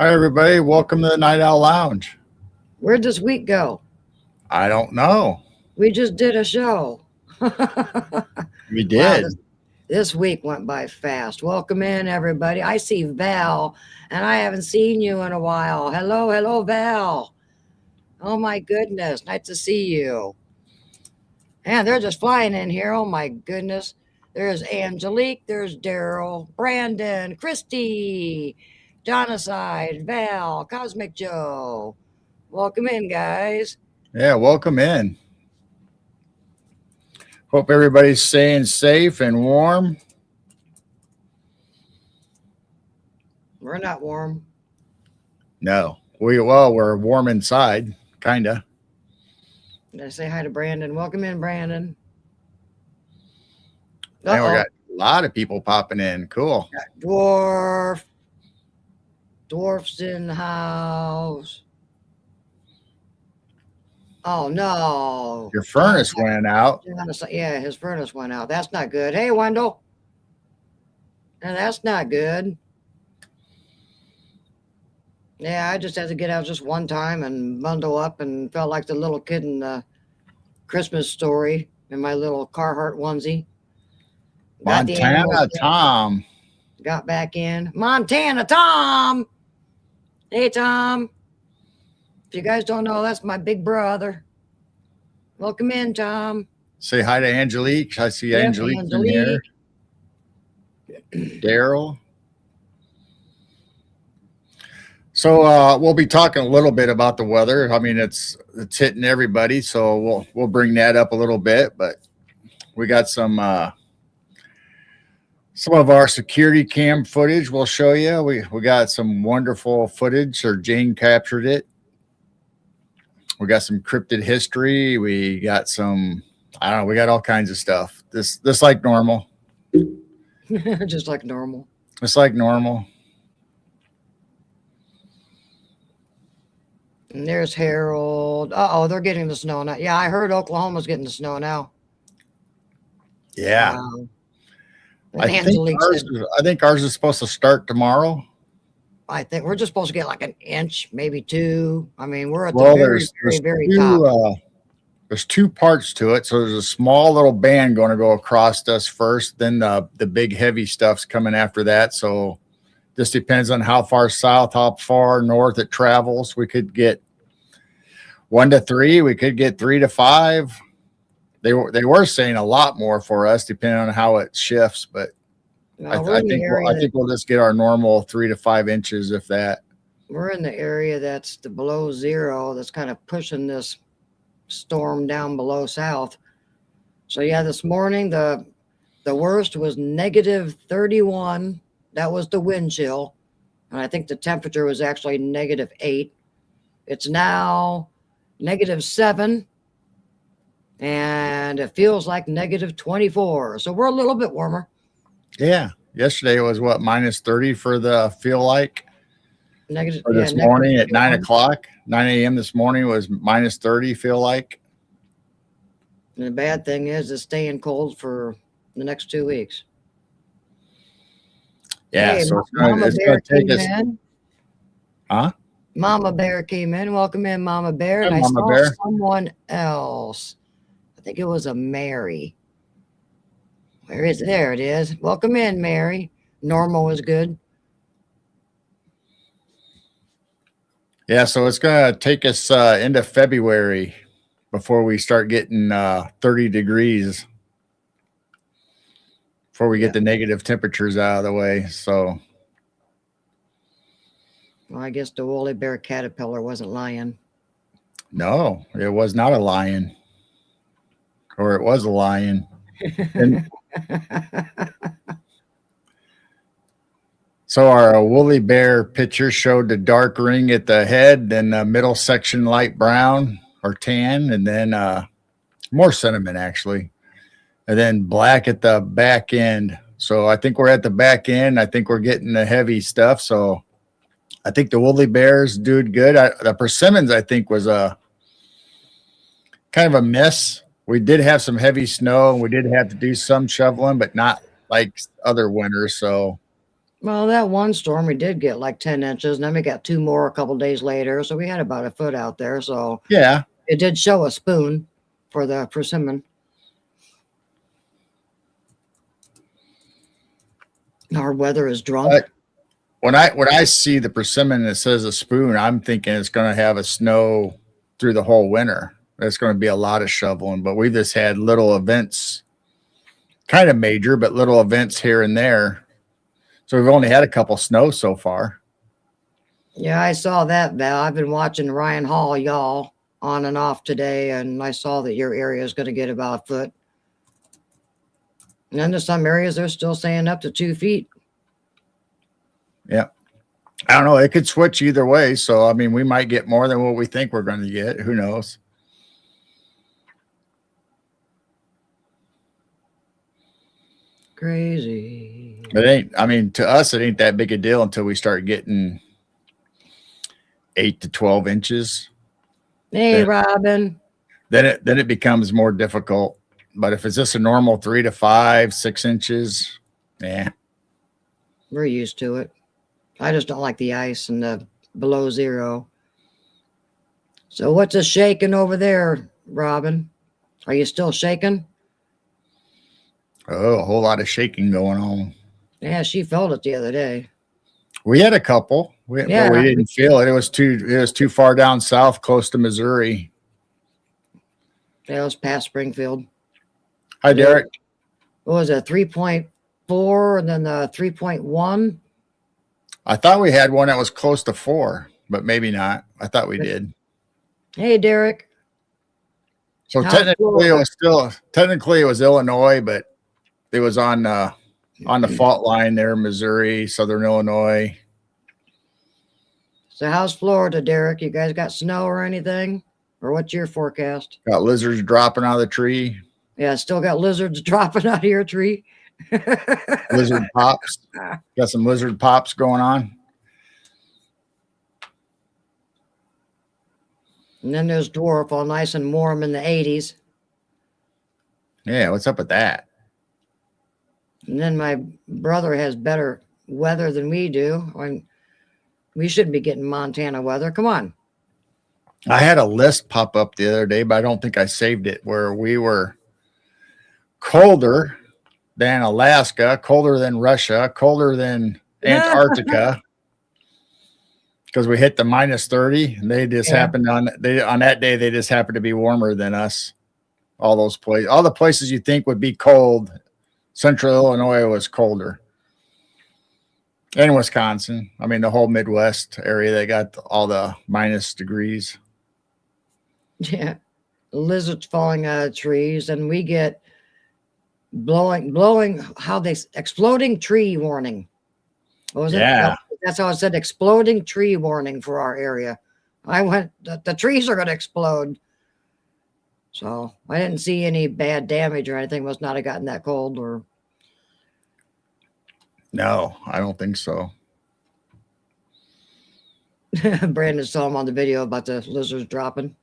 Hi, everybody. Welcome to the Night Owl Lounge. Where'd this week go? I don't know. We just did a show. We Wow, did. this week went by fast. Welcome in, everybody. I see Val, and I haven't seen you in a while. Hello, Val. Oh my goodness, nice to see you. And they're just flying in here. Oh my goodness. There's Angelique, there's Daryl, Brandon, Christy, Jonaside, Val, Cosmic Joe. Welcome in, guys. Yeah, welcome in. Hope everybody's staying safe and warm. We're not warm. No, we're warm inside, kinda. Did I say hi to Brandon? Welcome in, Brandon. And we Uh-oh. got a lot of people popping in. Cool. Dwarf. Dwarf's in the house. Oh no. Your furnace went out. Yeah, his furnace went out. That's not good. Hey, Wendell. And that's not good. Yeah, I just had to get out just one time and bundle up and felt like the little kid in the Christmas story in my little Carhartt onesie. Montana Tom. Got back in. Montana Tom. Hey, Tom. If you guys don't know, that's my big brother. Welcome in, Tom. Say hi to Angelique. I see Angelique in here. Daryl. So we'll be talking a little bit about the weather. I mean, it's hitting everybody, so we'll bring that up a little bit. But we got some of our security cam footage we'll show you. We got some wonderful footage, or Jane captured it. We got some cryptid history. We got some, I don't know, we got all kinds of stuff. This like normal. Just like normal. It's like normal. And there's Harold. Uh-oh, they're getting the snow now. Yeah, I heard Oklahoma's getting the snow now. Yeah. I think ours is supposed to start tomorrow. I think we're just supposed to get like an inch, maybe two. I mean, we're at the very top. There's two parts to it. So there's a small little band going to go across us first. Then the big heavy stuff's coming after that. So this depends on how far south, how far north it travels. We could get 1 to 3. We could get 3 to 5. They were saying a lot more for us, depending on how it shifts. But I think we'll just get our normal 3 to 5 inches, if that. We're in the area that's the below zero. That's kind of pushing this storm down below south. So yeah, this morning the worst was negative 31. That was the wind chill, and I think the temperature was actually negative 8. It's now negative 7. And it feels like negative 24. So we're a little bit warmer. Yeah. Yesterday was what, minus 30 for the feel like? Negative. Or this morning at 9 o'clock, 9 a.m. this morning was minus 30, feel like. And the bad thing is it's staying cold for the next 2 weeks. Yeah. Hey, so it's going to take us. Huh? Mama Bear came in. Welcome in, Mama Bear. And I saw someone else. I think it was a Mary. Where is it? There it is. Welcome in, Mary. Normal is good. Yeah, so it's going to take us into February before we start getting 30 degrees, before we get the negative temperatures out of the way. So, well, I guess the woolly bear caterpillar wasn't lying. No, it was not a lion. Or it was a lion. So our woolly bear picture showed the dark ring at the head, then the middle section light brown or tan, and then more cinnamon actually, and then black at the back end. So I think we're at the back end. I think we're getting the heavy stuff. So I think the woolly bears doing good. The persimmons I think was a kind of a miss. We did have some heavy snow, and we did have to do some shoveling, but not like other winters. So Well, that one storm we did get like 10 inches, and then we got 2 more a couple days later. So we had about a foot out there. So Yeah. it did show a spoon for the persimmon. Our weather is drunk. But when I see the persimmon that says a spoon, I'm thinking it's going to have a snow through the whole winter. There's going to be a lot of shoveling, but we just had little events, kind of major, but little events here and there. So we've only had a couple snows so far. Yeah, I saw that, Val. I've been watching Ryan Hall, y'all, on and off today, and I saw that your area is going to get about a foot. And then there's some areas they're still saying up to 2 feet. Yeah. I don't know. It could switch either way. So, I mean, we might get more than what we think we're going to get. Who knows? Crazy. It ain't, I mean, to us, it ain't that big a deal until we start getting 8 to 12 inches. Hey, Then, Robin. then it becomes more difficult. But if it's just a normal 3 to 5, 6 inches, yeah. We're used to it. I just don't like the ice and the below zero. So what's a shaking over there, Robin? Are you still shaking? Oh, a whole lot of shaking going on. Yeah, she felt it the other day. We had a couple, Yeah. but we didn't feel it. It was too far down south, close to Missouri. That was past Springfield. Hi, Derek. What was it, 3.4 and then the 3.1? I thought we had one that was close to 4, but maybe not. I thought we did. Hey, Derek. So How's technically Florida? it was Illinois, but it was on the fault line there, Missouri, Southern Illinois. So how's Florida, Derek? You guys got snow or anything? Or what's your forecast? Got lizards dropping out of the tree. Yeah, still got lizards dropping out of your tree. Lizard pops. Got some lizard pops going on. And then there's dwarf, all nice and warm in the 80s. Yeah, what's up with that? And then my brother has better weather than we do. I mean, we shouldn't be getting Montana weather. Come on. I had a list pop up the other day, but I don't think I saved it, where we were colder than Alaska, colder than Russia, colder than Antarctica, because we hit the minus 30, and they just happened on that day. They just happened to be warmer than us. All the places you think would be cold, Central Illinois was colder, and Wisconsin. I mean, the whole Midwest area, they got all the minus degrees. Yeah, lizards falling out of trees, and we get blowing. How they exploding tree warning? What was it? Yeah. That's how it said, exploding tree warning for our area. I went, the trees are going to explode. So I didn't see any bad damage or anything. Must not have gotten that cold or. No, I don't think so. Brandon saw him on the video about the lizards dropping.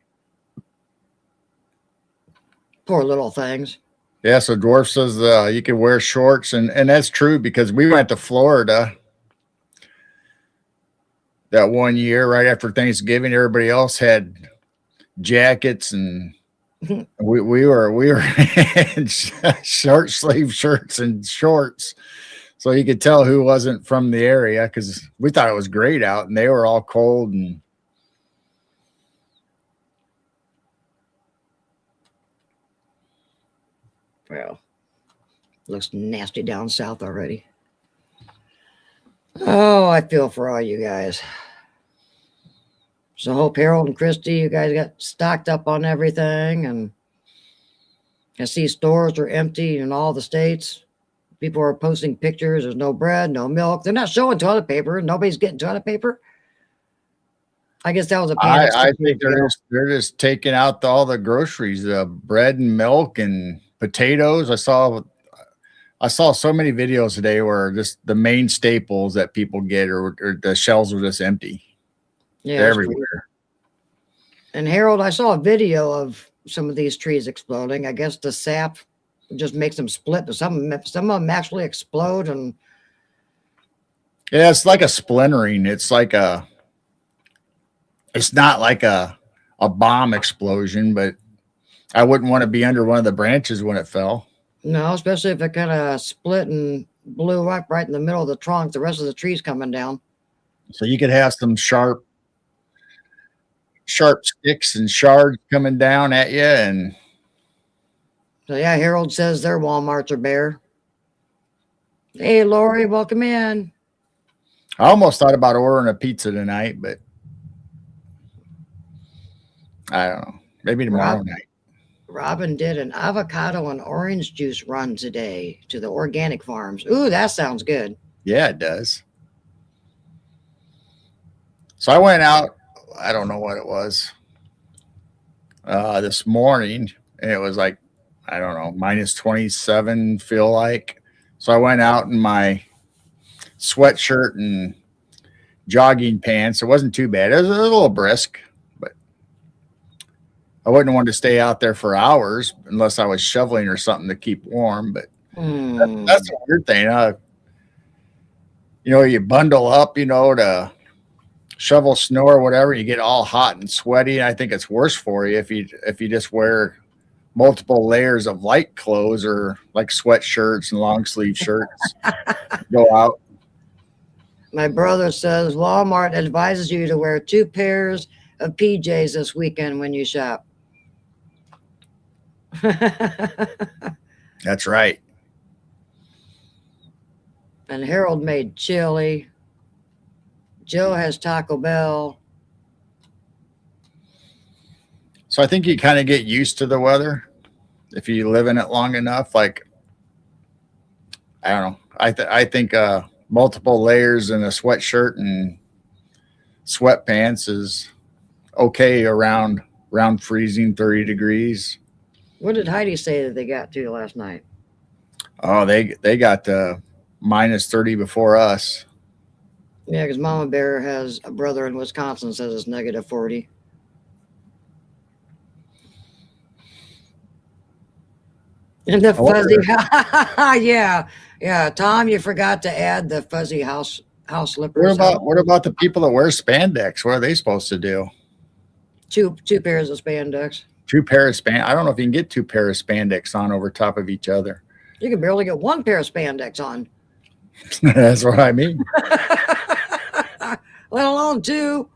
Poor little things. Yeah, so Dwarf says you can wear shorts, and that's true, because we went to Florida that one year right after Thanksgiving. Everybody else had jackets, and we were in short sleeve shirts and shorts, so you could tell who wasn't from the area, because we thought it was great out, and they were all cold. And well, looks nasty down south already. Oh, I feel for all you guys. So hope Harold and Christy, you guys got stocked up on everything. And I see stores are empty in all the states. People are posting pictures. There's no bread, no milk. They're not showing toilet paper. Nobody's getting toilet paper. I guess that was a panic. I think they're just taking out all the groceries, bread and milk and potatoes. I saw so many videos today where just the main staples that people get, or the shelves were just empty. Yeah, they're everywhere. And Harold, I saw a video of some of these trees exploding. I guess the sap just makes them split, but some of them actually explode. And Yeah, it's like a splintering. It's not like a bomb explosion, but I wouldn't want to be under one of the branches when it fell. No, especially if it kind of split and blew up right in the middle of the trunk. The rest of the tree's coming down. So you could have some sharp sticks and shards coming down at you. And So yeah, Harold says their Walmarts are bare. Hey, Lori, welcome in. I almost thought about ordering a pizza tonight, but I don't know. Maybe tomorrow night. Robin did an avocado and orange juice run today to the organic farms. Ooh, that sounds good. Yeah, it does. So I went out, I don't know what it was, this morning, and it was like, I don't know, minus 27, feel like. So I went out in my sweatshirt and jogging pants. It wasn't too bad. It was a little brisk, but I wouldn't want to stay out there for hours unless I was shoveling or something to keep warm. But that's a weird thing. You bundle up, to shovel snow or whatever. You get all hot and sweaty. I think it's worse for you if you just wear multiple layers of light clothes or like sweatshirts and long sleeve shirts. Go out. My brother says Walmart advises you to wear 2 pairs of PJs this weekend when you shop. That's right. And Harold made chili. Joe has Taco Bell. So I think you kind of get used to the weather if you live in it long enough. Like, I don't know. I think multiple layers in a sweatshirt and sweatpants is okay around freezing 30 degrees. What did Heidi say that they got to last night? Oh, they got minus 30 before us. Yeah, because Mama Bear has a brother in Wisconsin says it's negative 40. And the fuzzy, yeah. Tom, you forgot to add the fuzzy house slippers. What about the people that wear spandex? What are they supposed to do? Two pairs of spandex. 2 pairs of spandex. I don't know if you can get 2 pairs of spandex on over top of each other. You can barely get 1 pair of spandex on. That's what I mean. Let alone 2.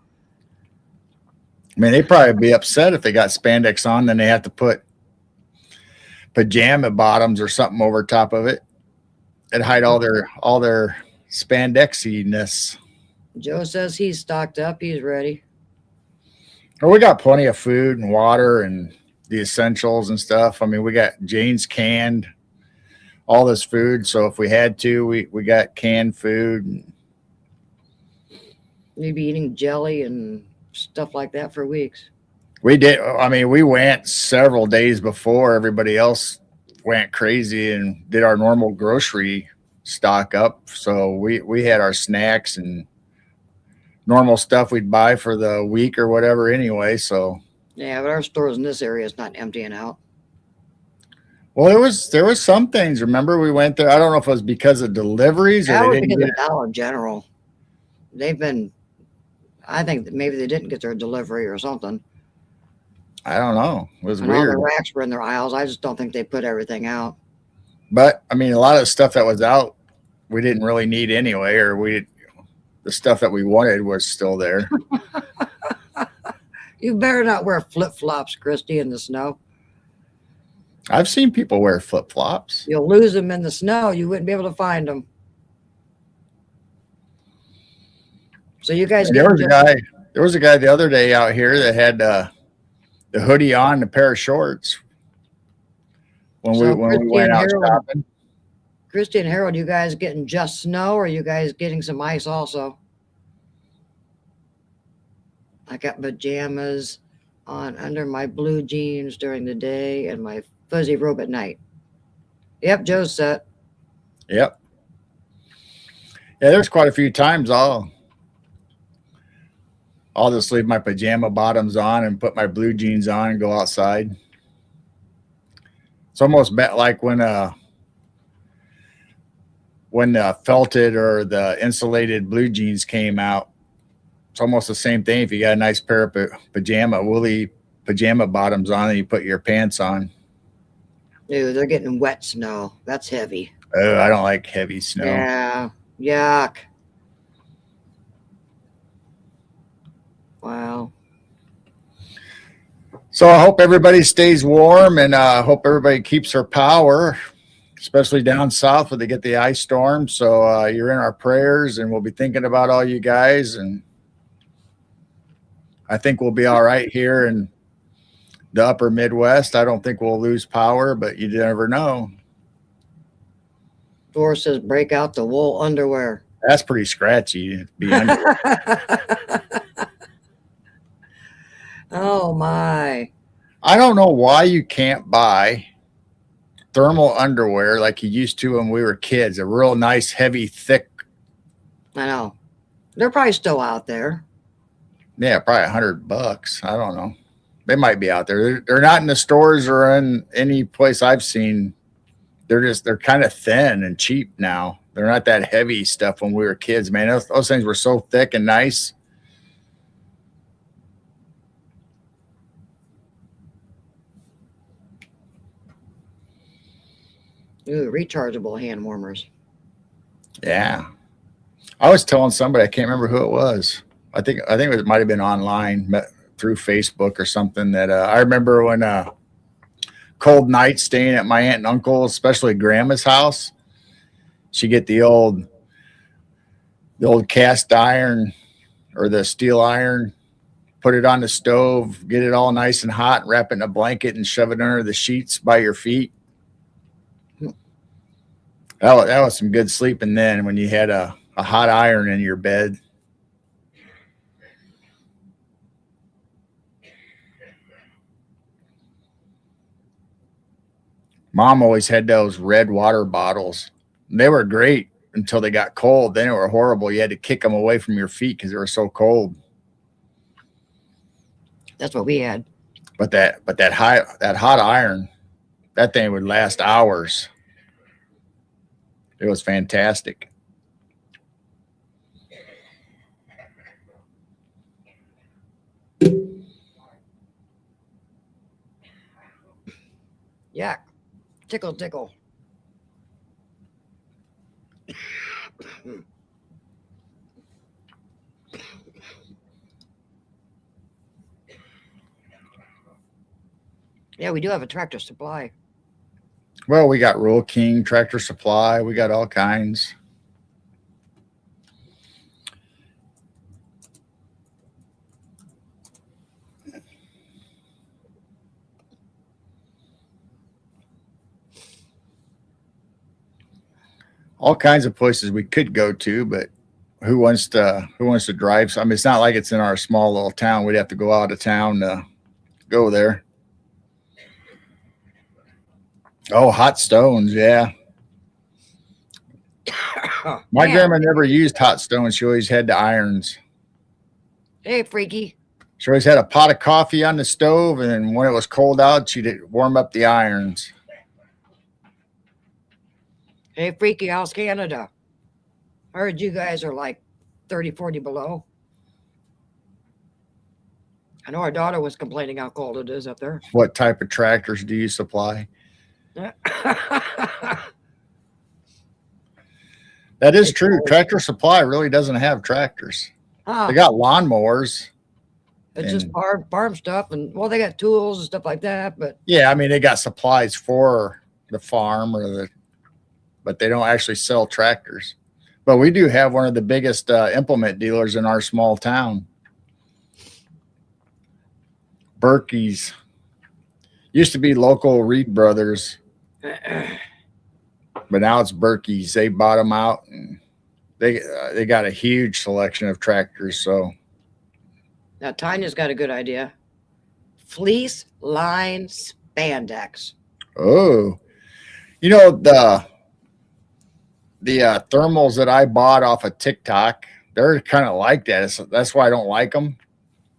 I mean, they'd probably be upset if they got spandex on, then they have to put pajama bottoms or something over top of it and hide all their spandexiness. Joe says he's stocked up. He's ready. Well, we got plenty of food and water and the essentials and stuff. I mean, we got Jane's canned all this food. So if we had to, we got canned food. Maybe eating jelly and stuff like that for weeks. We did. I mean, we went several days before everybody else went crazy and did our normal grocery stock up. So we had our snacks and normal stuff we'd buy for the week or whatever anyway. So yeah, but our stores in this area is not emptying out. Well, there was some things. Remember, we went there. I don't know if it was because of deliveries or they didn't because get of Dollar General. I think that maybe they didn't get their delivery or something. I don't know. It was and weird. All the racks were in their aisles. I just don't think they put everything out. But I mean, a lot of the stuff that was out, we didn't really need anyway, or the stuff that we wanted was still there. You better not wear flip-flops, Christy, in the snow. I've seen people wear flip-flops. You'll lose them in the snow. You wouldn't be able to find them. So you guys. There was a guy the other day out here that had the hoodie on and a pair of shorts when we went out shopping. Christy and Harold, you guys getting just snow, or are you guys getting some ice also? I got pajamas on under my blue jeans during the day and my fuzzy robe at night. Yep, Joe's set. Yep. Yeah, there's quite a few times I'll just leave my pajama bottoms on and put my blue jeans on and go outside. It's almost like when when the felted or the insulated blue jeans came out. It's almost the same thing. If you got a nice pair of woolly pajama bottoms on and you put your pants on. Dude, they're getting wet snow. That's heavy. Oh, I don't like heavy snow. Yeah. Yuck. Wow. So I hope everybody stays warm, and I hope everybody keeps their power, especially down south where they get the ice storm. So you're in our prayers, and we'll be thinking about all you guys. And I think we'll be all right here in the upper Midwest. I don't think we'll lose power, but you never know. Thor says break out the wool underwear. That's pretty scratchy. Oh my. I don't know why you can't buy thermal underwear like you used to when we were kids. A real nice, heavy, thick. I know. They're probably still out there. Yeah, probably $100. I don't know. They might be out there. They're not in the stores or in any place I've seen. They're kind of thin and cheap now. They're not that heavy stuff when we were kids, man. Those things were so thick and nice. Ooh, rechargeable hand warmers. Yeah. I was telling somebody, I can't remember who it was. I think it might have been online through Facebook or something, that I remember when cold nights staying at my aunt and uncle, especially grandma's house, she'd get the old cast iron or the steel iron, put it on the stove, get it all nice and hot, wrap it in a blanket and shove it under the sheets by your feet. That was some good sleeping then, when you had a hot iron in your bed. Mom always had those red water bottles. They were great until they got cold. Then they were horrible. You had to kick them away from your feet because they were so cold. That's what we had. But that hot iron, that thing would last hours. It was fantastic. Yeah. Tickle, tickle. Yeah, we do have a Tractor Supply. Well, we got Rural King, Tractor Supply. We got all kinds. All kinds of places we could go to, but who wants to drive? I mean, it's not like it's in our small little town. We'd have to go out of town to go there. Oh, hot stones, yeah. My grandma never used hot stones. She always had the irons. Hey, freaky. She always had a pot of coffee on the stove, and when it was cold out, she'd warm up the irons. Hey, freaky, how's Canada? I heard you guys are like 30, 40 below. I know our daughter was complaining how cold it is up there. What type of tractors do you supply? That is true. Tractor Supply really doesn't have tractors. They got lawnmowers. It's just farm stuff, and well, they got tools and stuff like that. But yeah, I mean, they got supplies for the farm but they don't actually sell tractors. But we do have one of the biggest implement dealers in our small town. Berkey's. Used to be local Reed Brothers, but now it's Berkey's. They bought them out, and they got a huge selection of tractors. So now Tanya's got a good idea. Fleece line spandex. Oh, you know, the thermals that I bought off of TikTok, they're kind of like that. That's why I don't like them.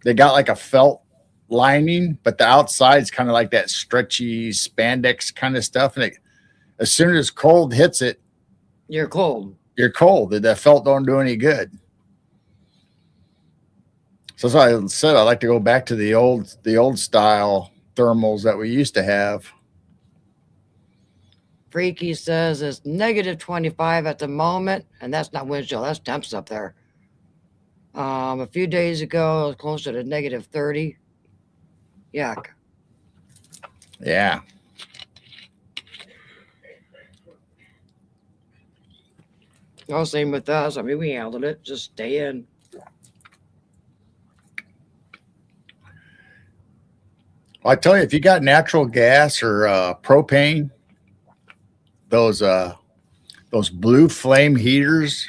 They got like a felt lining, but the outside's kind of like that stretchy spandex kind of stuff. And as soon as cold hits it, You're cold. You're cold. That felt don't do any good. So that's why I said I like to go back to the old style thermals that we used to have. Freaky says it's negative 25 at the moment, and that's not wind chill. That's temps up there. A few days ago, it was closer to negative 30. Yuck. Yeah. Oh, same with us. I mean, we handled it. Just stay in. I tell you, if you got natural gas or propane, those blue flame heaters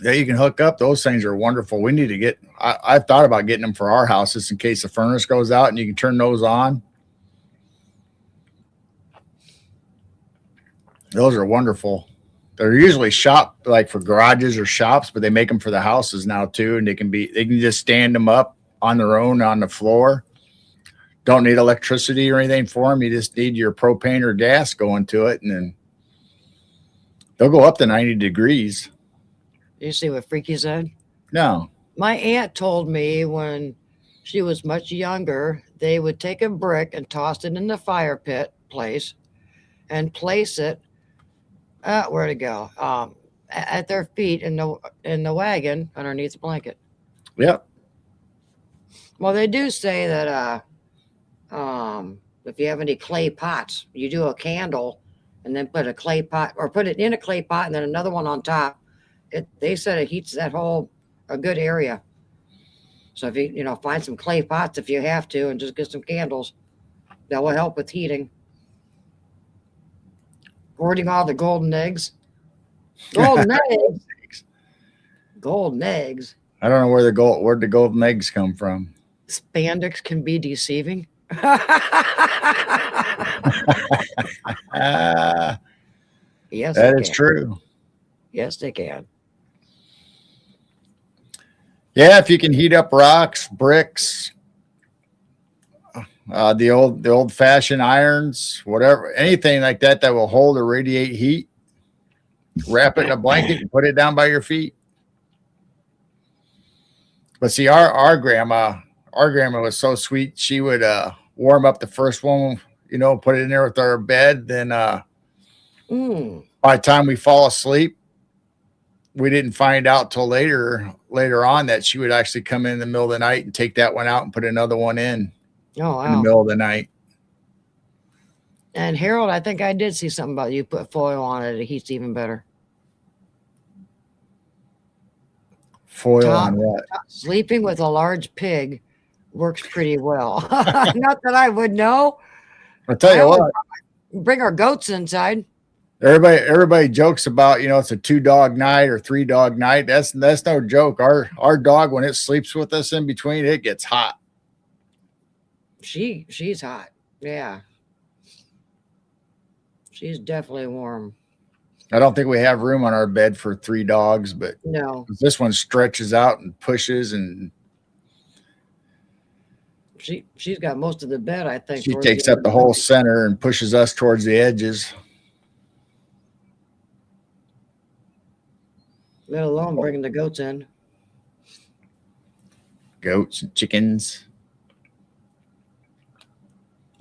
that you can hook up, those things are wonderful. We need to get. I've thought about getting them for our house just in case the furnace goes out, and you can turn those on. Those are wonderful. They're usually shop like for garages or shops, but they make them for the houses now too, and they can just stand them up on their own on the floor. Don't need electricity or anything for them. You just need your propane or gas going to it, and then they'll go up to 90 degrees. You see what Freaky said? No. My aunt told me when she was much younger, they would take a brick and toss it in the fire pit place and place it. Where'd it go? At their feet in the wagon underneath the blanket. Yep. Well, they do say that if you have any clay pots, you do a candle and then put a clay pot or put it in a clay pot and then another one on top. They said it heats that whole a good area. So if you find some clay pots if you have to and just get some candles, that will help with heating. Hoarding all the golden eggs. Golden eggs. Golden eggs. I don't know where'd the golden eggs come from. Spandex can be deceiving. Yes, that is true. Yes, they can. Yeah, if you can heat up rocks, bricks, the old fashioned irons, whatever, anything like that will hold or radiate heat, wrap it in a blanket and put it down by your feet. But see, our grandma was so sweet. She would warm up the first one, put it in there with our bed. Then by the time we fall asleep, we didn't find out till later on that she would actually come in the middle of the night and take that one out and put another one in. Oh, wow. In the middle of the night. And Harold, I think I did see something about you put foil on it. It heats even better. Foil on what? Sleeping with a large pig works pretty well. Not that I would know. I'll tell you what. Bring our goats inside. Everybody jokes about, it's a 2-dog night or 3-dog night. That's no joke. Our dog, when it sleeps with us in between, it gets hot. She's hot. Yeah. She's definitely warm. I don't think we have room on our bed for 3 dogs, but no. This one stretches out and pushes, and she's got most of the bed, I think. She takes up the whole center and pushes us towards the edges. Let alone bringing the goats in. Goats and chickens.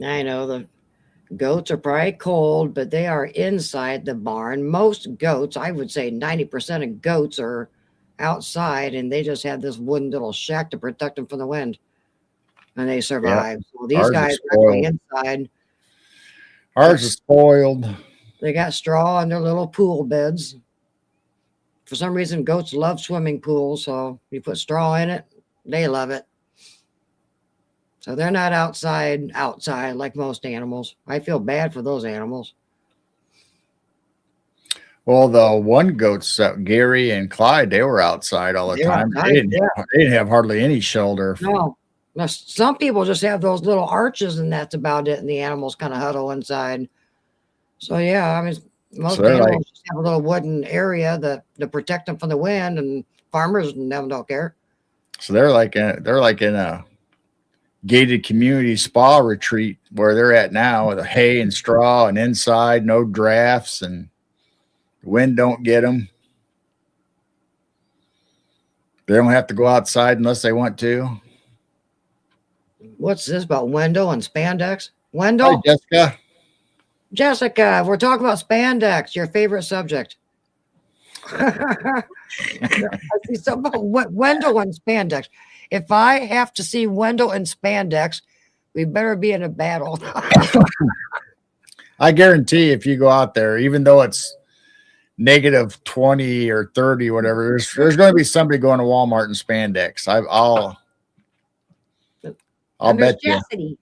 I know the goats are probably cold, but they are inside the barn. Most goats, I would say 90% of goats are outside, and they just have this wooden little shack to protect them from the wind. And they survive. Yeah. So these guys are actually inside. Ours is spoiled. They got straw in their little pool beds. For some reason, goats love swimming pools, so you put straw in it, they love it. So they're not outside like most animals. I feel bad for those animals. Well, the one goats, Gary and Clyde, they were outside all the time. They didn't have hardly any shelter. No. Now, some people just have those little arches, and that's about it, and the animals kind of huddle inside. So, yeah, I mean, most animals just have a little wooden area to protect them from the wind, and farmers and them don't care. So they're like in a gated community spa retreat where they're at now with hay and straw and inside, no drafts, and Wind don't get them. They don't have to go outside unless they want to. What's this about Wendell and spandex? Hi, Wendell? Jessica. Jessica, we're talking about spandex, your favorite subject. I see something about Wendell and spandex. If I have to see Wendell and spandex, we better be in a battle. I guarantee if you go out there, even though it's negative 20 or 30, whatever, there's going to be somebody going to Walmart in spandex. I'll bet you. Chastity.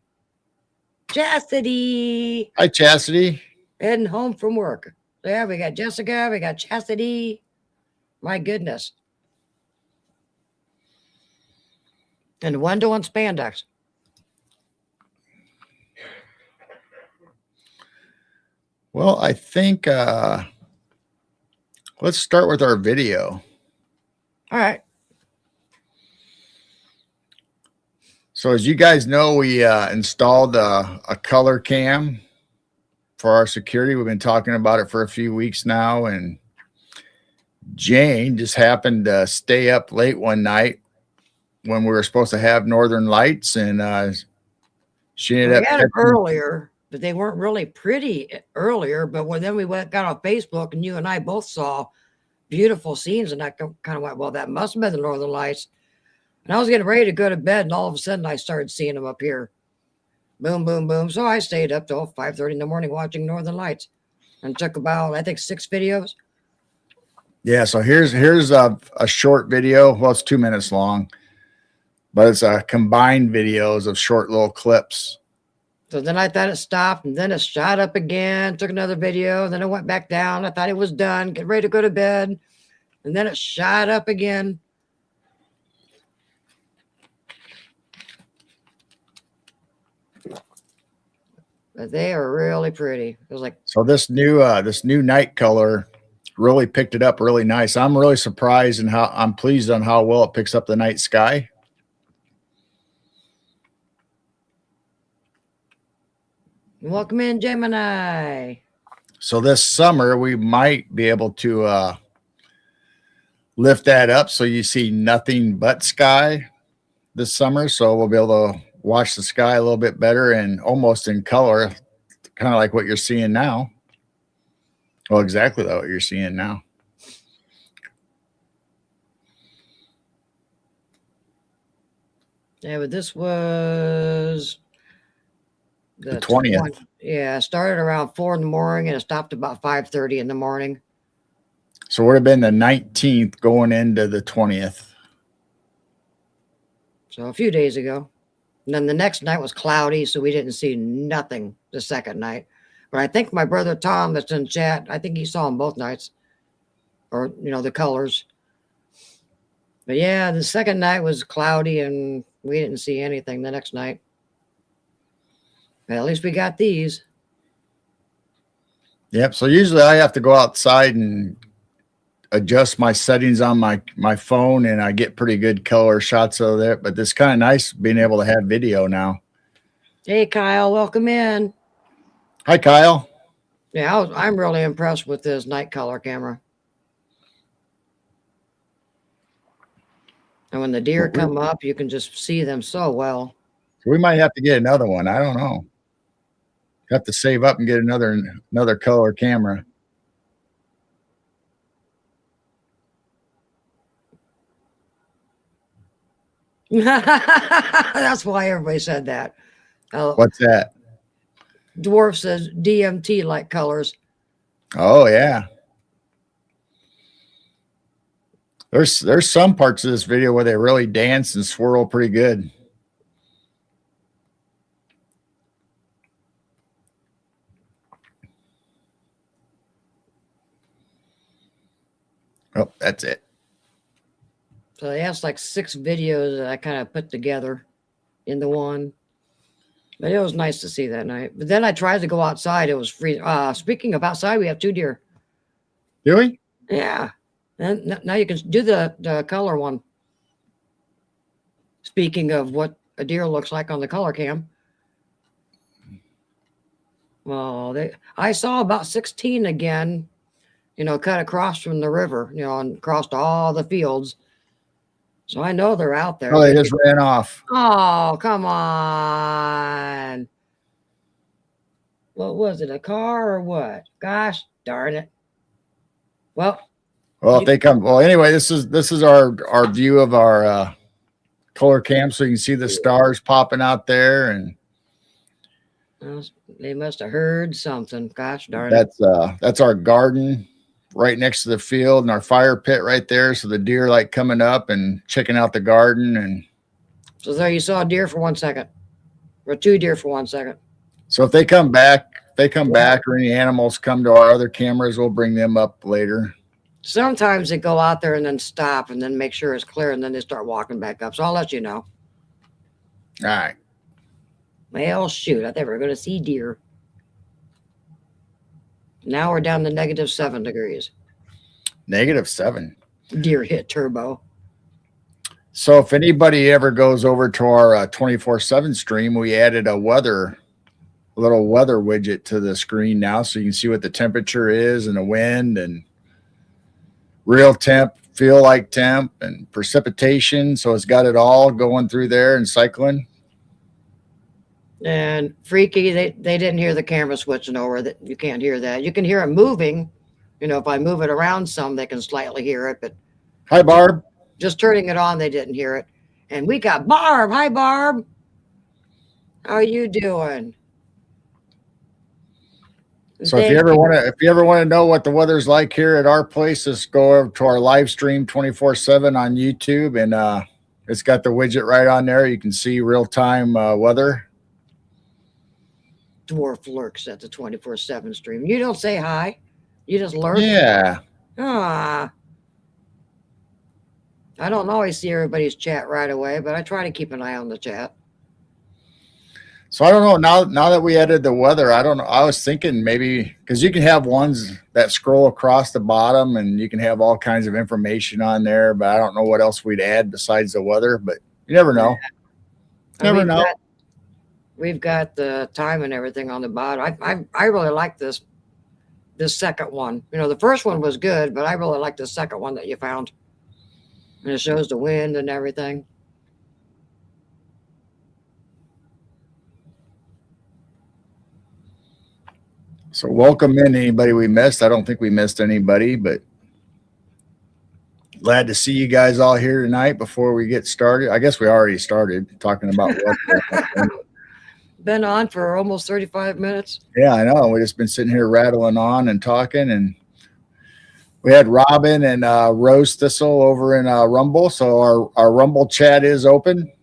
Chastity. Hi, Chastity. Heading home from work. Yeah, we got Jessica, we got Chastity. My goodness. And Wendell and spandex. Well, I think let's start with our video. All right. So as you guys know, we installed a color cam for our security. We've been talking about it for a few weeks now, and Jane just happened to stay up late one night when we were supposed to have Northern Lights, and she ended up had them earlier, but they weren't really pretty earlier. But then we got on Facebook, and you and I both saw beautiful scenes, and I kind of went, well, that must have been the Northern Lights. And I was getting ready to go to bed, and all of a sudden I started seeing them up here. Boom, boom, boom. So I stayed up till 5:30 in the morning watching Northern Lights and took about, I think, 6 videos. Yeah, so here's a short video. Well, it's 2 minutes long, but it's a combined videos of short little clips. So then I thought it stopped, and then it shot up again, took another video, then it went back down. I thought it was done, get ready to go to bed, and then it shot up again. But they are really pretty. It was like, so this new night color really picked it up really nice. I'm really surprised and I'm pleased on how well it picks up the night sky. Welcome in, Gemini. So this summer we might be able to lift that up so you see nothing but sky this summer. So we'll be able to watch the sky a little bit better and almost in color, kind of like what you're seeing now. Well, exactly what you're seeing now. Yeah, but this was the 20th. Yeah, it started around 4 in the morning and it stopped about 5:30 in the morning. So it would have been the 19th going into the 20th. So a few days ago. And then the next night was cloudy, so we didn't see nothing the second night. But I think my brother Tom that's in chat, I think he saw them both nights. Or, the colors. But yeah, the second night was cloudy and we didn't see anything the next night. But at least we got these. Yep. So usually I have to go outside and adjust my settings on my phone, and I get pretty good color shots of there. But it's kind of nice being able to have video now. Hey, Kyle, welcome in. Hi, Kyle. Yeah, I'm really impressed with this night color camera. And when the deer come up, you can just see them so well. We might have to get another one. I don't know. Have to save up and get another color camera. That's why everybody said that. What's that? Dwarf says DMT like colors. Oh yeah. There's some parts of this video where they really dance and swirl pretty good. Oh, that's it. So they asked like 6 videos that I kind of put together into one. But it was nice to see that night. But then I tried to go outside. It was free. Speaking of outside, we have 2 deer. Do we? Yeah. And now you can do the color one. Speaking of what a deer looks like on the color cam. Well, I saw about 16 again cut across from the river, and across all the fields. So I know they're out there. Oh, they just ran off. Oh, come on. What was it, a car or what? Gosh darn it. Well, if they come, well, anyway, this is our view of our color cam, so you can see the stars popping out there, and they must have heard something. Gosh darn it. That's our garden right next to the field, and our fire pit right there. So the deer like coming up and checking out the garden, and so there you saw a deer for 1 second, or 2 deer for 1 second. So if they come back, or any animals come to our other cameras, we'll bring them up later. Sometimes they go out there and then stop and then make sure it's clear, and then they start walking back up. So I'll let you know. All right. Well, shoot, I thought we were going to see deer. Now we're down to -7 degrees. -7. Deer hit turbo. So if anybody ever goes over to our 24/7 stream, we added a little weather widget to the screen now, so you can see what the temperature is and the wind and real temp, feel like temp, and precipitation. So it's got it all going through there and cycling. And freaky, they didn't hear the camera switching over. That you can't hear that. You can hear it moving. If I move it around some, they can slightly hear it. But hi, Barb. Just turning it on, they didn't hear it. And we got Barb. Hi, Barb. How are you doing? So if you ever want to know what the weather's like here at our place, just go over to our live stream 24/7 on YouTube, and it's got the widget right on there. You can see real-time weather. Dwarf lurks at the 24/7 stream. You don't say hi. You just lurk. Yeah. I don't always see everybody's chat right away, but I try to keep an eye on the chat. So I don't know, now that we added the weather, I don't know. I was thinking maybe because you can have ones that scroll across the bottom and you can have all kinds of information on there, but I don't know what else we'd add besides the weather, but you never know. Never know. We've got the time and everything on the bottom. I really like this second one. The first one was good, but I really like the second one that you found. And it shows the wind and everything. So welcome in anybody we missed. I don't think we missed anybody, but glad to see you guys all here tonight before we get started. I guess we already started talking about been on for almost 35 minutes. Yeah, I know. We've just been sitting here rattling on and talking, and we had Robin and Rose Thistle over in Rumble. So our Rumble chat is open.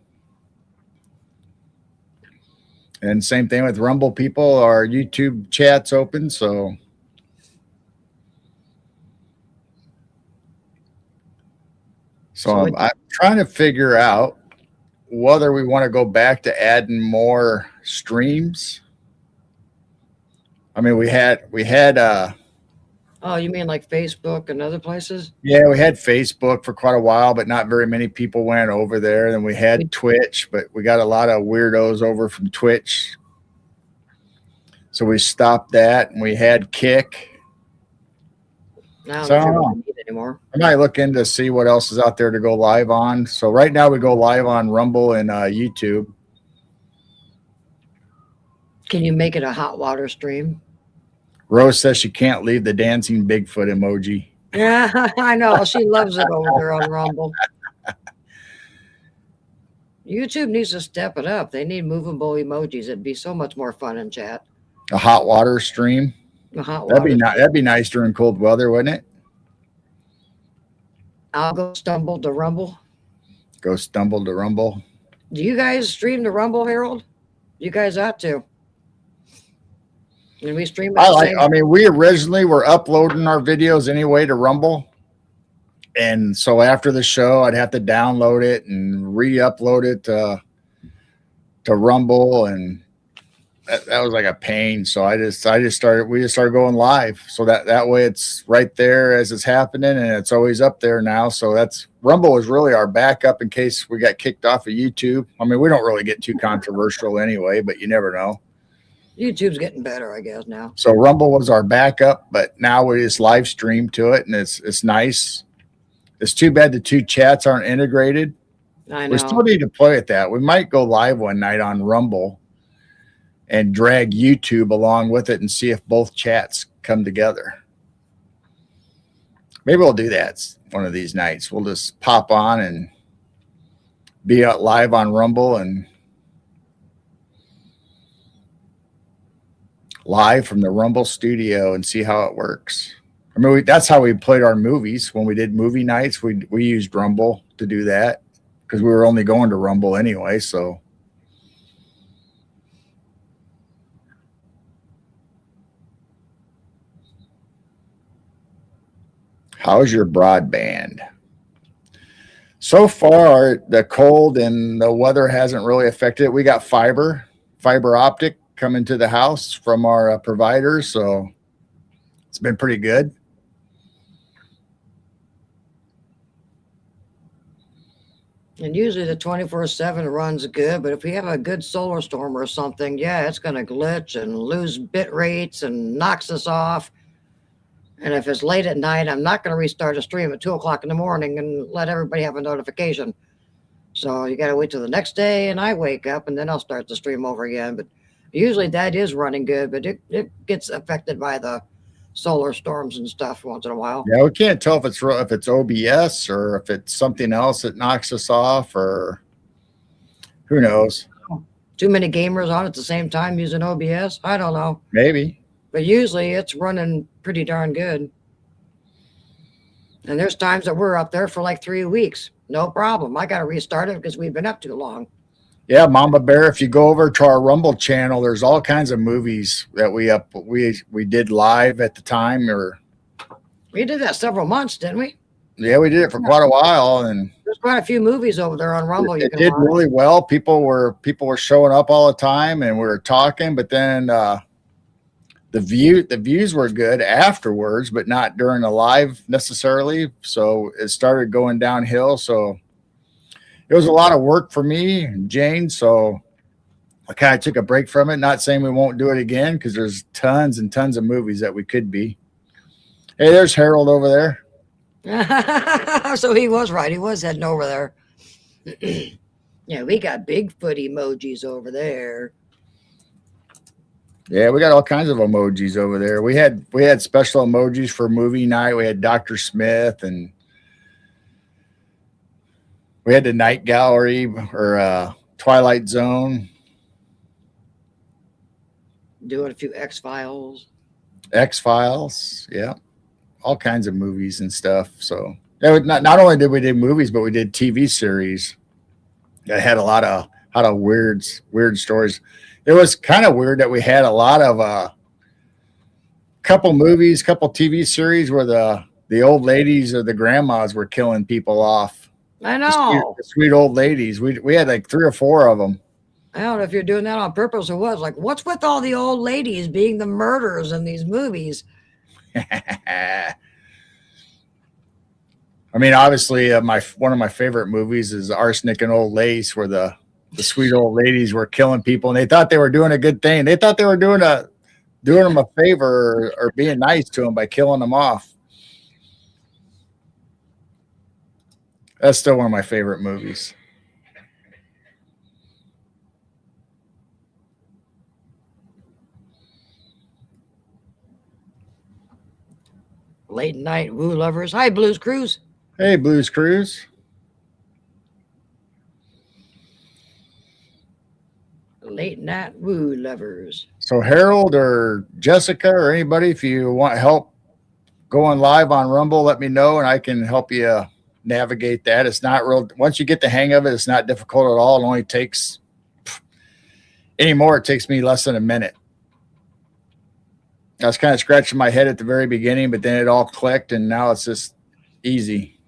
And same thing with Rumble people. Our YouTube chat's open. So I'm trying to figure out whether we want to go back to adding more streams. I mean, we had oh, you mean like Facebook and other places? Yeah, we had Facebook for quite a while, but not very many people went over there. Then we had Twitch, but we got a lot of weirdos over from Twitch. So we stopped that, and we had Kick. Now so, I don't need it anymore. I might look in to see what else is out there to go live on. So right now we go live on Rumble and YouTube. Can you make it a hot water stream? Rose says she can't leave the dancing Bigfoot emoji. Yeah, I know. She loves it over there on Rumble. YouTube needs to step it up. They need movable emojis. It'd be so much more fun in chat. A hot water stream. A hot water. That'd be nice during cold weather, wouldn't it? I'll go stumble to Rumble. Go stumble to Rumble. Do you guys stream the Rumble, Harold? You guys ought to. And we stream it. We originally were uploading our videos anyway to Rumble. And so after the show, I'd have to download it and re-upload it to Rumble, and that was like a pain. So we just started going live. So that way it's right there as it's happening, and it's always up there now. So Rumble is really our backup in case we got kicked off of YouTube. I mean, we don't really get too controversial anyway, but you never know. YouTube's getting better, I guess, now. So Rumble was our backup, but now we just live stream to it, and it's nice. It's too bad the two chats aren't integrated. I We still know. need to play at that. We might go live one night on Rumble and drag YouTube along with it and see if both chats come together. Maybe we'll do that one of these nights. We'll just pop on and be out live on Rumble and live from the Rumble studio and see how it works. I mean, that's how we played our movies. When we did movie nights, we used Rumble to do that because we were only going to Rumble anyway. So how's your broadband? So far, the cold and the weather hasn't really affected it. We got fiber optic coming to the house from our providers, so it's been pretty good. And usually the 24/7 runs good, but if we have a good solar storm or something, yeah, it's going to glitch and lose bit rates and knocks us off. And if it's late at night, I'm not going to restart a stream at 2 o'clock in the morning and let everybody have a notification. So you got to wait till the next day and I wake up and then I'll start the stream over again. But usually that is running good, but it gets affected by the solar storms and stuff once in a while. Yeah, we can't tell if it's OBS or if it's something else that knocks us off, or who knows. Too many gamers on at the same time using OBS. I don't know. Maybe. But usually it's running pretty darn good. And there's times that we're up there for like 3 weeks. No problem. I got to restart it because we've been up too long. Yeah, Mama Bear, if you go over to our Rumble channel, there's all kinds of movies that we did live at the time. Or we did that several months, didn't we? Yeah, we did it for quite a while, and there's quite a few movies over there on Rumble. It did really well. People were showing up all the time, and we were talking. But then the views were good afterwards, but not during the live necessarily. So it started going downhill. So it was a lot of work for me and Jane. So I kind of took a break from it. Not saying we won't do it again, because there's tons and tons of movies that we could be. Hey, there's Harold over there. So he was right. He was heading over there. Yeah, we got Bigfoot emojis over there. Yeah, we got all kinds of emojis over there. We had special emojis for movie night. We had Dr. Smith, and we had the Night Gallery or Twilight Zone. Doing a few X-Files. Yeah. All kinds of movies and stuff. So not only did we do movies, but we did TV series that had a lot of weird stories. It was kind of weird that we had a lot of couple movies, couple TV series where the old ladies or the grandmas were killing people off. I know. The sweet old ladies. We had like 3 or 4 of them. I don't know if you're doing that on purpose or what. Like, what's with all the old ladies being the murderers in these movies? I mean, obviously, one of my favorite movies is Arsenic and Old Lace, where the sweet old ladies were killing people, and they thought they were doing a good thing. They thought they were doing them a favor or being nice to them by killing them off. That's still one of my favorite movies. Late night woo lovers. Hi, Blues Cruise. Hey, Blues Cruise. Late night woo lovers. So Harold or Jessica or anybody, if you want help going live on Rumble, let me know and I can help you navigate that. It's not real. Once you get the hang of it, it's not difficult at all. It only takes it takes me less than a minute. I was kind of scratching my head at the very beginning, but then it all clicked, and now it's just easy.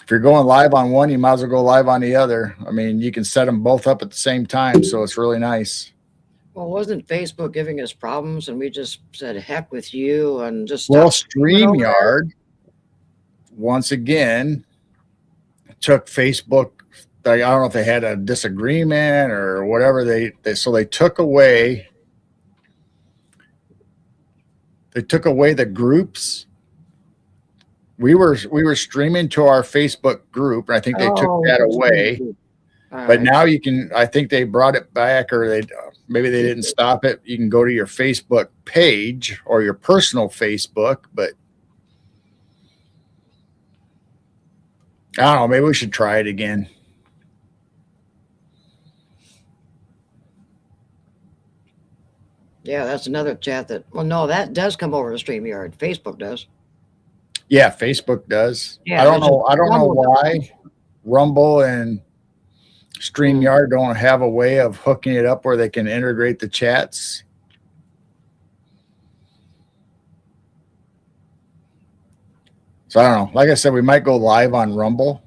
If you're going live on one, you might as well go live on the other. I mean, you can set them both up at the same time, so it's really nice. Well, wasn't Facebook giving us problems, and we just said, heck with you, and just Well, StreamYard, once again, took Facebook I don't know if they had a disagreement or whatever. So they took away the groups. We were streaming to our Facebook group, and I think they took Oh, that it's a away. group. All But right. now you can. I think they brought it back, or maybe they didn't stop it. You can go to your Facebook page or your personal Facebook, but I don't know. Maybe we should try it again. Yeah, that's another chat that. Well, no, that does come over to StreamYard. Facebook does. Yeah, Facebook does. I Yeah, don't there's just know. I don't know Rumble doesn't. why Rumble and Hmm. StreamYard don't have a way of hooking it up where they can integrate the chats. So I don't know. Like I said, we might go live on Rumble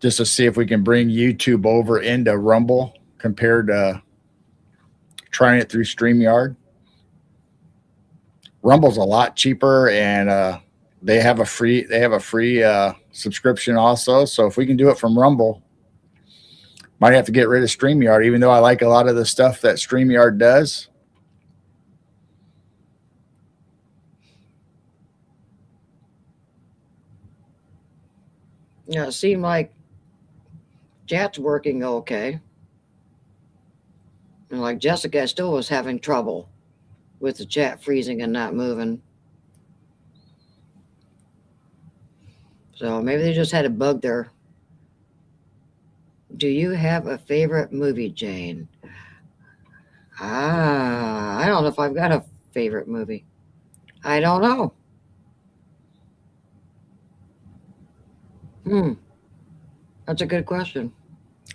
just to see if we can bring YouTube over into Rumble compared to trying it through StreamYard. Rumble's a lot cheaper, and they have a free subscription also. So if we can do it from Rumble, might have to get rid of StreamYard, even though I like a lot of the stuff that StreamYard does. Yeah, it seemed like chat's working okay. And like Jessica still was having trouble with the chat freezing and not moving. So maybe they just had a bug there. Do you have a favorite movie, Jane? I don't know if I've got a favorite movie. I don't know. Hmm, that's a good question.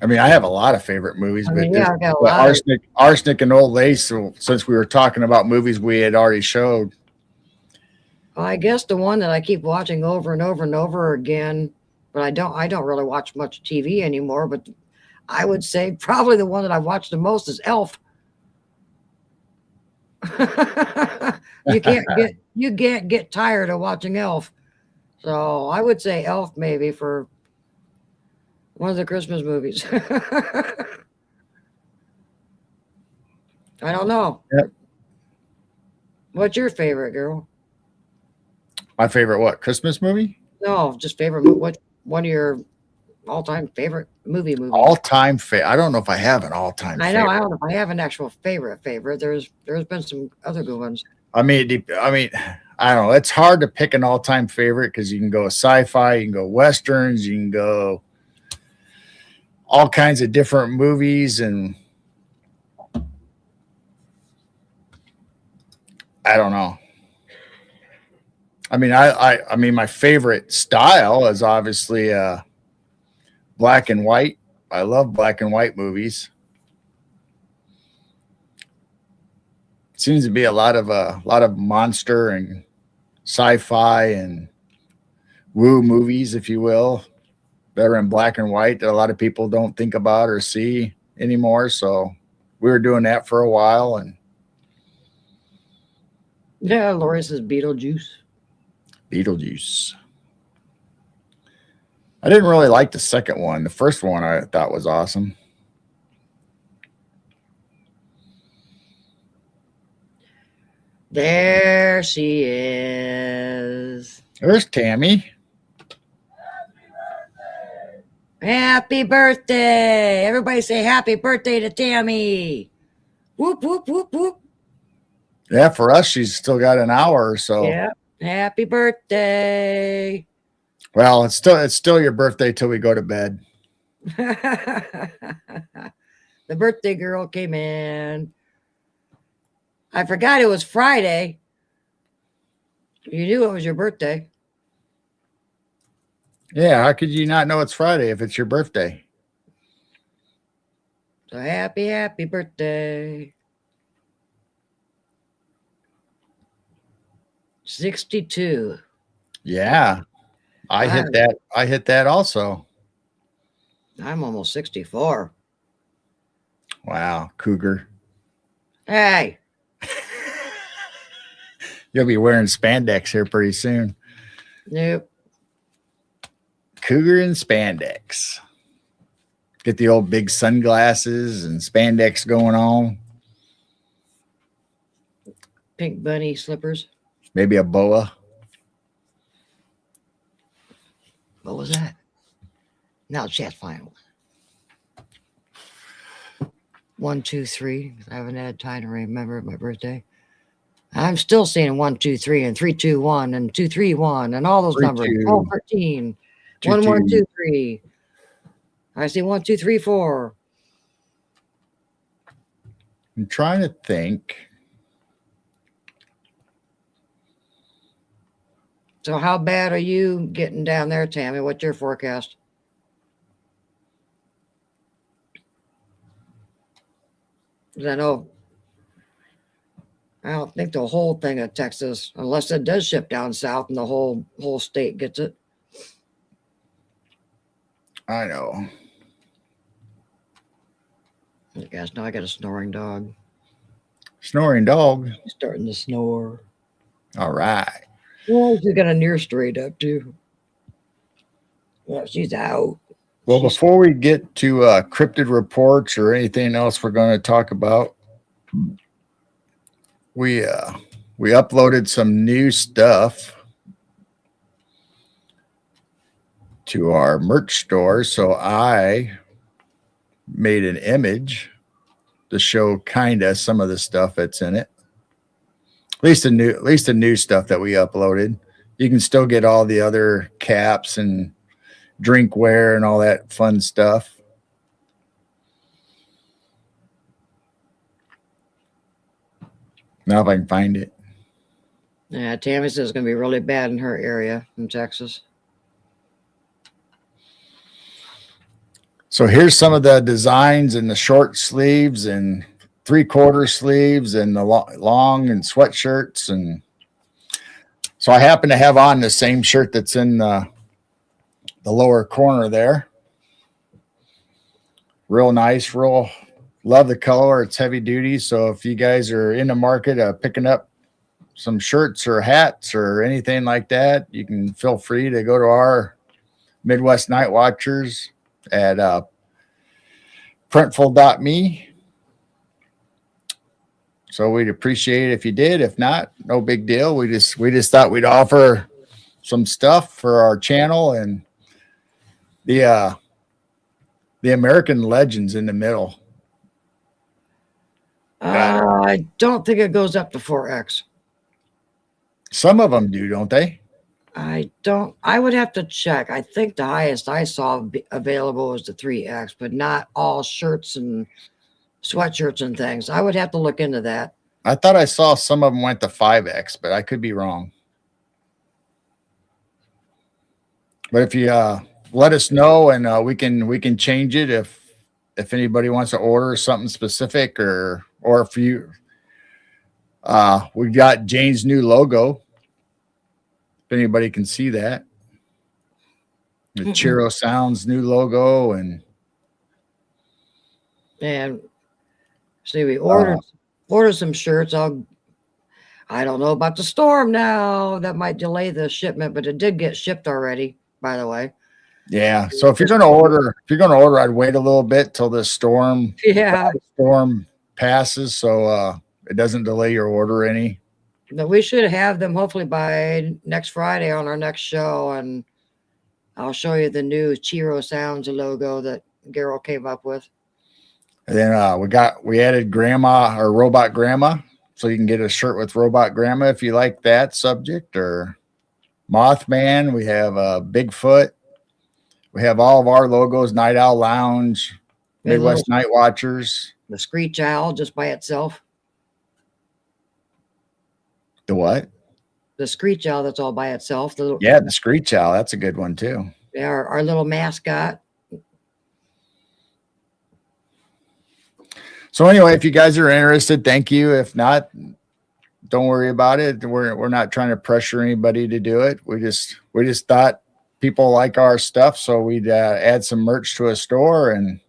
I mean, I have a lot of favorite movies, I but mean, yeah, I've got a but lot of. Arsenic, and Old Lace. So since we were talking about movies we had already showed, Well, I guess the one that I keep watching over and over and over again, but I don't really watch much TV anymore. But I would say probably the one that I've watched the most is Elf. You can't get tired of watching Elf. So I would say Elf maybe for one of the Christmas movies. I don't know. Yep. What's your favorite, girl? My favorite Christmas movie? No, just favorite. What one of your all-time favorite movies? All time favorite. I don't know if I have an all time I know. I favorite. don't know if I have an actual favorite. There's been some other good ones. I don't know. It's hard to pick an all time favorite because you can go sci-fi, you can go westerns, you can go all kinds of different movies, and I don't know. I mean, my favorite style is obviously black and white. I love black and white movies. Seems to be a lot of monster and sci-fi and woo movies, if you will, that are in black and white that a lot of people don't think about or see anymore. So we were doing that for a while, and Yeah, Lori says Beetlejuice. Beetlejuice. I didn't really like the second one. The first one I thought was awesome. There she is. There's Tammy. Happy birthday! Everybody say happy birthday to Tammy. Whoop whoop whoop whoop. Yeah, for us, she's still got an hour or so. Yeah. Happy birthday. Well, it's still your birthday till we go to bed. The birthday girl came in. I forgot it was Friday. You knew it was your birthday. Yeah, how could you not know it's Friday if it's your birthday? So happy birthday. 62. Yeah, I hit that. I hit that also. I'm almost 64. Wow, cougar. Hey. You'll be wearing spandex here pretty soon. Nope. cougar in spandex. Get the old big sunglasses and spandex going on. Pink bunny slippers. Maybe a boa. What was that? Now chat final. 1, 2, 3. I haven't had time to remember my birthday. I'm still seeing 1, 2, 3 and 3, 2, 1 and 2, 3, 1 and all those 3, numbers. 2, 12, 13. 2, 1, 1, 2. 2, 3. I see 1, 2, 3, 4. I'm trying to think. So how bad are you getting down there, Tammy? What's your forecast? I know I don't think the whole thing of Texas, unless it does ship down south and the whole state gets it. I know. Gosh, now I got a snoring dog. Snoring dog. He's starting to snore. All right. Well, she's got a near straight up too. Yeah, she's out. Well, before we get to cryptid reports or anything else we're going to talk about, we uploaded some new stuff to our merch store. So I made an image to show kind of some of the stuff that's in it. At least the new stuff that we uploaded. You can still get all the other caps and drinkware and all that fun stuff. Now if I can find it. Yeah, Tammy says it's going to be really bad in her area in Texas. So here's some of the designs in the short sleeves and 3/4 sleeves and the long and sweatshirts. And so I happen to have on the same shirt that's in the lower corner there. Real nice, real love the color. It's heavy duty. So if you guys are in the market picking up some shirts or hats or anything like that, you can feel free to go to our Midwest Night Watchers at printful.me. So we'd appreciate it if you did. If not, no big deal. We just thought we'd offer some stuff for our channel, and the American legends in the middle. I don't think it goes up to 4X. Some of them do, don't they? I don't. I would have to check. I think the highest I saw available was the 3X, but not all shirts and sweatshirts and things. I would have to look into that. I thought I saw some of them went to 5X, but I could be wrong. But if you let us know, and we can change it if anybody wants to order something specific, or if you we got Jane's new logo. If anybody can see that, the Chiro Sounds new logo, and see, we ordered some shirts. I don't know about the storm now. That might delay the shipment, but it did get shipped already, by the way. Yeah. So if you're gonna order, I'd wait a little bit till the storm passes, so it doesn't delay your order any. But we should have them hopefully by next Friday on our next show, and I'll show you the new Chiro Sounds logo that Gerald came up with. And then we added Grandma or Robot Grandma, so you can get a shirt with Robot Grandma if you like that subject, or Mothman. We have Bigfoot. We have all of our logos: Night Owl Lounge, Midwest Night Watchers, the Screech Owl just by itself. The what? The Screech Owl that's all by itself. The Screech Owl. That's a good one too. Yeah, our little mascot. So anyway, if you guys are interested, thank you. If not, don't worry about it. We're not trying to pressure anybody to do it. We just thought people like our stuff, so we'd add some merch to a store. And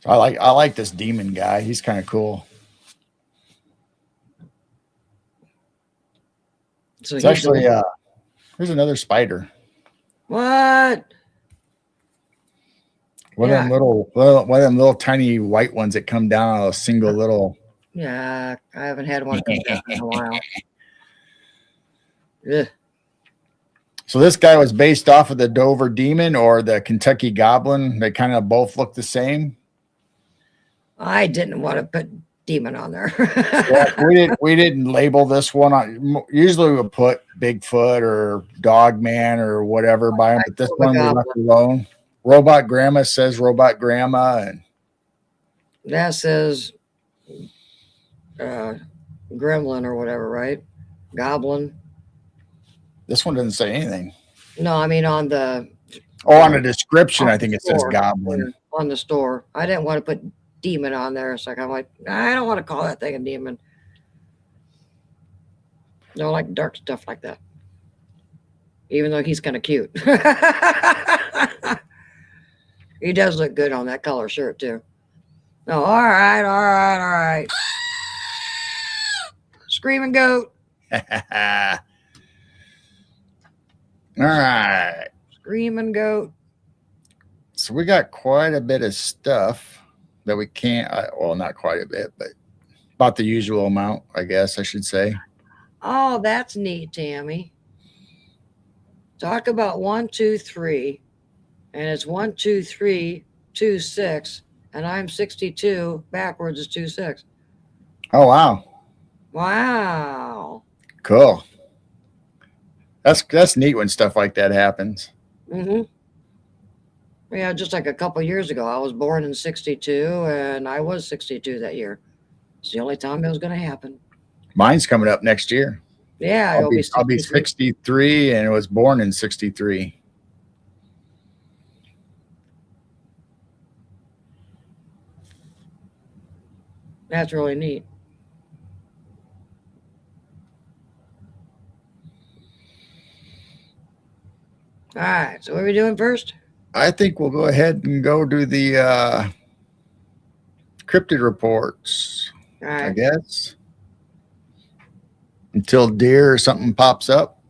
I like this demon guy. He's kind of cool. So It's he actually here's another spider. what? One Yeah, of them little tiny white ones that come down on a single little. yeah. I haven't had one come down in a while. Ugh. So this guy was based off of the Dover Demon or the Kentucky Goblin. They kind of both look the same. I didn't want to put demon on there. Yeah, we didn't label this one on. Usually we would put Bigfoot or Dogman or whatever by him, but this The one we left goblin. alone. Robot Grandma says Robot Grandma, and That says gremlin or whatever, right? Goblin. this one doesn't say anything. No, I mean on the On the description, on I the think it says store. Goblin. On the store. I didn't want to put demon on there. So I'm like, I don't want to call that thing a demon. Don't like dark stuff like that. Even though he's kind of cute. He does look good on that color shirt too. No, all right. Screaming goat. All right. Screaming goat. So we got quite a bit of stuff that we can't, well, not quite a bit, but about the usual amount, I guess I should say. Oh, that's neat, Tammy. Talk about 1, 2, 3. And it's 1, 2, 3, 2, 6. And I'm 62. Backwards is 2, 6. Oh, wow. Wow. Cool. That's neat when stuff like that happens. Mm-hmm. Yeah, just like a couple years ago. I was born in 62 and I was 62 that year. It's the only time it was going to happen. Mine's coming up next year. Yeah, I'll be 63 and was born in 63. That's really neat. All right, so what are we doing first? I think we'll go ahead and go do the cryptid reports, All I right. guess. Until deer or something pops up.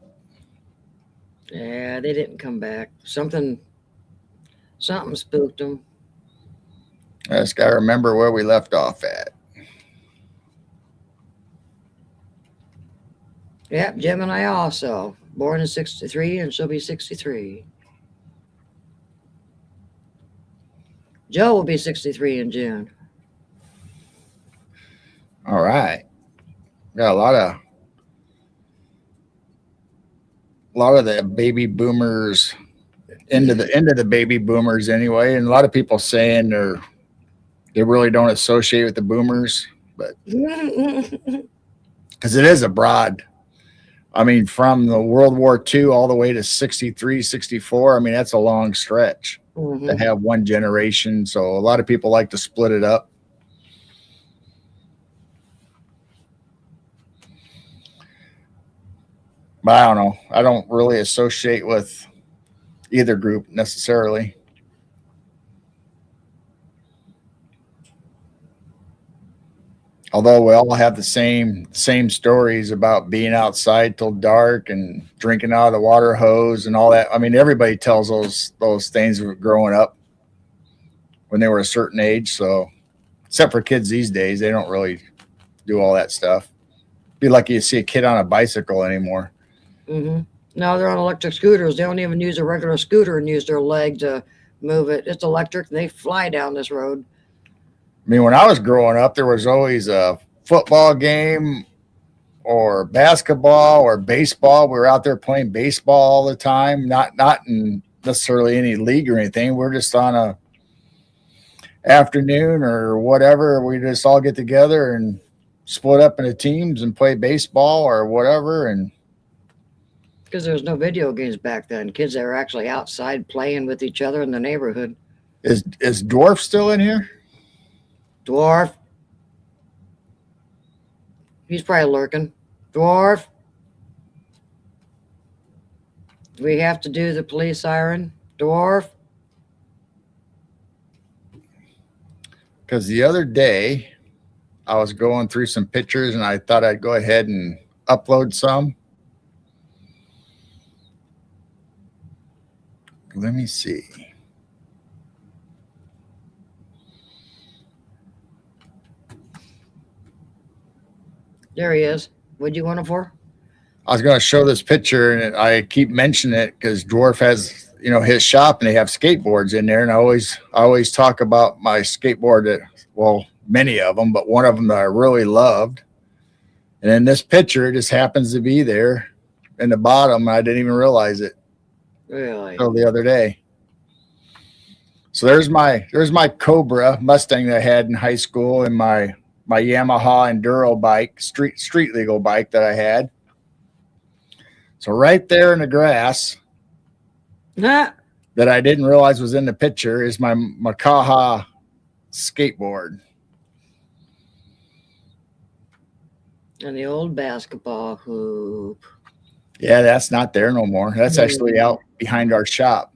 Yeah, they didn't come back. Something spooked them. I just got to remember where we left off at. Yep, Gemini also. Born in 63 and she'll be 63. Joe will be 63 in June. All right. Got a lot of the baby boomers into the baby boomers anyway, and a lot of people saying they really don't associate with the boomers, but because it is a broad. I mean, from the World War II all the way to 63, 64, I mean, that's a long stretch to have one generation. So a lot of people like to split it up. But I don't know. I don't really associate with either group necessarily. Although we all have the same stories about being outside till dark and drinking out of the water hose and all that. I mean, everybody tells those things growing up when they were a certain age. So, except for kids these days, they don't really do all that stuff. Be lucky to see a kid on a bicycle anymore. Mm-hmm. No, they're on electric scooters. They don't even use a regular scooter and use their leg to move it. It's electric. And they fly down this road. I mean, when I was growing up, there was always a football game or basketball or baseball. We were out there playing baseball all the time, not in necessarily any league or anything. We're just on a afternoon or whatever. We just all get together and split up into teams and play baseball or whatever. And because there was no video games back then. Kids that were actually outside playing with each other in the neighborhood. Is Dwarf still in here? Dwarf. He's probably lurking. Dwarf. Do we have to do the police siren? Dwarf. Because the other day I was going through some pictures and I thought I'd go ahead and upload some. Let me see. There he is. What'd you want it for? I was going to show this picture, and I keep mentioning it because Dwarf has, his shop, and they have skateboards in there. And I always talk about my skateboard that, well, many of them, but one of them that I really loved. And in this picture, it just happens to be there in the bottom. I didn't even realize it Really? until the other day. So there's my Cobra Mustang that I had in high school, and my Yamaha Enduro bike, street legal bike that I had. So right there in the grass Nah. that I didn't realize was in the picture is my Makaha skateboard. And the old basketball hoop. Yeah, that's not there no more. That's actually out behind our shop.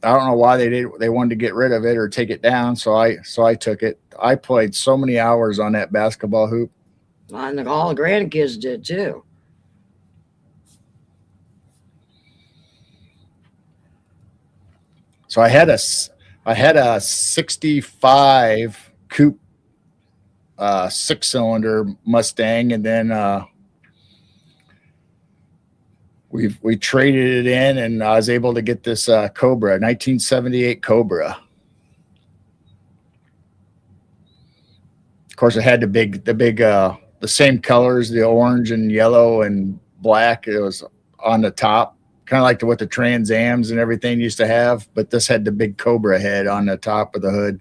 I don't know why they wanted to get rid of it or take it down, so I took it. I played so many hours on that basketball hoop. And all the grandkids did too. So I had a 65 coupe 6-cylinder Mustang, and then we traded it in, and I was able to get this Cobra, 1978 Cobra. Of course, it had the same colors, the orange and yellow and black. It was on the top, kind of like what the Trans Ams and everything used to have, but this had the big Cobra head on the top of the hood.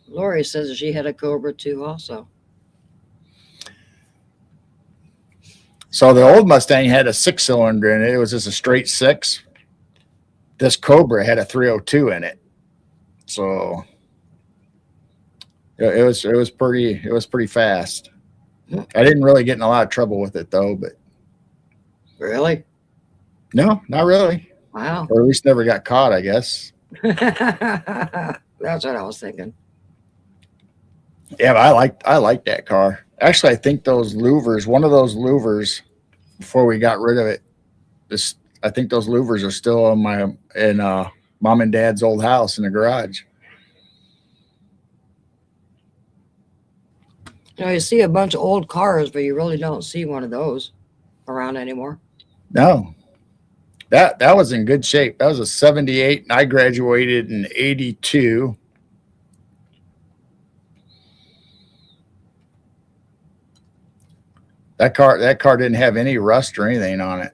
Lori says she had a Cobra too also. So the old Mustang had a 6-cylinder in it. It was just a straight 6. This Cobra had a 302 in it. So it was pretty fast. I didn't really get in a lot of trouble with it though, but Really? no, not really. Wow. Or at least never got caught, I guess. That's what I was thinking. Yeah, but I liked that car. Actually, I think one of those louvers, before we got rid of it, I think those louvers are still in mom and dad's old house in the garage. You see a bunch of old cars, but you really don't see one of those around anymore. No, that was in good shape. That was a 78, and I graduated in 82. That car didn't have any rust or anything on it.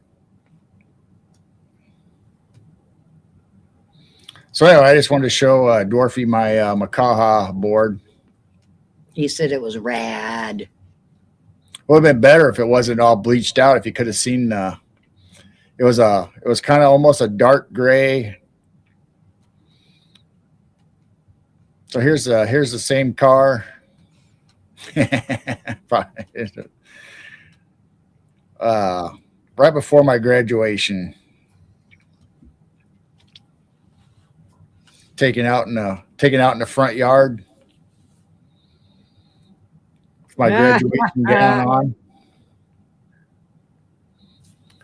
So anyway, I just wanted to show Dwarfy my Makaha board. He said it was rad. It would have been better if it wasn't all bleached out. If you could have seen, it was kind of almost a dark gray. So here's the same car. Right before my graduation, taken out in the front yard. My graduation gown on.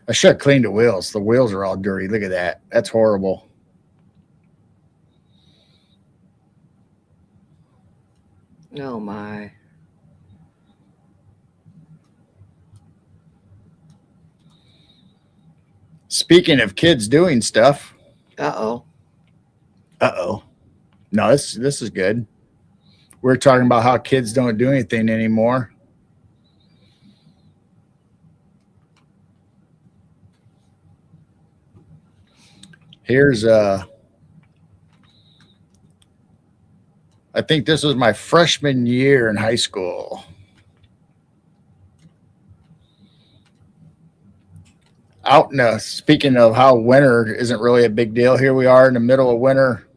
I should have cleaned the wheels. The wheels are all dirty. Look at that. That's horrible. Oh my. Speaking of kids doing stuff. Uh-oh. No, this is good. We're talking about how kids don't do anything anymore. Here's I think this was my freshman year in high school. Speaking of how winter isn't really a big deal, here we are in the middle of winter,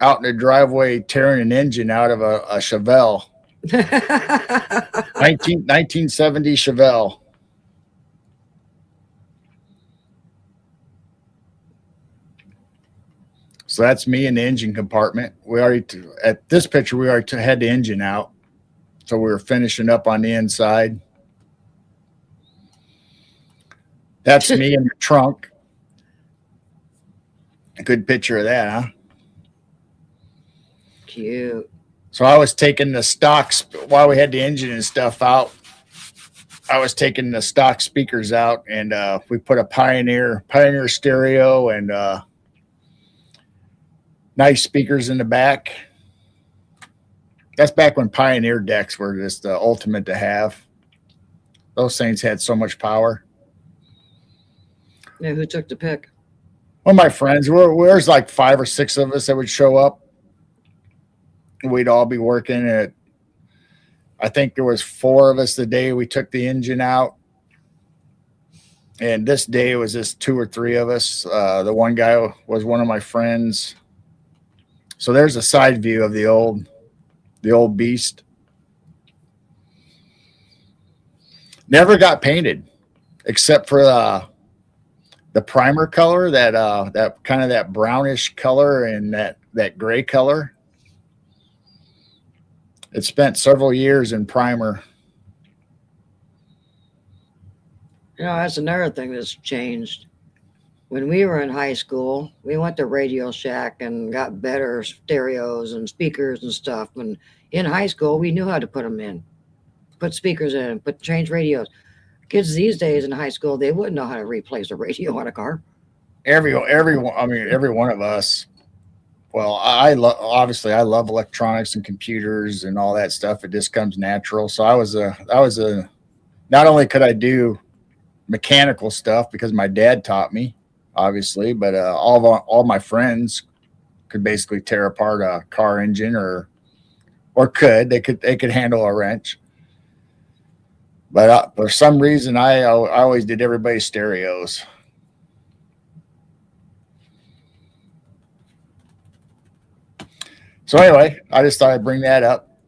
out in the driveway tearing an engine out of a Chevelle. 1970 Chevelle. So that's me in the engine compartment. At this picture, we already had the engine out. So we were finishing up on the inside. That's me in the trunk. A good picture of that, huh? Cute. So I was taking the stocks while we had the engine and stuff out. I was taking the stock speakers out, and we put a Pioneer stereo and nice speakers in the back. That's back when Pioneer decks were just the ultimate to have. Those things had so much power. Yeah, who took the pic? One of my friends, there's like 5 or 6 of us that would show up. We'd all be working at, I think there was 4 of us the day we took the engine out. And this day it was just 2 or 3 of us. The one guy was one of my friends. So there's a side view of the old beast. Never got painted except for the primer color, that kind of that brownish color and that gray color. It spent several years in primer. You know, that's another thing that's changed. When we were in high school, we went to Radio Shack and got better stereos and speakers and stuff. And in high school, we knew how to put them in, put speakers in, change radios. Kids these days in high school, they wouldn't know how to replace a radio on a car. Everyone. I mean, every one of us. Well, obviously I love electronics and computers and all that stuff. It just comes natural. So I was a. Not only could I do mechanical stuff because my dad taught me, obviously, but all my friends could basically tear apart a car engine or they could handle a wrench. But for some reason, I always did everybody's stereos. So anyway, I just thought I'd bring that up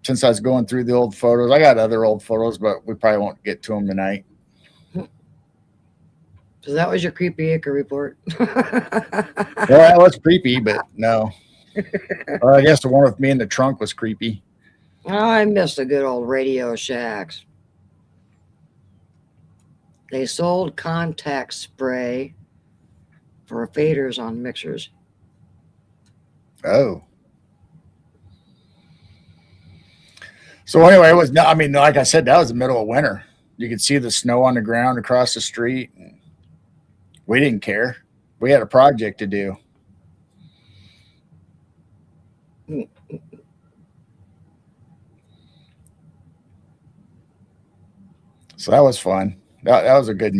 since I was going through the old photos. I got other old photos, but we probably won't get to them tonight. So that was your creepy acre report. Well, that was creepy, but no. Or I guess the one with me in the trunk was creepy. Oh, I miss the good old Radio Shacks. They sold contact spray for faders on mixers. Oh. So anyway, it was not, I mean, like I said, that was the middle of winter. You could see the snow on the ground across the street. We didn't care. We had a project to do. So that was fun. That was a good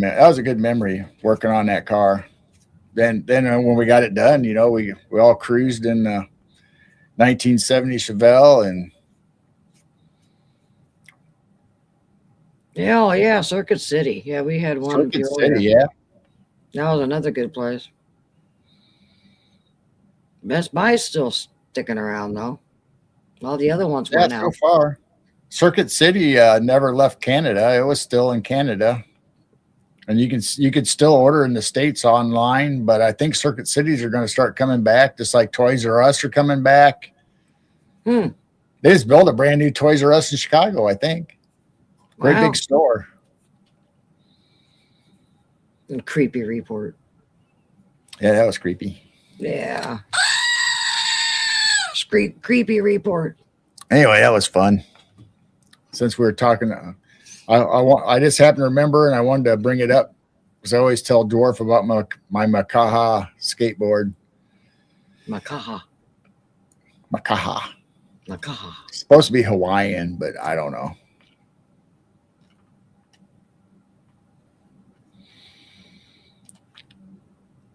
memory working on that car. Then when we got it done, you know, we all cruised in the 1970 Chevelle and yeah, Circuit City. Yeah, we had one. Circuit City, yeah. That was another good place. Best Buy's still sticking around though. All the other ones went out. So far. Circuit City never left Canada. It was still in Canada. And you could still order in the States online, but I think Circuit Cities are going to start coming back, just like Toys R Us are coming back. They just built a brand new Toys R Us in Chicago, I think. Great big store. And creepy report. Yeah, that was creepy. Yeah. Creepy report. Anyway, that was fun. Since we were talking, I just happened to remember, and I wanted to bring it up because I always tell Dwarf about my Makaha skateboard. Makaha. It's supposed to be Hawaiian, but I don't know.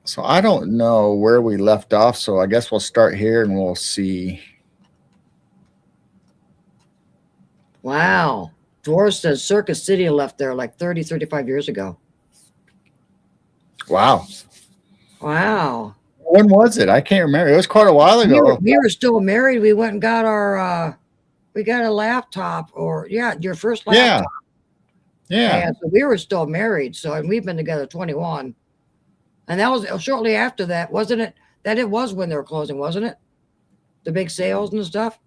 So I don't know where we left off, so I guess we'll start here and we'll see. Wow. Dwarf says Circuit City left there like 30, 35 years ago. Wow. When was it? I can't remember. It was quite a while ago. We were still married. We went and got we got a laptop your first laptop. Yeah. And so we were still married. So, and we've been together 21. And that was shortly after that, wasn't it? That it was when they were closing, wasn't it? The big sales and stuff.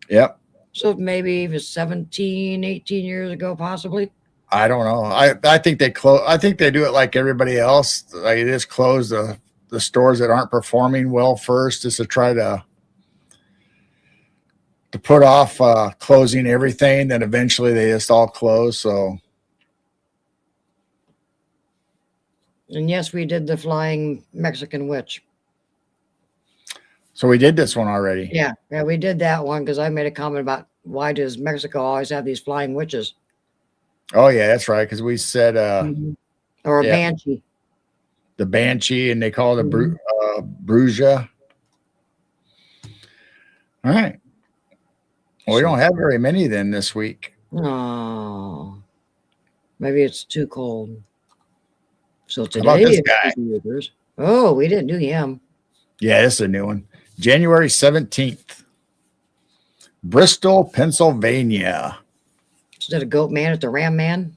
Yep. So maybe it was 17, 18 years ago, possibly. I don't know. I think they close. I think they do it like everybody else. They just close the the stores that aren't performing well first, just to try to put off closing everything. Then eventually they just all close. So, And yes, we did the flying Mexican witch. so we did this one already. Yeah, we did that one because I made a comment about why does Mexico always have these flying witches? Oh yeah, that's right. Because we said Or a yeah, banshee. the banshee, and they call it a Mhm. bruja. All right. Well, we don't have very many then this week. Oh, maybe it's too cold. So How about today, this guy? oh, we didn't do him. Yeah, this is a new one. January 17th, Bristol, Pennsylvania. Is that a goat man at the ram man?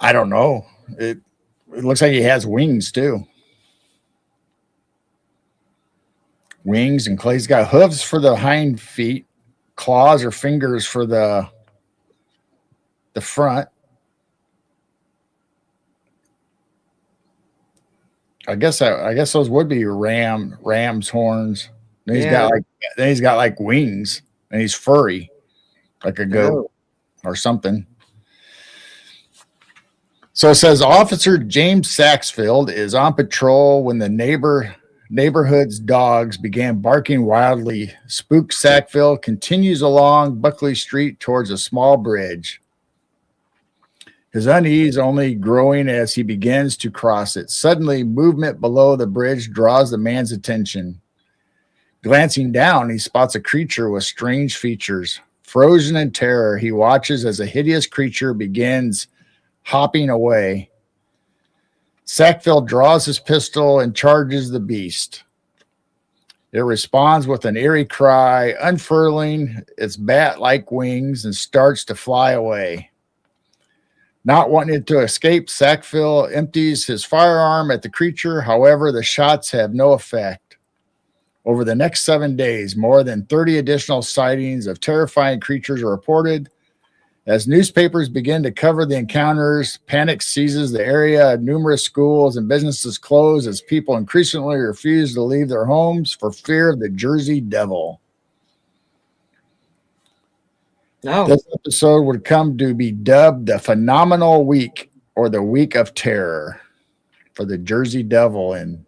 I don't know. It looks like he has wings too. Wings, and Clay's got hooves for the hind feet, claws or fingers for the front. I guess those would be ram's horns. Then he's got like wings, and he's furry, like a goat or something. So it says Officer James Saxfield is on patrol when the neighborhood's dogs began barking wildly. Spooked Sackville continues along Buckley Street towards a small bridge. His unease only growing as he begins to cross it. Suddenly, movement below the bridge draws the man's attention. Glancing down, he spots a creature with strange features. Frozen in terror, he watches as a hideous creature begins hopping away. Sackville draws his pistol and charges the beast. It responds with an eerie cry, unfurling its bat-like wings and starts to fly away. Not wanting it to escape, Sackville empties his firearm at the creature. However, the shots have no effect. Over the next 7 days, more than 30 additional sightings of terrifying creatures are reported. As newspapers begin to cover the encounters, panic seizes the area. Numerous schools and businesses close as people increasingly refuse to leave their homes for fear of the Jersey Devil. Oh. This episode would come to be dubbed the Phenomenal Week or the Week of Terror for the Jersey Devil in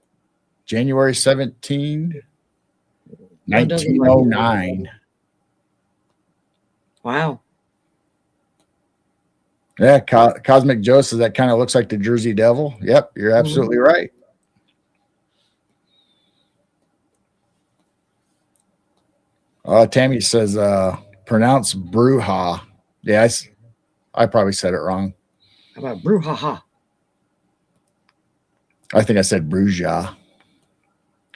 January 17, 1909. Wow. Yeah, Cosmic Joe says that kind of looks like the Jersey Devil. Yep, you're absolutely right. Tammy says, pronounce Bruja. Yeah, I probably said it wrong. How about brouhaha? I think I said Bruja.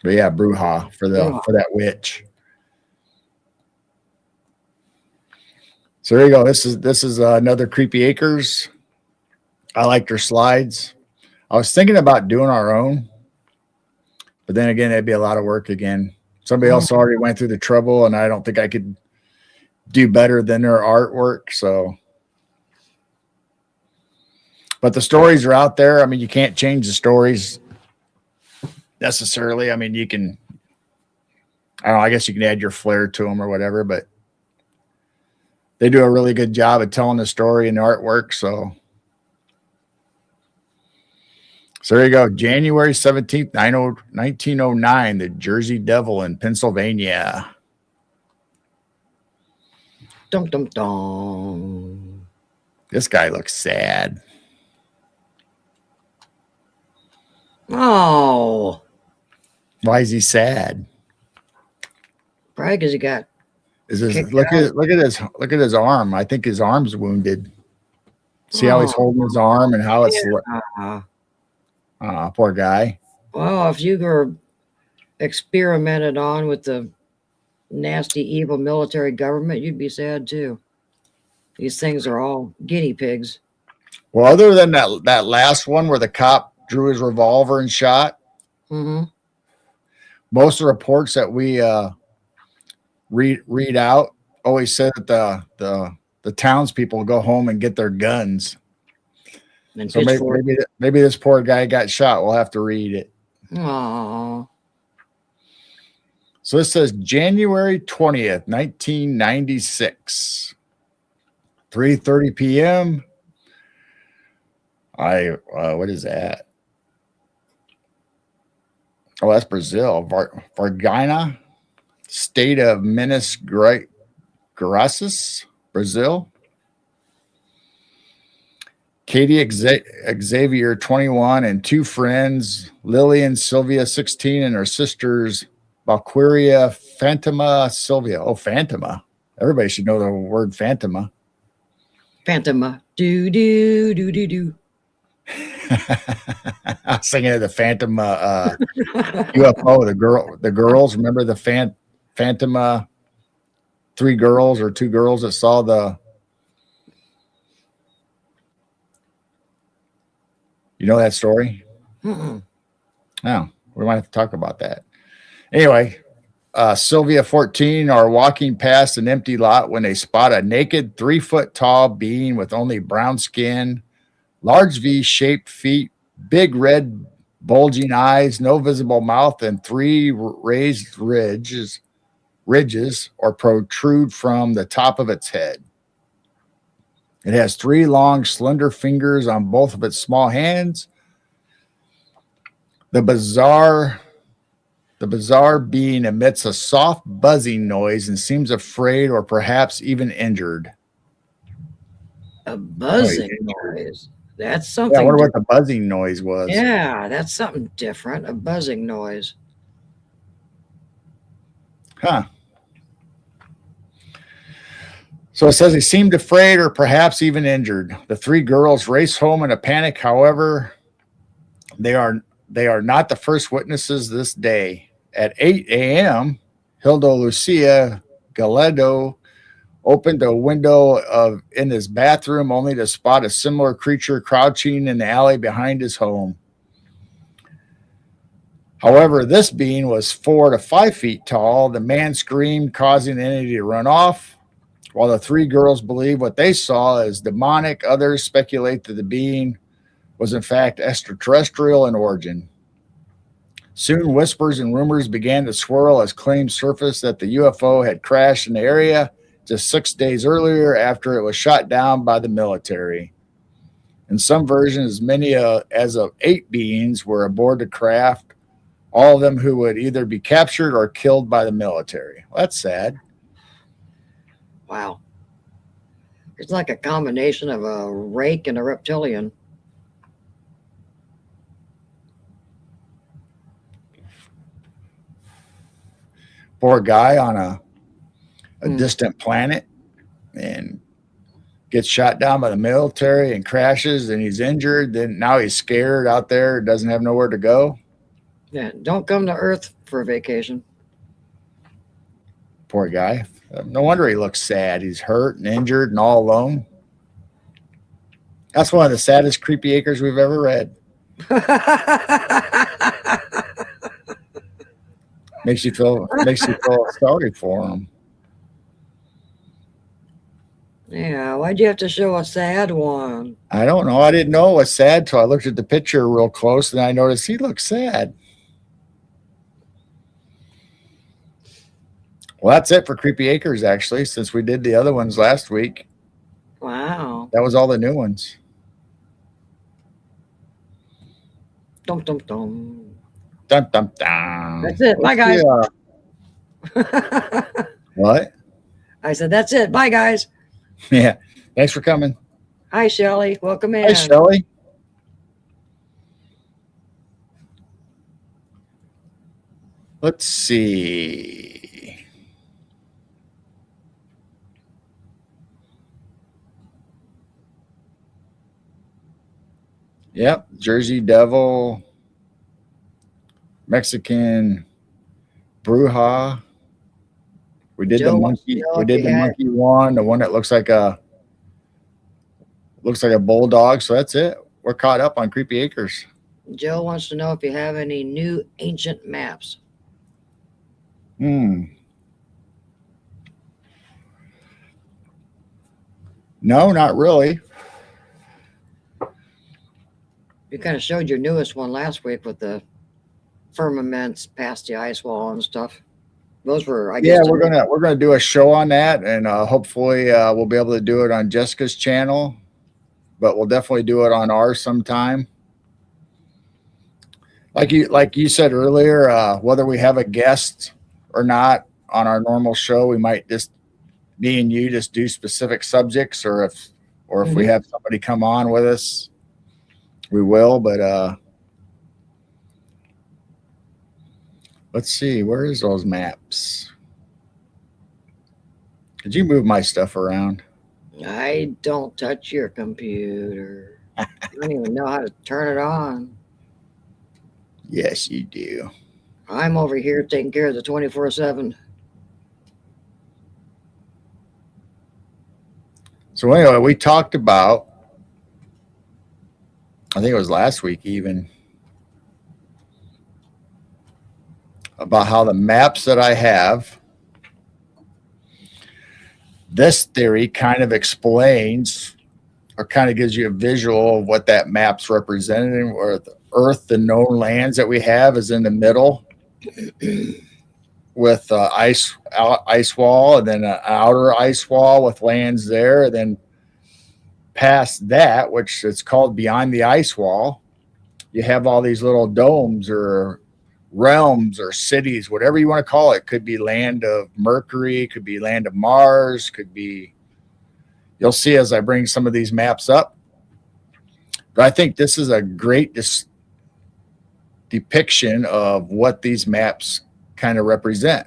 But yeah, Bruja for that witch. So there you go. This is another Creepy Acres. I like their slides. I was thinking about doing our own, but then again, it'd be a lot of work again. Somebody else already went through the trouble, and I don't think I could do better than their artwork. So, but the stories are out there. I mean, you can't change the stories necessarily. I mean, you can, I don't know, I guess you can add your flair to them or whatever, but they do a really good job of telling the story and the artwork. So there you go. January 17th, 1909, the Jersey Devil in Pennsylvania. Dum, dum, dum. This guy looks sad. Oh. Why is he sad? Probably because he got look at his arm. I think his arm's wounded. See how he's holding his arm and how it's poor guy. Well, if you were experimented on with the nasty, evil military government, you'd be sad too. These things are all guinea pigs. Well, other than that last one where the cop drew his revolver and shot, most of the reports that we read out always said that the townspeople go home and get their guns. And so maybe this poor guy got shot. We'll have to read it. Oh, So this says January 20th, 1996, 3:30 p.m. What is that? Oh, that's Brazil. Varginha, state of Minas Gerais, Brazil. Katie Xavier, 21, and two friends, Lily and Sylvia, 16, and her sisters, Valkyria, Fantoma, Sylvia. Oh, Fantoma. Everybody should know the word Fantoma. Phantoma. Do, do, do, do, do. I was thinking of the Phantom UFO. The girls. Remember the Phantom? Three girls or two girls that saw the. You know that story? Mm-mm. No, we might have to talk about that. Anyway, Sylvia, 14, are walking past an empty lot when they spot a naked 3-foot tall being with only brown skin, large V-shaped feet, big red bulging eyes, no visible mouth, and three raised ridges or protrude from the top of its head. It has three long, slender fingers on both of its small hands. The bizarre being emits a soft buzzing noise and seems afraid or perhaps even injured. A buzzing noise. That's Yeah, I something. wonder what the buzzing noise was. Yeah, that's something different. A buzzing noise. Huh. So it says he seemed afraid or perhaps even injured. The three girls race home in a panic. However, they are not the first witnesses this day. At 8 a.m., Hilda Lucia Galedo opened a window in his bathroom only to spot a similar creature crouching in the alley behind his home. However, this being was 4 to 5 feet tall. The man screamed, causing the entity to run off. While the three girls believe what they saw is demonic, others speculate that the being was in fact extraterrestrial in origin. Soon, whispers and rumors began to swirl as claims surfaced that the UFO had crashed in the area just 6 days earlier after it was shot down by the military. In some versions, as many as of 8 beings were aboard the craft, all of them who would either be captured or killed by the military. Well, that's sad. Wow. It's like a combination of a rake and a reptilian. Poor guy on a distant planet and gets shot down by the military and crashes and he's injured. Then now he's scared out there, doesn't have nowhere to go. Yeah, don't come to Earth for a vacation. Poor guy. No wonder he looks sad. He's hurt and injured and all alone. That's one of the saddest creepy acres we've ever read. Makes you feel sorry for him. Yeah, why'd you have to show a sad one? I don't know. I didn't know it was sad till I looked at the picture real close and I noticed he looks sad. Well, that's it for Creepy Acres, actually, since we did the other ones last week. Wow. That was all the new ones. Dum, dum, dum. Dun, dun, dun. That's it. Bye, guys. What? I said, that's it. Bye, guys. Yeah. Thanks for coming. Hi, Shelly. Welcome in. Hi, Shelly. Let's see. Yep. Jersey Devil. Mexican Bruja. We did the monkey. We did the monkey one. The one that looks like a bulldog. So that's it. We're caught up on Creepy Acres. Joe wants to know if you have any new ancient maps. No, not really. You kind of showed your newest one last week with the firmaments past the ice wall and stuff. Those were, I Yeah, guess, we're gonna do a show on that, and hopefully we'll be able to do it on Jessica's channel, but we'll definitely do it on ours sometime. Like you said earlier, whether we have a guest or not on our normal show, we might just me and you just do specific subjects, or if we Mhm. have somebody come on with us, we will. But let's see, where is those maps? Could you move my stuff around? I don't touch your computer. I don't even know how to turn it on. Yes, you do. I'm over here taking care of the 24/7. So anyway, we talked about, I think it was last week even, about how the maps that I have, this theory kind of explains or kind of gives you a visual of what that map's representing, where the Earth, the known lands that we have, is in the middle with ice wall, and then an outer ice wall with lands there. And then past that, which it's called beyond the ice wall, you have all these little domes or realms or cities, whatever you want to call it. Could be land of Mercury, could be land of Mars, could be. You'll see as I bring some of these maps up. But I think this is a great depiction of what these maps kind of represent.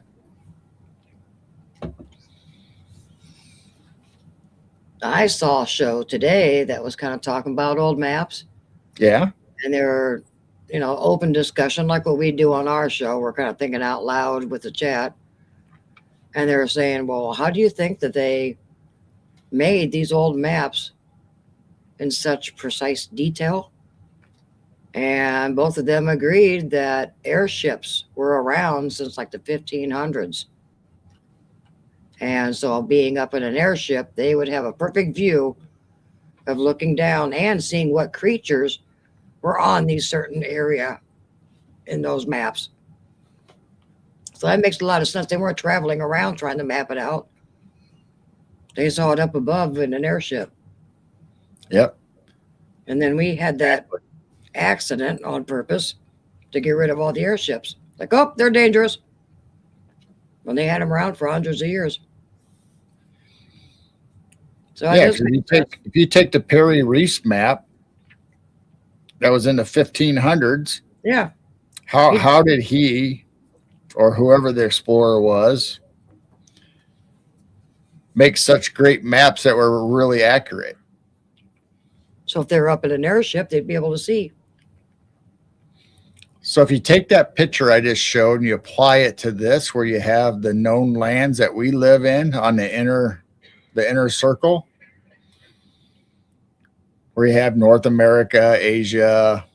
I saw a show today that was kind of talking about old maps, Yeah. and they were, open discussion like what we do on our show. We're kind of thinking out loud with the chat, and they were saying, "Well, how do you think that they made these old maps in such precise detail?" And both of them agreed that airships were around since like the 1500s. And so, being up in an airship, they would have a perfect view of looking down and seeing what creatures were on these certain area in those maps. So that makes a lot of sense. They weren't traveling around trying to map it out. They saw it up above in an airship. Yep. And then we had that accident on purpose to get rid of all the airships. Like, oh, they're dangerous. When they had them around for hundreds of years. So Yeah, because if you take the Perry Reese map that was in the 1500s, yeah, how did he or whoever the explorer was make such great maps that were really accurate? So if they were up in an airship, they'd be able to see. So if you take that picture I just showed and you apply it to this, where you have the known lands that we live in on the inner circle, where you have North America, Asia,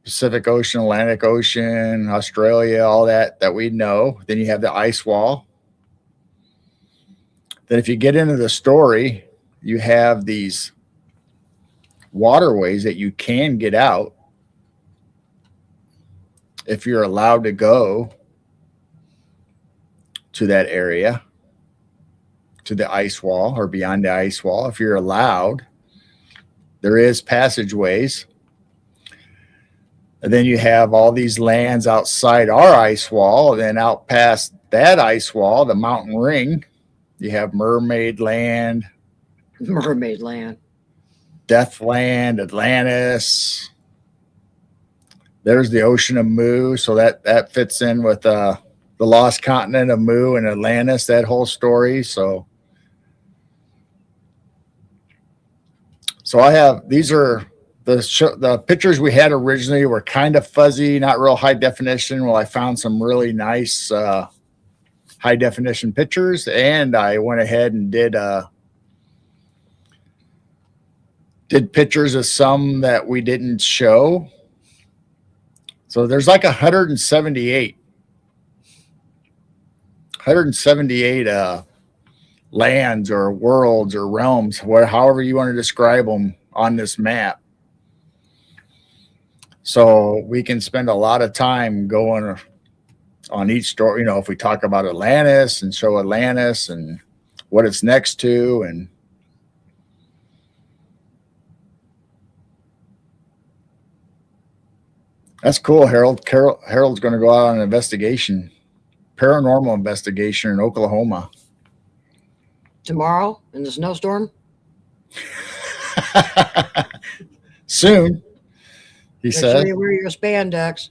Pacific Ocean, Atlantic Ocean, Australia, all that we know. Then you have the ice wall. Then if you get into the story, you have these waterways that you can get out if you're allowed to go to that area, to the ice wall or beyond the ice wall. If you're allowed, there is passageways. And then you have all these lands outside our ice wall. And then out past that ice wall, the mountain ring, you have Mermaid Land, Mermaid Land, Deathland, Atlantis. There's the Ocean of Mu. So that fits in with the lost continent of Mu and Atlantis, that whole story. So I have, these are the pictures we had originally were kind of fuzzy, not real high definition. Well, I found some really nice high definition pictures, and I went ahead and did pictures of some that we didn't show. So there's like 178 lands or worlds or realms, however you want to describe them on this map. So we can spend a lot of time going on each story. If we talk about Atlantis and show Atlantis and what it's next to, and that's cool. Harold's going to go out on an investigation, paranormal investigation in Oklahoma. Tomorrow in the snowstorm? Soon, he Make said. sure you wear your spandex.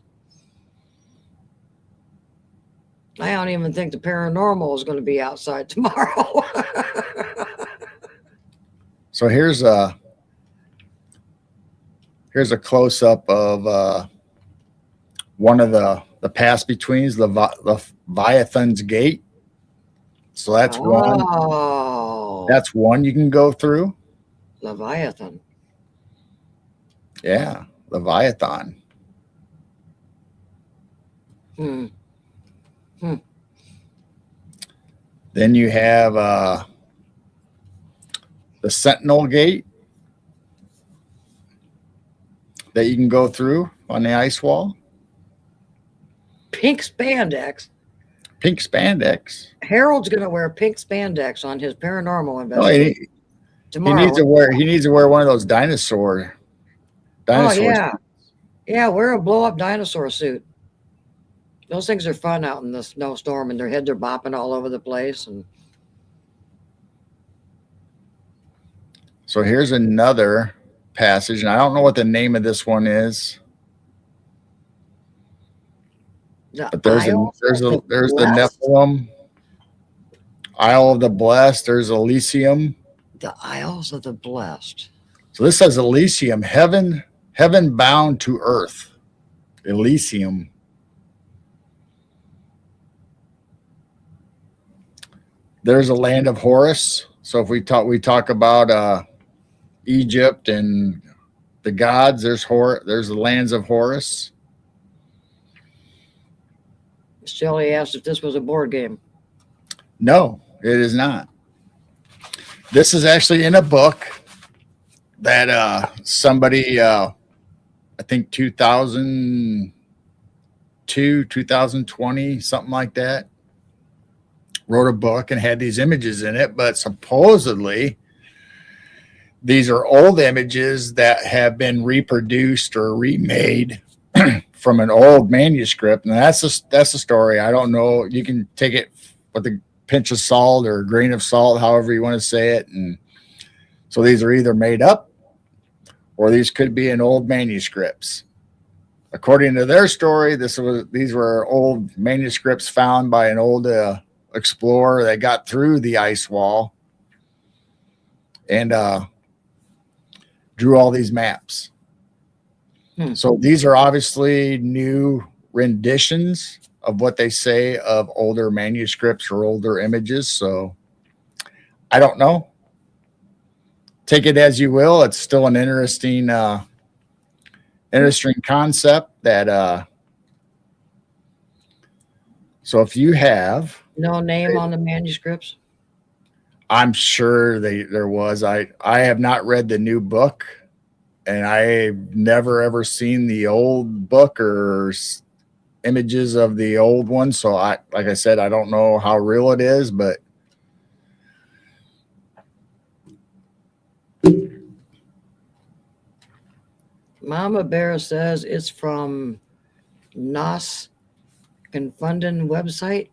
I don't even think the paranormal is going to be outside tomorrow. So here's a close up of one of the pass betweens, the Leviathan's Gate. So that's one. Oh, That's one you can go through. Leviathan. Yeah, Leviathan. Hmm. Then you have the Sentinel Gate that you can go through on the ice wall. Pink spandex. Pink spandex. Harold's going to wear pink spandex on his paranormal No, investigation he tomorrow. needs to wear one of those dinosaur. Oh yeah, yeah. Wear a blow up dinosaur suit. Those things are fun out in the snowstorm, and their heads are bopping all over the place. And so here's another passage, and I don't know what the name of this one is. But there's the Nephilim, Isle of the Blessed. There's Elysium. The Isles of the Blessed. So this says Elysium, heaven bound to earth. Elysium. There's a land of Horus. So if we talk about Egypt and the gods, there's the lands of Horus. Shelley asked if this was a board game. No, it is not. This is actually in a book that somebody, I think 2002, 2020, something like that, wrote a book and had these images in it. But supposedly, these are old images that have been reproduced or remade from an old manuscript, and that's the story. I don't know. You can take it with a pinch of salt or a grain of salt, however you want to say it. And so these are either made up, or these could be in old manuscripts. According to their story, these were old manuscripts found by an old explorer that got through the ice wall and drew all these maps. So these are obviously new renditions of what they say of older manuscripts or older images. So I don't know. Take it as you will. It's still an interesting concept that so if you have no name on the manuscripts, I'm sure there was. I have not read the new book. And I've never ever seen the old book or images of the old one. So like I said, I don't know how real it is, but Mama Bear says it's from Nas Confunden website.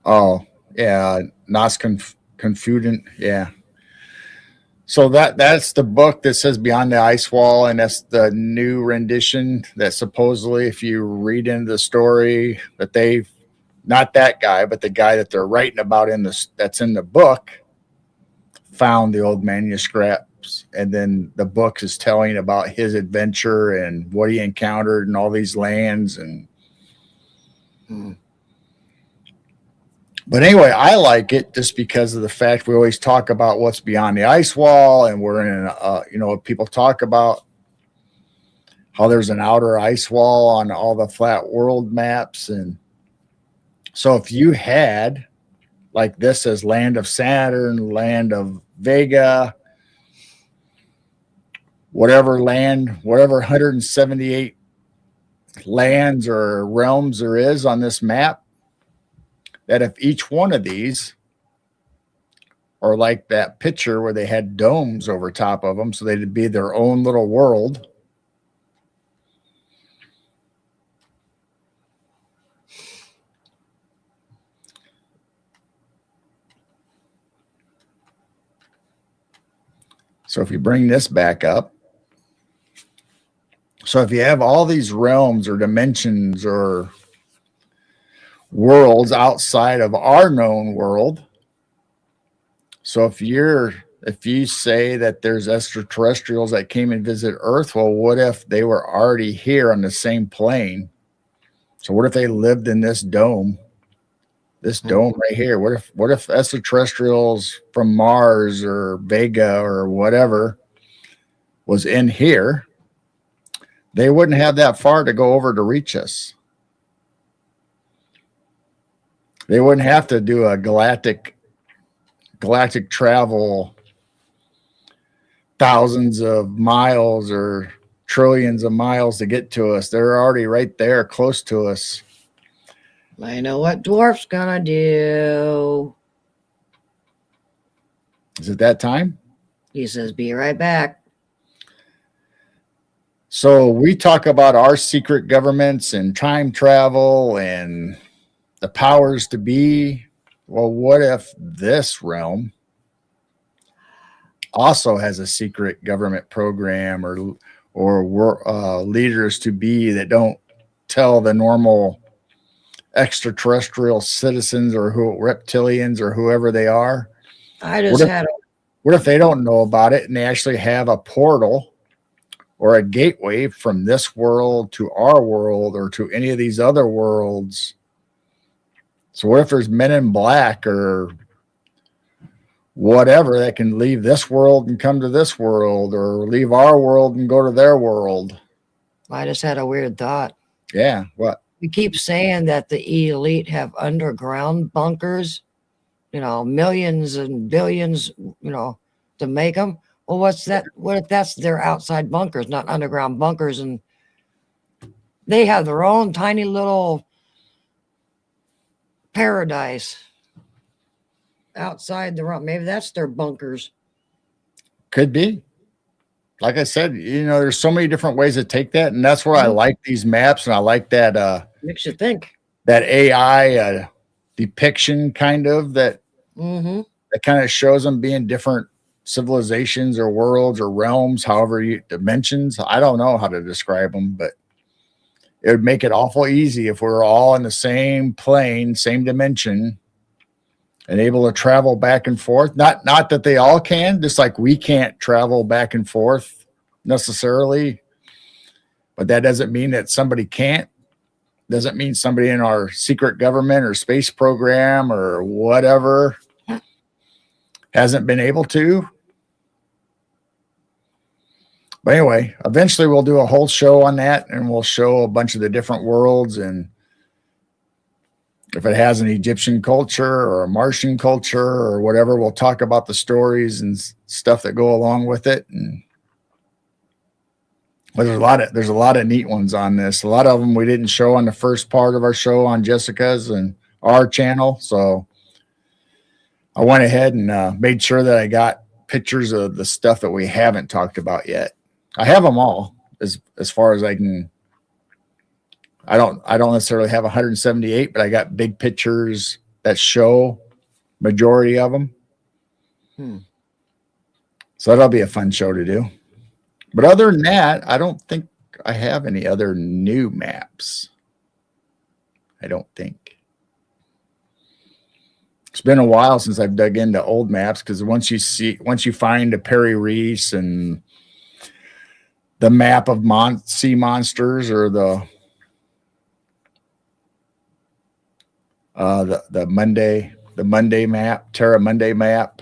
Oh yeah, Nas Confudent, yeah. So that's the book that says Beyond the Ice Wall, and that's the new rendition that supposedly, if you read into the story, that they've not that guy, but the guy that they're writing about that's in the book, found the old manuscripts, and then the book is telling about his adventure and what he encountered in all these lands and. But anyway, I like it just because of the fact we always talk about what's beyond the ice wall, and we're in people talk about how there's an outer ice wall on all the flat world maps. And so if you had like this as land of Saturn, land of Vega, whatever land, whatever 178 lands or realms there is on this map, that if each one of these, or like that picture where they had domes over top of them, so they'd be their own little world. So if you bring this back up, so if you have all these realms or dimensions or worlds outside of our known world, so if you say that there's extraterrestrials that came and visit Earth, well, what if they were already here on the same plane? So what if they lived in this dome? This dome right here. What if extraterrestrials from Mars or Vega or whatever was in here? They wouldn't have that far to go over to reach us. They wouldn't have to do a galactic travel thousands of miles or trillions of miles to get to us. They're already right there close to us. I know what Dwarf's gonna do. Is it that time? He says, be right back. So we talk about our secret governments and time travel and the powers to be. Well, what if this realm also has a secret government program or leaders to be that don't tell the normal extraterrestrial citizens or reptilians or whoever they are? What if they don't know about it and they actually have a portal or a gateway from this world to our world or to any of these other worlds? So what if there's men in black or whatever that can leave this world and come to this world, or leave our world and go to their world? I just had a weird thought. Yeah, what? We keep saying that the elite have underground bunkers, millions and billions, to make them. Well, what's that? What if that's their outside bunkers, not underground bunkers? And they have their own tiny little paradise outside the realm. Maybe that's their bunkers. Could be. Like I said, there's so many different ways to take that, and that's where I like these maps, and I like that. Makes you think. That AI depiction, kind of that kind of shows them being different civilizations or worlds or realms, dimensions. I don't know how to describe them, but it would make it awful easy if we were all in the same plane, same dimension, and able to travel back and forth. Not that they all can, just like we can't travel back and forth necessarily, but that doesn't mean that somebody can't. Doesn't mean somebody in our secret government or space program or whatever hasn't been able to. But anyway, eventually we'll do a whole show on that, and we'll show a bunch of the different worlds, and if it has an Egyptian culture or a Martian culture or whatever, we'll talk about the stories and stuff that go along with it. But there's a lot of neat ones on this. A lot of them we didn't show on the first part of our show on Jessica's and our channel. So I went ahead and made sure that I got pictures of the stuff that we haven't talked about yet. I have them all as far as I can. I don't necessarily have 178, but I got big pictures that show majority of them. So that'll be a fun show to do. But other than that, I don't think I have any other new maps. I don't think. It's been a while since I've dug into old maps, because once you find a Perry Reese and the map of sea monsters, or the Monday map, Terra Monday map,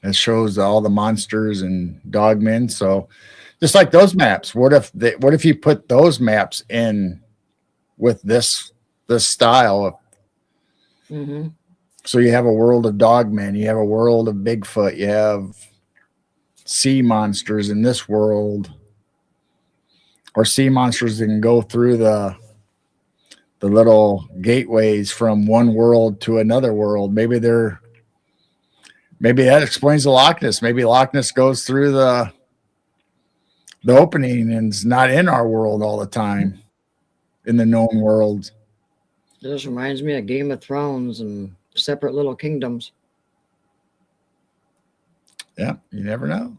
it shows all the monsters and dogmen. So just like those maps, what if you put those maps in with this style of, so you have a world of dogmen, you have a world of Bigfoot, you have sea monsters in this world, or sea monsters that can go through the little gateways from one world to another world. Maybe that explains the Loch Ness. Maybe Loch Ness goes through the opening and is not in our world all the time, in the known world. This reminds me of Game of Thrones and separate little kingdoms. Yeah, you never know.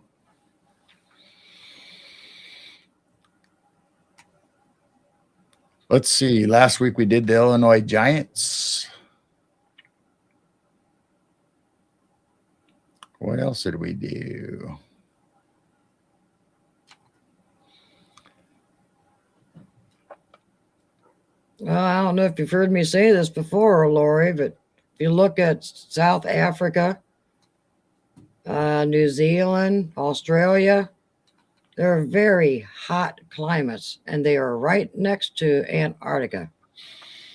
Let's see. Last week we did the Illinois Giants. What else did we do? Well, I don't know if you've heard me say this before, Lori, but if you look at South Africa, New Zealand, Australia, they're very hot climates, and they are right next to Antarctica.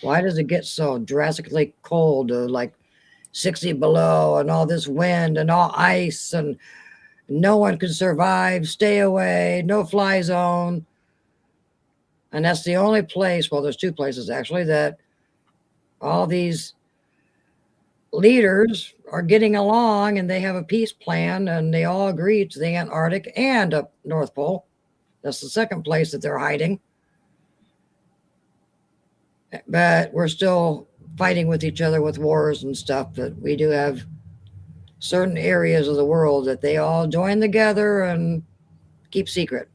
Why does it get so drastically cold, like 60 below, and all this wind and all ice, and no one can survive, stay away, no fly zone? And that's the only place, well, there's two places actually, that all these leaders are getting along and they have a peace plan and they all agree to the Antarctic and up North Pole. That's the second place that they're hiding. But we're still fighting with each other with wars and stuff. But we do have certain areas of the world that they all join together and keep secret.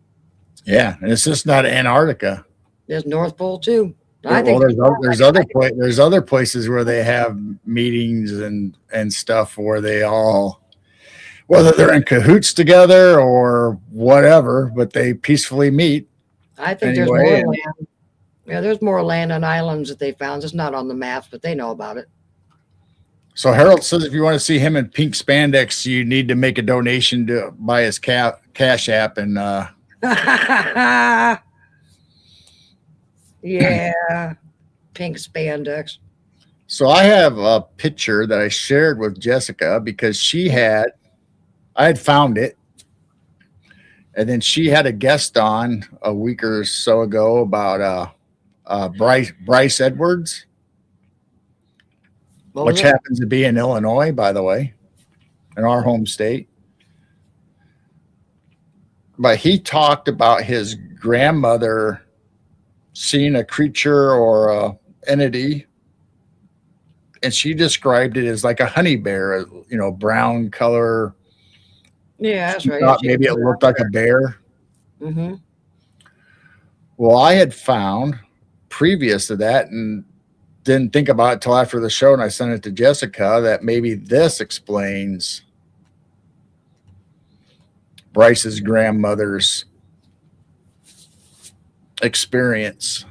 Yeah, and it's just not Antarctica. There's North Pole too. I think there's other places where they have meetings and stuff where they all, whether they're in cahoots together or whatever, but they peacefully meet. I think there's more land. Yeah, there's more land on islands that they found. It's not on the maps, but they know about it. So Harold says if you want to see him in pink spandex, you need to make a donation to buy his Cash App and. Yeah, pink spandex. So I have a picture that I shared with Jessica because I had found it. And then she had a guest on a week or so ago about Bryce Edwards, which happens to be in Illinois, by the way, in our home state. But he talked about his grandmother seeing a creature or a entity, and she described it as like a honey bear, brown color. Yeah, that's right. Maybe it looked like a bear. Mm-hmm. Well, I had found previous to that and didn't think about it till after the show, and I sent it to Jessica that maybe this explains Bryce's grandmother's experience.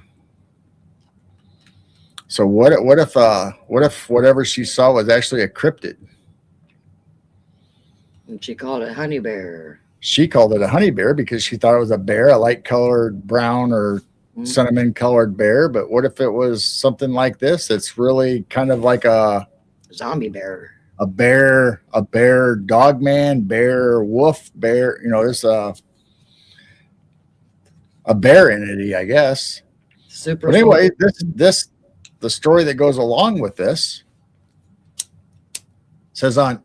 So what if whatever she saw was actually a cryptid? And she called it honey bear. She called it a honey bear because she thought it was a bear, a light colored brown or cinnamon colored bear. But what if it was something like this? It's really kind of like a zombie bear. A bear, dog man, bear, wolf, bear, it's a bear entity, I guess. Super. But anyway, the story that goes along with this says on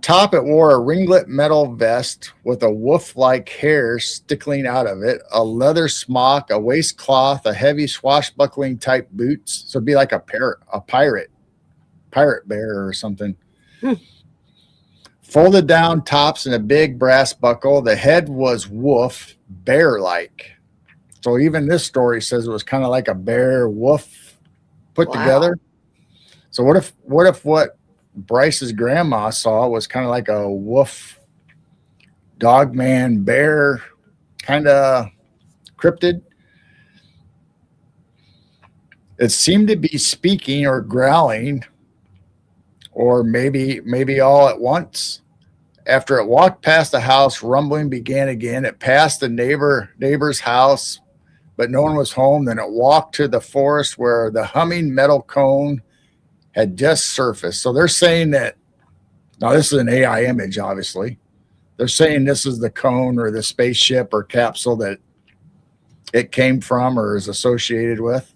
top it wore a ringlet metal vest with a wolf-like hair sticking out of it, a leather smock, a waistcloth, a heavy swashbuckling type boots. So it'd be like a pirate bear or something. Folded down tops and a big brass buckle. The head was wolf, bear-like. So even this story says it was kind of like a bear wolf put together. So what if what Bryce's grandma saw was kind of like a wolf, dog man, bear kind of cryptid? It seemed to be speaking or growling, or maybe all at once. After it walked past the house, rumbling began again. It passed the neighbor's house, but no one was home. Then it walked to the forest where the humming metal cone had just surfaced. So they're saying that, now this is an AI image, obviously. they're saying this is the cone or the spaceship or capsule that it came from or is associated with.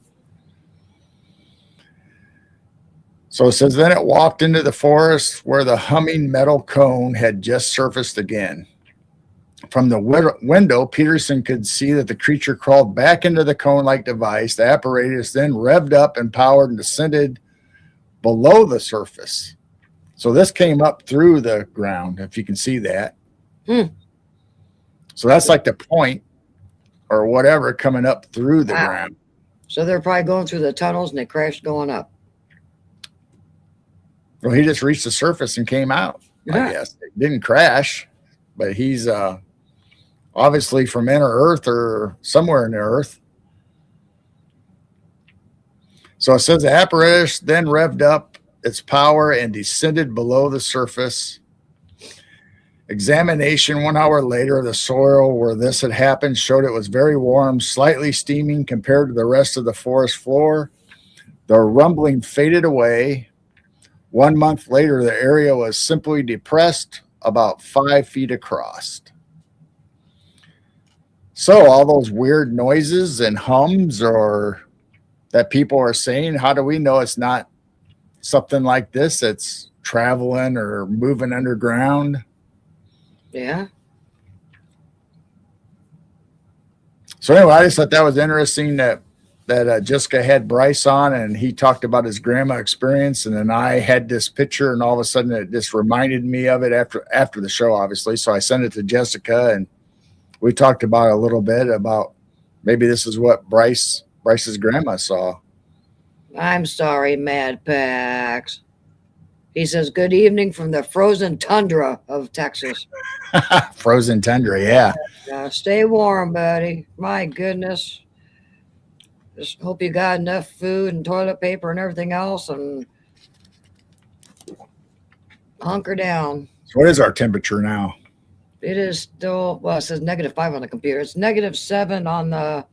So it says, then it walked into the forest where the humming metal cone had just surfaced again. From the window, Peterson could see that the creature crawled back into the cone-like device. The apparatus then revved up and powered and descended below the surface. So this came up through the ground, if you can see that. So that's like the point or whatever coming up through the ground. So they're probably going through the tunnels and they crashed going up. Well, he just reached the surface and came out, I guess. It didn't crash, but he's obviously from inner Earth or somewhere in the Earth. So it says the apparatus then revved up its power and descended below the surface. Examination 1 hour later of the soil where this had happened showed it was very warm, slightly steaming compared to the rest of the forest floor. The rumbling faded away. 1 month later, the area was simply depressed, about 5 feet across. So all those weird noises and hums or that people are saying, how do we know it's not something like this that's traveling or moving underground? Yeah. So anyway, I just thought that was interesting that Jessica had Bryce on and he talked about his grandma experience, and then I had this picture, and all of a sudden it just reminded me of it after the show, obviously. So I sent it to Jessica, and we talked about a little bit about maybe this is what Bryce's grandma saw. I'm sorry, Mad Pax. He says, good evening from the frozen tundra of Texas. Frozen tundra, yeah. Stay warm, buddy. My goodness. Just hope you got enough food and toilet paper and everything else, and hunker down. So what is our temperature now? It is still, well, it says -5 on the computer. It's -7 on the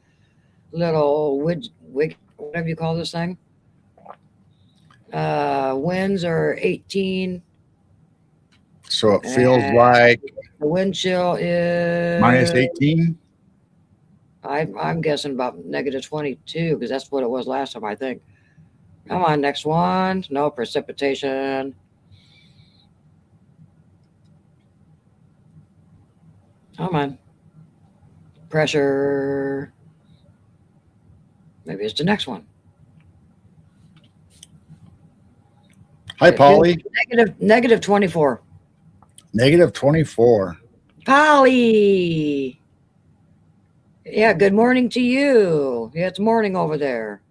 little wig, whatever you call this thing. Winds are 18. So it feels like the wind chill is -18. I'm guessing about -22 because that's what it was last time, I think. Come on, next one. No precipitation. Come on. Pressure. Maybe it's the next one. Hi, Polly. -24. -24. Polly. Yeah, good morning to you. Yeah, it's morning over there.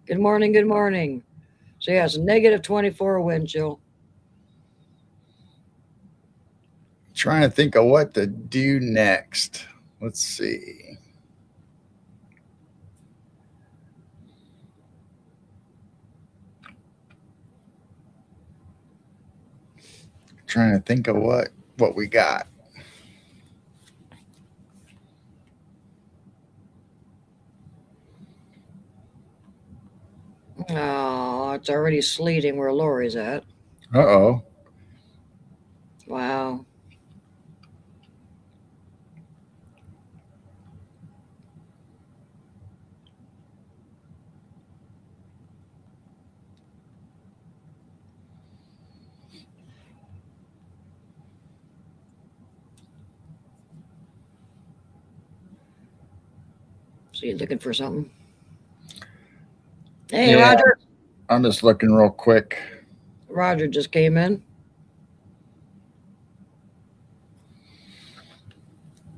Good morning, good morning. So yeah, it's -24 wind chill. Trying to think of what to do next. Let's see. Trying to think of what we got. Oh, it's already sleeting where Lori's at. Uh-oh. Wow. So you looking for something? Hey, yeah, Roger. I'm just looking real quick. Roger just came in.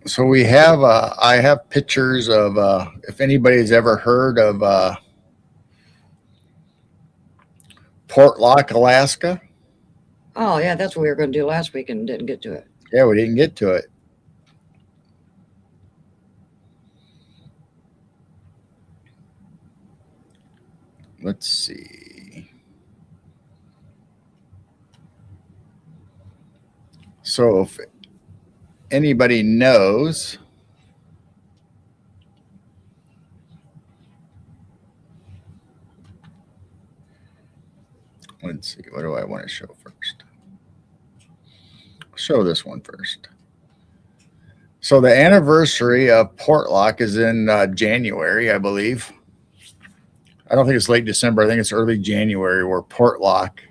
So we have, I have pictures of, if anybody's ever heard of Portlock, Alaska. Oh, yeah, that's what we were going to do last week and didn't get to it. Yeah, we didn't get to it. Let's see. So if anybody knows, let's see, what do I want to show first? Show this one first. So the anniversary of Portlock is in January, I believe. I don't think it's late December. I think it's early January where Portlock.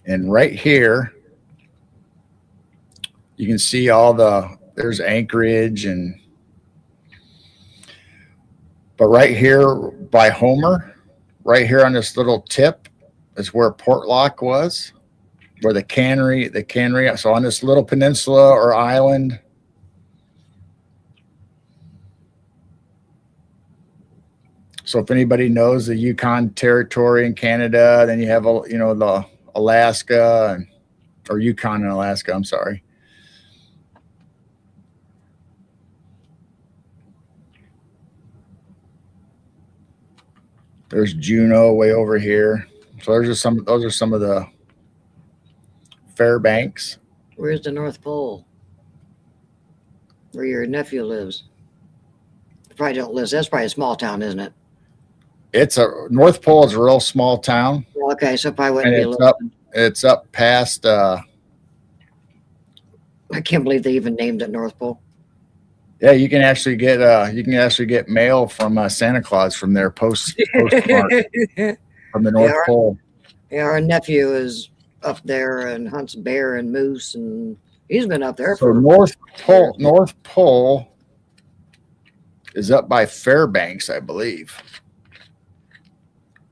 And right here, you can see there's Anchorage but right here by Homer, right here on this little tip is where Portlock was, where the cannery, so on this little peninsula or island. So if anybody knows the Yukon Territory in Canada, then you have, the Alaska or Yukon and Alaska, I'm sorry. There's Juneau way over here. So those are some of the Fairbanks. Where's the North Pole? Where your nephew lives? Probably don't live. That's probably a small town, isn't it? North Pole is a real small town. Okay, so probably wouldn't And be it's up past I can't believe they even named it North Pole. Yeah, you can actually get mail from Santa Claus from their postmark from the North Pole. Yeah, our nephew is up there and hunts bear and moose, and he's been up there for North Pole is up by Fairbanks, I believe.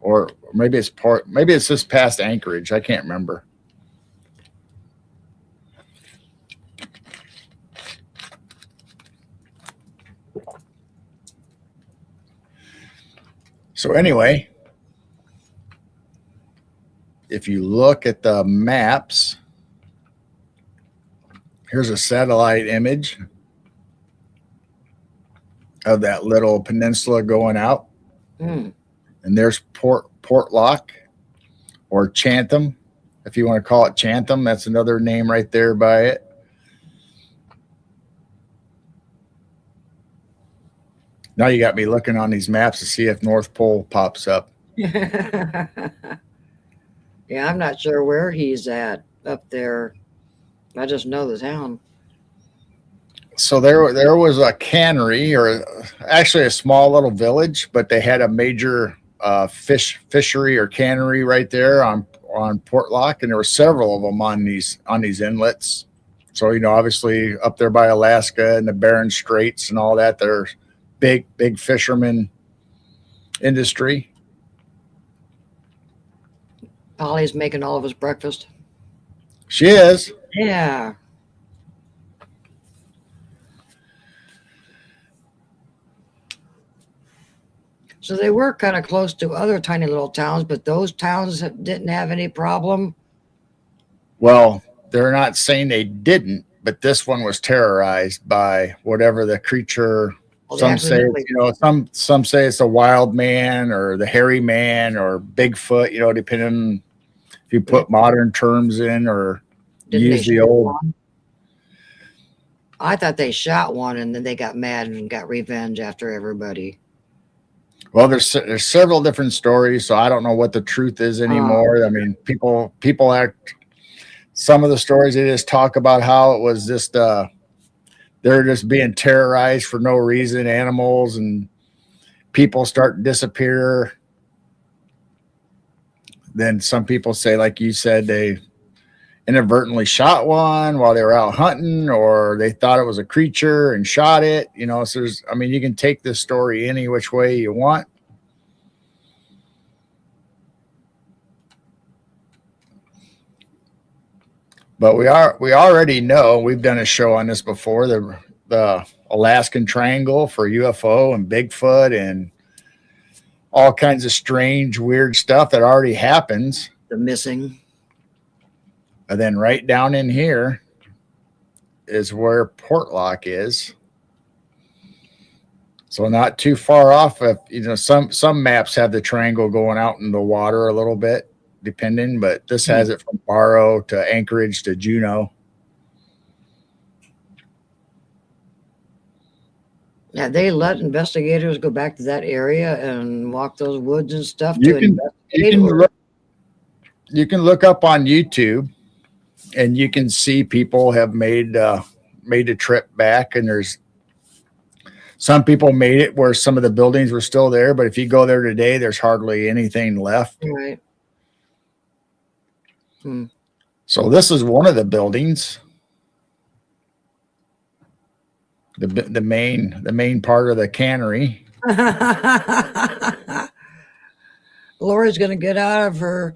Or maybe it's just past Anchorage. I can't remember. So anyway, if you look at the maps, here's a satellite image of that little peninsula going out. Mm. And there's Portlock or Chatham, if you want to call it Chatham. That's another name right there by it. Now you got me looking on these maps to see if North Pole pops up. Yeah, I'm not sure where he's at up there. I just know the town. So there was a cannery, or actually a small little village, but they had a major fishery or cannery right there on Portlock, and there were several of them on these inlets. So obviously up there by Alaska and the Bering Straits and all that, there's big fisherman industry. Polly's making all of his breakfast. She is. Yeah. So they were kind of close to other tiny little towns, but those towns didn't have any problem. Well, they're not saying they didn't, but this one was terrorized by whatever the creature. Well, Some say, some say it's a wild man or the hairy man or Bigfoot, depending on if you put modern terms in or use the old. I thought they shot one and then they got mad and got revenge after everybody. Well, there's several different stories, so I don't know what the truth is anymore. I mean, people act. Some of the stories they just talk about how it was just they're just being terrorized for no reason. Animals and people start to disappear. Then some people say, like you said, they inadvertently shot one while they were out hunting, or they thought it was a creature and shot it. So you can take this story any which way you want. But we already know, we've done a show on this before, the Alaskan Triangle for UFO and Bigfoot and all kinds of strange, weird stuff that already happens. The missing. And then right down in here is where Portlock is. So not too far off. Some maps have the triangle going out in the water a little bit, depending, but this has it from Barrow to Anchorage to Juneau. Yeah, they let investigators go back to that area and walk those woods and stuff You can look up on YouTube and you can see people have made a trip back, and there's some people made it where some of the buildings were still there, but if you go there today, there's hardly anything left. Right. Hmm. So this is one of the buildings, the main part of the cannery. Lori's going to get out of her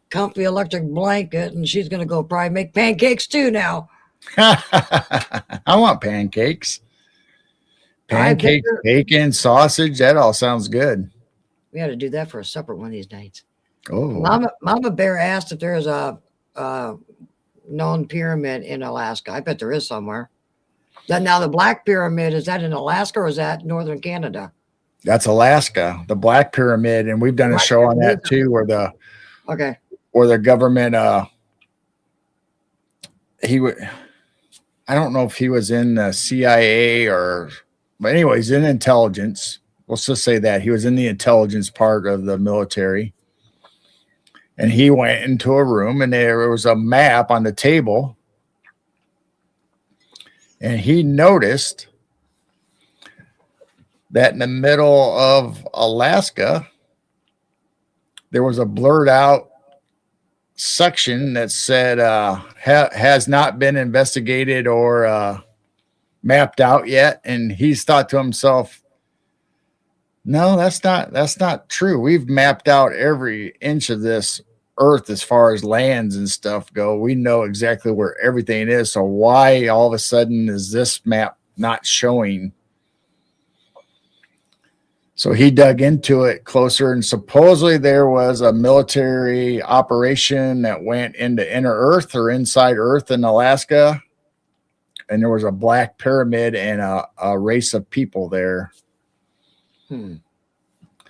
comfy electric blanket and she's going to go probably make pancakes too now. I want pancakes. I bet Pancakes, bacon, sausage. That all sounds good. we got to do that for a supper one of these nights. Oh, Mama Bear asked if there's a known pyramid in Alaska. I bet there is somewhere. Now the Black Pyramid, is that in Alaska or is that northern Canada? that's Alaska, the Black Pyramid, and we've done a Black show on Pyramid. that too, where Okay. the government he would. I don't know if he was in the CIA but anyways, in intelligence. Let's just say that he was in the intelligence part of the military. And he went into a room and there was a map on the table. And he noticed that in the middle of Alaska, there was a blurred out section that said has not been investigated or mapped out yet. And he's thought to himself, no, that's not true. We've mapped out every inch of this earth as far as lands and stuff go. We know exactly where everything is. So why all of a sudden is this map not showing? So he dug into it closer, and supposedly there was a military operation that went into inner Earth or inside Earth in Alaska, and there was a black pyramid and a race of people there.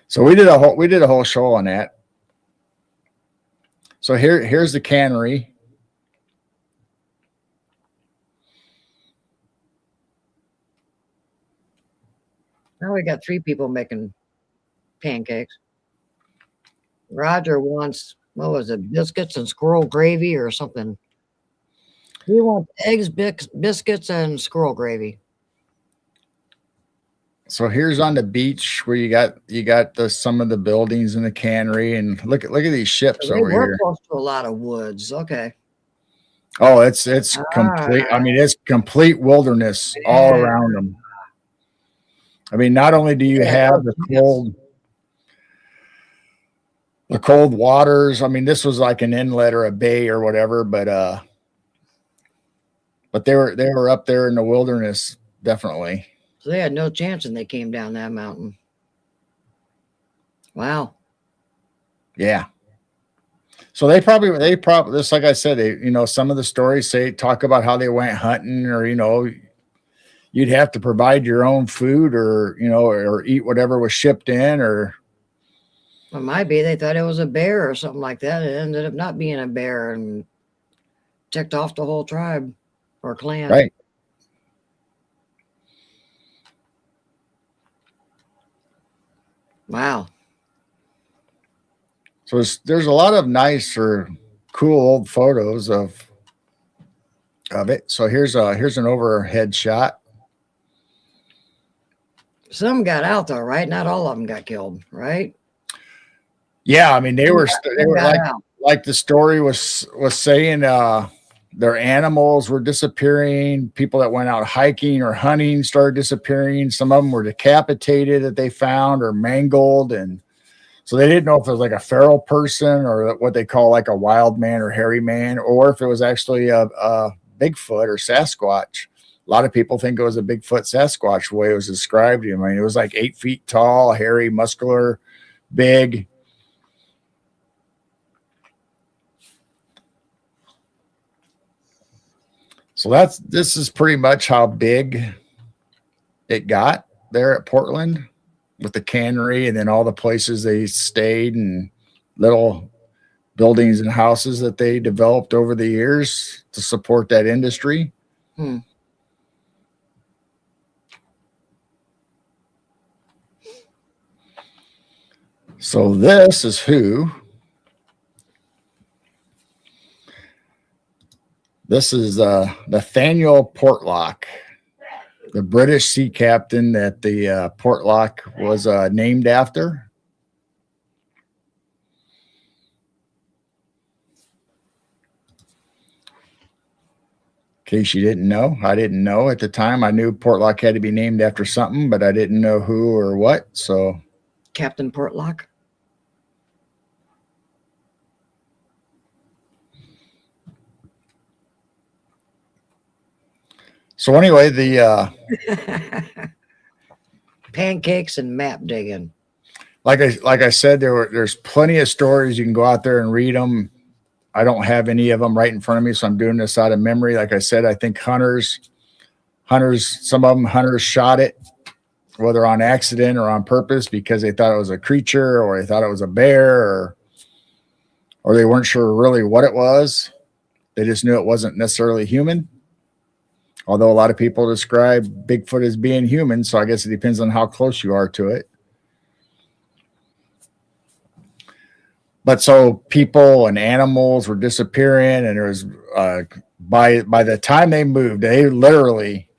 So we did a whole show on that. So here's the cannery. Now we got 3 people making pancakes. Roger wants, what was it, biscuits and squirrel gravy or something. He wants eggs, biscuits, and squirrel gravy. So here's on the beach where you got some of the buildings in the cannery, and look at these ships They over were here. close to a lot of woods. Okay. Oh, it's complete. I mean, it's complete wilderness all around them. I mean, not only do you have the cold waters. I mean, this was like an inlet or a bay or whatever, but they were up there in the wilderness, definitely. So they had no chance when they came down that mountain. Wow. Yeah. So they probably just like I said, some of the stories talk about how they went hunting, or you'd have to provide your own food, or or eat whatever was shipped in, or It might be they thought it was a bear or something like that. It ended up not being a bear and ticked off the whole tribe or clan. right. Wow. So there's a lot of nice or cool old photos of it. So here's an overhead shot. Some got out though, right? Not all of them got killed, right? Yeah, I mean they were out. like the story was saying. Their animals were disappearing. People that went out hiking or hunting started disappearing. Some of them were decapitated that they found or mangled, and so they didn't know if it was like a feral person or what they call like a wild man or hairy man, or if it was actually a Bigfoot or Sasquatch. A lot of people think it was a Bigfoot Sasquatch the way it was described. I mean, it was like 8 feet tall, hairy, muscular, big. So this is pretty much how big it got there at Portland with the cannery, and then all the places they stayed and little buildings and houses that they developed over the years to support that industry. So this is who This is Nathaniel Portlock, the British sea captain that the Portlock was named after. In case you didn't know, I didn't know at the time. I knew Portlock had to be named after something, but I didn't know who or what. So, Captain Portlock. So anyway, the pancakes and map digging. Like I said, there's plenty of stories. You can go out there and read them. I don't have any of them right in front of me, so I'm doing this out of memory. Like I said, I think hunters, some of them hunters shot it, whether on accident or on purpose, because they thought it was a creature or they thought it was a bear or they weren't sure really what it was. They just knew it wasn't necessarily human. Although a lot of people describe Bigfoot as being human, so I guess it depends on how close you are to it. But so people and animals were disappearing, and there was by the time they moved, they literally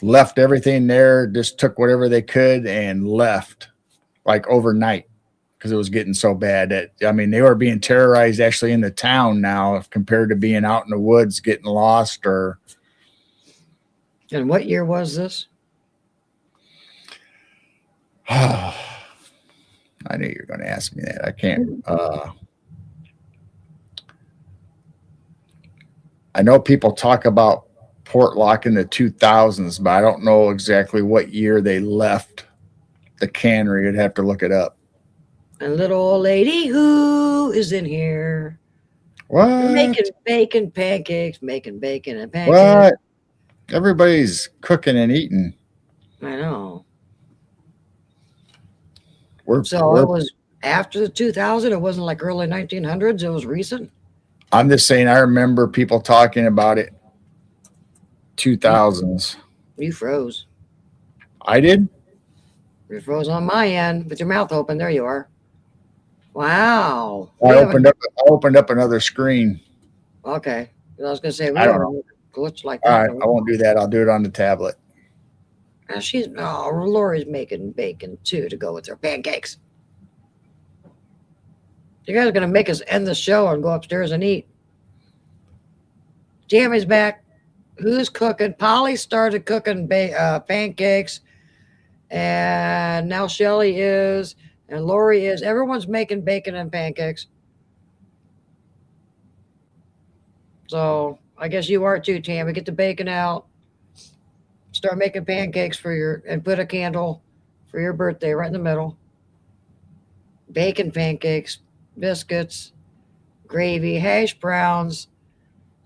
left everything there, just took whatever they could and left like overnight because it was getting so bad that they were being terrorized actually in the town now compared to being out in the woods getting lost or. And what year was this? I knew you were going to ask me that. I can't. I know people talk about Portlock in the 2000s, but I don't know exactly what year they left the cannery. You'd have to look it up. A little old lady who is in here. What? Making bacon pancakes, making bacon and pancakes. What? Everybody's cooking and eating. I know. It was after the 2000. It wasn't like early 1900s. It was recent. I'm just saying. I remember people talking about it. 2000s. You froze. I did. You froze on my end with your mouth open. There you are. Wow. I opened up another screen. Okay. I was going to say, I don't know. Glitch like that. All right, I won't do that. I'll do it on the tablet. Lori's making bacon too to go with her pancakes. You guys are going to make us end the show and go upstairs and eat. Tammy's back. Who's cooking? Polly started cooking pancakes, and now Shelly is, and Lori is. Everyone's making bacon and pancakes. So I guess you are too, Tammy. Get the bacon out. Start making pancakes and put a candle for your birthday right in the middle. Bacon pancakes, biscuits, gravy, hash browns,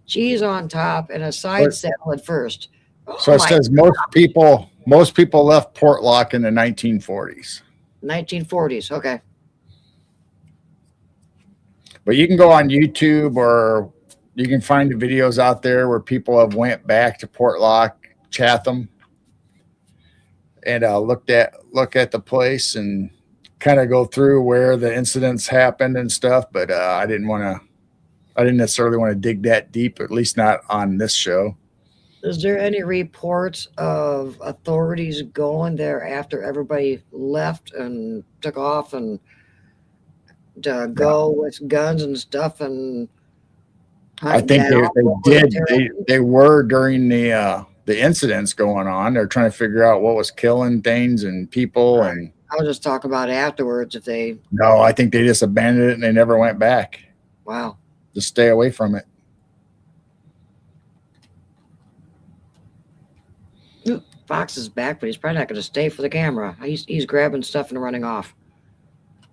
cheese on top, and a side salad first. So it says most people left Portlock in the 1940s. 1940s, okay. But you can go on YouTube or you can find the videos out there where people have went back to Portlock, Chatham, and look at the place and kind of go through where the incidents happened and stuff. But I didn't necessarily want to dig that deep, at least not on this show. Is there any reports of authorities going there after everybody left and took off and go with guns and stuff and I think they did. They were during the incidents going on. They're trying to figure out what was killing things and people. Right. And I was just talking about afterwards if they. No, I think they just abandoned it and they never went back. Wow. Just stay away from it. Fox is back, but he's probably not going to stay for the camera. He's grabbing stuff and running off.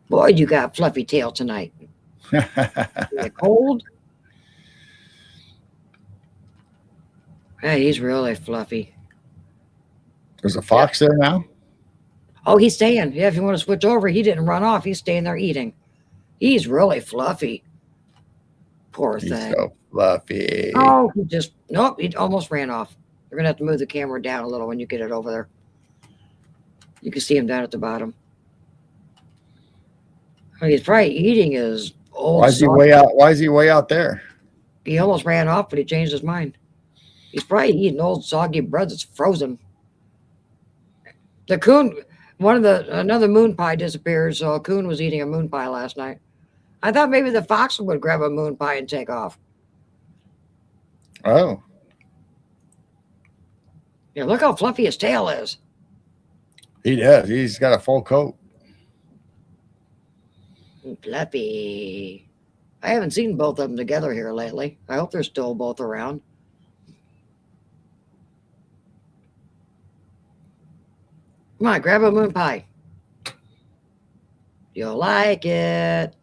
Boy, you got fluffy tail tonight. Is it cold? Hey, he's really fluffy. There's a fox there now? Oh, he's staying. Yeah, if you want to switch over, he didn't run off. He's staying there eating. He's really fluffy. Poor thing. He's so fluffy. Oh, he almost ran off. You're going to have to move the camera down a little when you get it over there. You can see him down at the bottom. He's probably eating his old. Why is he way out there? He almost ran off, but he changed his mind. He's probably eating old soggy bread that's frozen. The coon, another moon pie disappeared, so a coon was eating a moon pie last night. I thought maybe the fox would grab a moon pie and take off. Oh, Yeah, look how fluffy his tail is. he does. He's got a full coat. Fluffy. I haven't seen both of them together here lately. I hope they're still both around. Come on, grab a moon pie. You'll like it.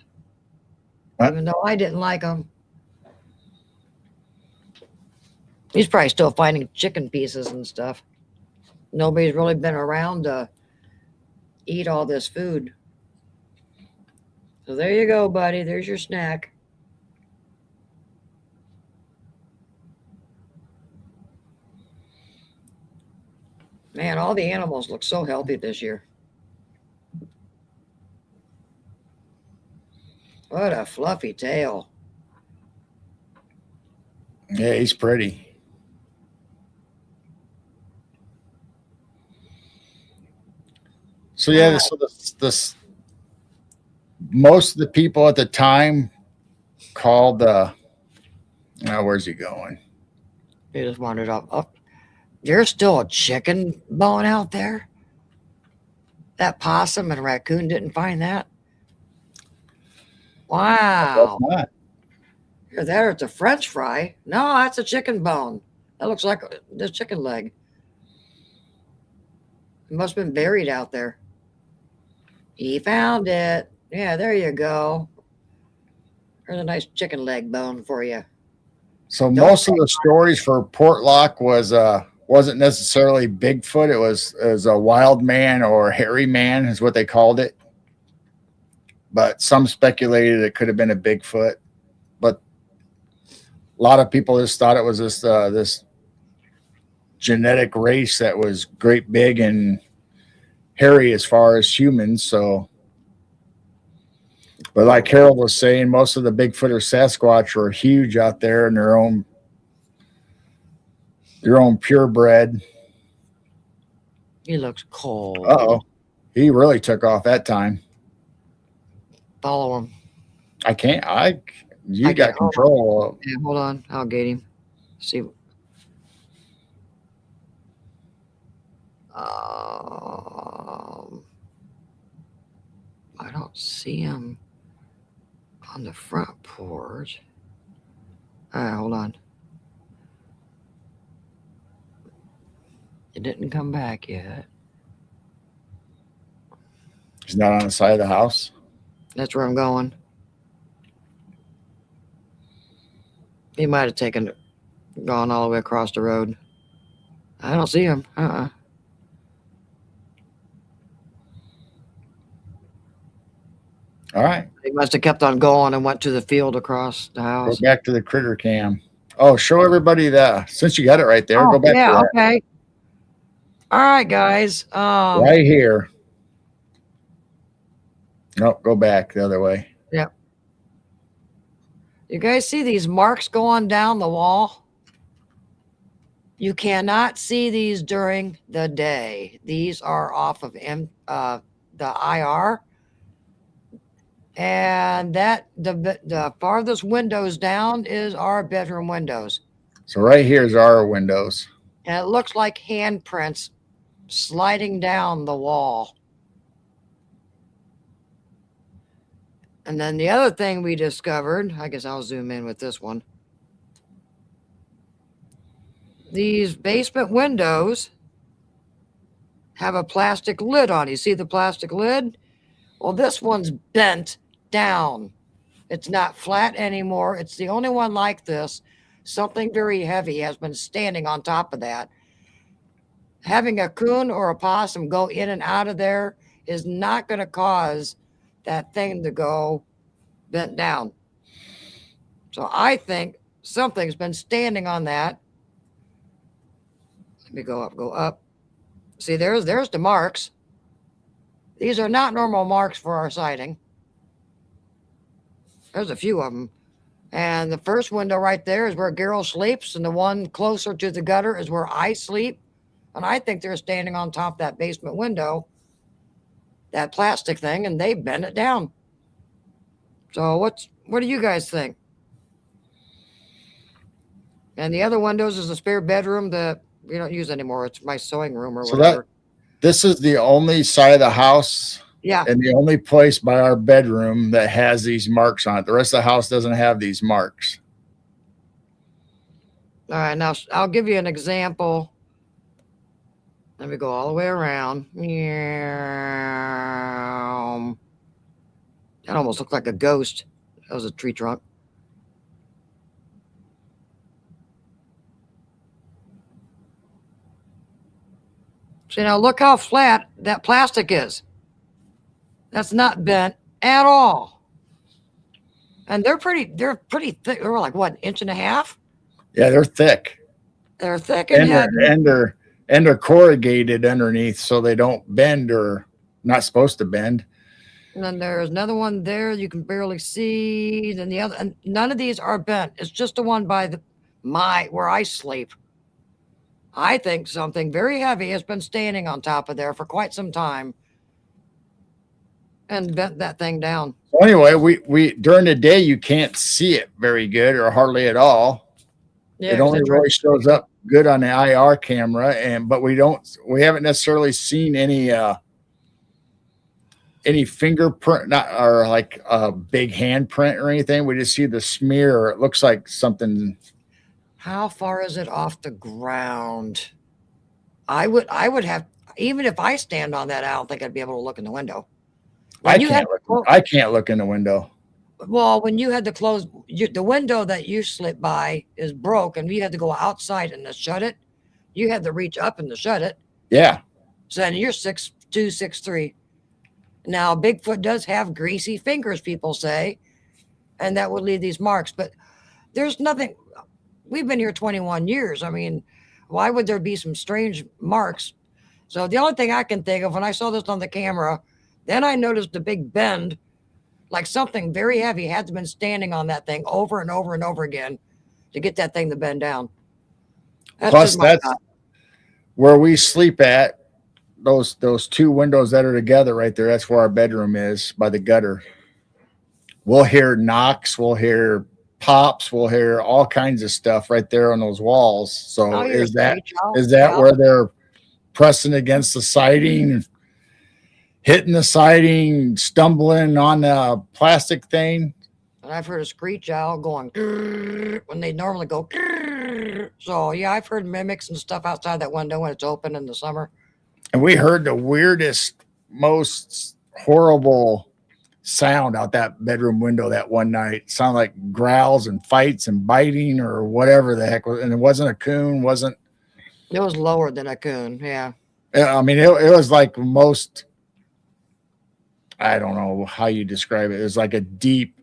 What? Even though I didn't like them. He's probably still finding chicken pieces and stuff. Nobody's really been around to eat all this food. So there you go, buddy. There's your snack. Man, all the animals look so healthy this year. What a fluffy tail. Yeah, he's pretty. So yeah, so this most of the people at the time called where's he going? He just wandered up. There's still a chicken bone out there. That possum and raccoon didn't find that. Wow. Either that or it's a French fry. No, that's a chicken bone. That looks like the chicken leg. It must have been buried out there. He found it. Yeah, there you go. There's a nice chicken leg bone for you. So most of the stories for Portlock wasn't necessarily Bigfoot. It was a wild man or hairy man is what they called it. But some speculated it could have been a Bigfoot. But a lot of people just thought it was this genetic race that was great big and hairy as far as humans. So, but like Harold was saying, most of the Bigfoot or Sasquatch were huge out there in their own purebred. He looks cold. Uh-oh. He really took off that time. Follow him. I can't. You got control. Yeah, hold on. I'll get him. See. I don't see him on the front porch. All right, hold on. It didn't come back yet. He's not on the side of the house. That's where I'm going. He might have gone all the way across the road. I don't see him. All right. He must have kept on going and went to the field across the house. Go back to the critter cam. Oh, show everybody that. Since you got it right there, go back to that. Okay. All right, guys. Right here. No, go back the other way. Yep. You guys see these marks going down the wall? You cannot see these during the day. These are off of the IR. And that the farthest windows down is our bedroom windows. So right here is our windows. And it looks like handprints sliding down the wall. And then the other thing we discovered, I guess I'll zoom in with this one. These basement windows have a plastic lid on. You see the plastic lid? Well, this one's bent down. It's not flat anymore. It's the only one like this. Something very heavy has been standing on top of that. Having a coon or a possum go in and out of there is not going to cause that thing to go bent down. So I think something's been standing on that. Let me go up. See, there's the marks. These are not normal marks for our sighting. There's a few of them. And the first window right there is where Gerald sleeps, and the one closer to the gutter is where I sleep. And I think they're standing on top of that basement window, that plastic thing, and they bent it down. So what do you guys think? And the other windows is a spare bedroom that we don't use anymore. It's my sewing room or So that whatever. this is the only side of the house Yeah. and the only place by our bedroom that has these marks on it. The rest of the house doesn't have these marks. All right. Now I'll give you an example. Let me go all the way around. Meow. That almost looked like a ghost. That was a tree trunk. See, now look how flat that plastic is. That's not bent at all. And they're pretty thick. They're like what, an inch and a half? Yeah, they're thick. They're thick and And heavy. they're corrugated underneath so they don't bend or not supposed to bend. And then there's another one there you can barely see. Then the other, and none of these are bent. It's just the one by where I sleep. I think something very heavy has been standing on top of there for quite some time and bent that thing down. So anyway, we during the day you can't see it very good or hardly at all. Yeah, It only really shows up good on the IR camera, but we haven't necessarily seen any fingerprint, not or like a big handprint or anything. We just see the smear. Or it looks like something. How far is it off the ground? I would have, even if I stand on that, I don't think I'd be able to look in the window. I can't look in the window. Well, when you had to close the window that you slip by is broke, and you had to go outside and to shut it. You had to reach up and to shut it. Yeah. So then you're 6'2", 6'3". Now Bigfoot does have greasy fingers, people say, and that would leave these marks. But there's nothing. We've been here 21 years. I mean, why would there be some strange marks? So the only thing I can think of when I saw this on the camera, then I noticed the big bend, like something very heavy had to have been standing on that thing over and over and over again to get that thing to bend down. Plus, that's where we sleep at. Those two windows that are together right there, that's where our bedroom is, by the gutter. We'll hear knocks, we'll hear pops, we'll hear all kinds of stuff right there on those walls. So is that where they're pressing against the siding, hitting the siding, stumbling on the plastic thing? And I've heard a screech owl going when they normally go. So yeah, I've heard mimics and stuff outside that window when it's open in the summer. And we heard the weirdest, most horrible sound out that bedroom window that one night. It sounded like growls and fights and biting or whatever the heck was. And it wasn't a coon, wasn't. It was lower than a coon, yeah. I mean, it was like most. I don't know how you describe it. It was like a deep,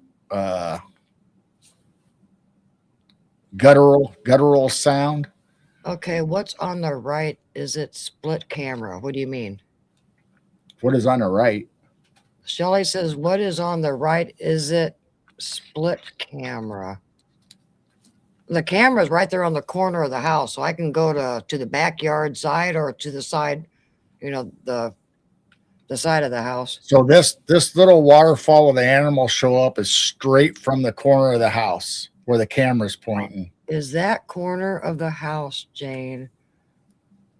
guttural sound. Okay, what's on the right? Is it split camera? What do you mean? What is on the right? Shelly says, what is on the right? Is it split camera? The camera is right there on the corner of the house, so I can go to the backyard side or to the side, the side of the house. So this little waterfall where the animals show up is straight from the corner of the house where the camera's pointing. Is that corner of the house, Jane,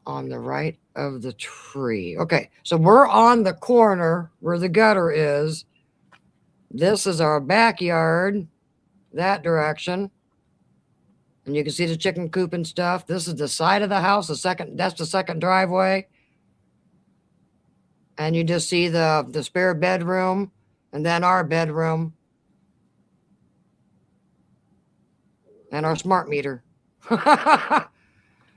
on the right of the tree? Okay, so we're on the corner where the gutter is. This is our backyard, that direction. And you can see the chicken coop and stuff. This is the side of the house, that's the second driveway. And you just see the spare bedroom and then our bedroom. And our smart meter.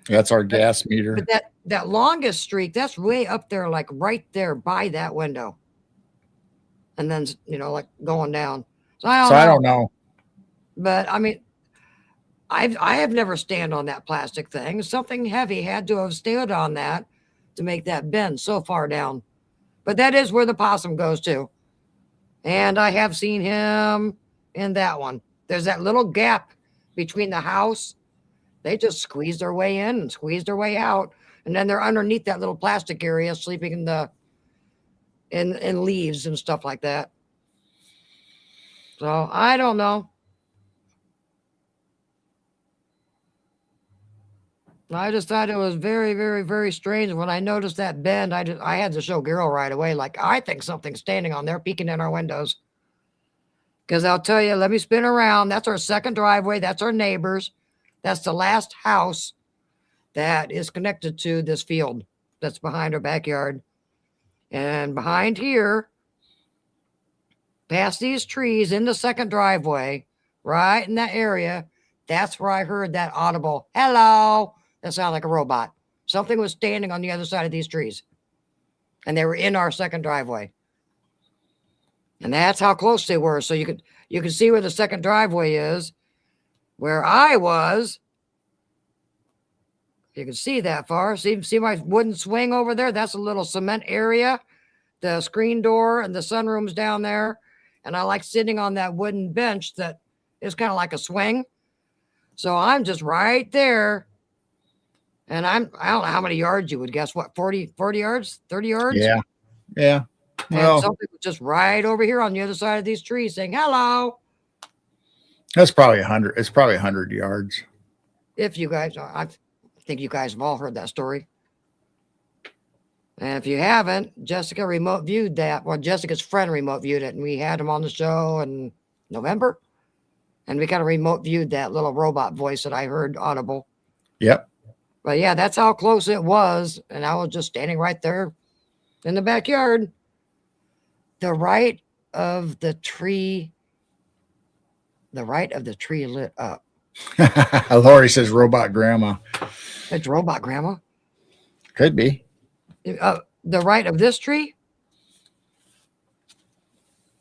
That's our gas meter. But that longest streak, that's way up there, like right there by that window. And then, like going down. So I don't know. But I mean, I have never stand on that plastic thing. Something heavy had to have stood on that to make that bend so far down. But that is where the possum goes to. And I have seen him in that one. There's that little gap between the house. They just squeeze their way in and squeeze their way out. And then they're underneath that little plastic area, sleeping in the in leaves and stuff like that. So I don't know. I just thought it was very, very, very strange. When I noticed that bend, I had to show Carol right away. Like, I think something's standing on there, peeking in our windows. Because I'll tell you, let me spin around. That's our second driveway. That's our neighbors. That's the last house that is connected to this field that's behind our backyard. And behind here, past these trees in the second driveway, right in that area, that's where I heard that audible hello. That sounded like a robot. Something was standing on the other side of these trees. And they were in our second driveway. And that's how close they were. So you could see where the second driveway is. Where I was, you can see that far. See my wooden swing over there? That's a little cement area. The screen door and the sunroom's down there. And I like sitting on that wooden bench that is kind of like a swing. So I'm just right there. And I don't know how many yards you would guess. What, 40 yards? 30 yards? Yeah. Yeah. Well, and something was just right over here on the other side of these trees saying, hello. That's probably 100. It's probably 100 yards. If you guys, I think you guys have all heard that story. And if you haven't, Jessica remote viewed that. Well, Jessica's friend remote viewed it, and we had him on the show in November. And we kind of remote viewed that little robot voice that I heard audible. Yep. But yeah, that's how close it was. And I was just standing right there in the backyard. The right of the tree lit up. Lori says robot grandma. It's robot grandma. Could be. The right of this tree?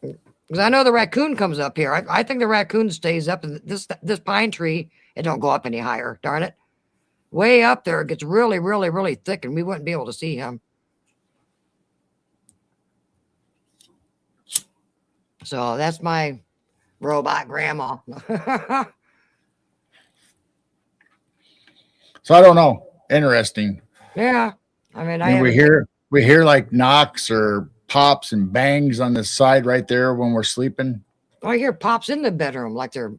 Because I know the raccoon comes up here. I think the raccoon stays up. And this pine tree, it don't go up any higher. Darn it. Way up there, it gets really, really, really thick, and we wouldn't be able to see him. So that's my robot grandma. So I don't know. Interesting. Yeah. I mean, we hear like knocks or pops and bangs on the side right there when we're sleeping. I hear pops in the bedroom, like they're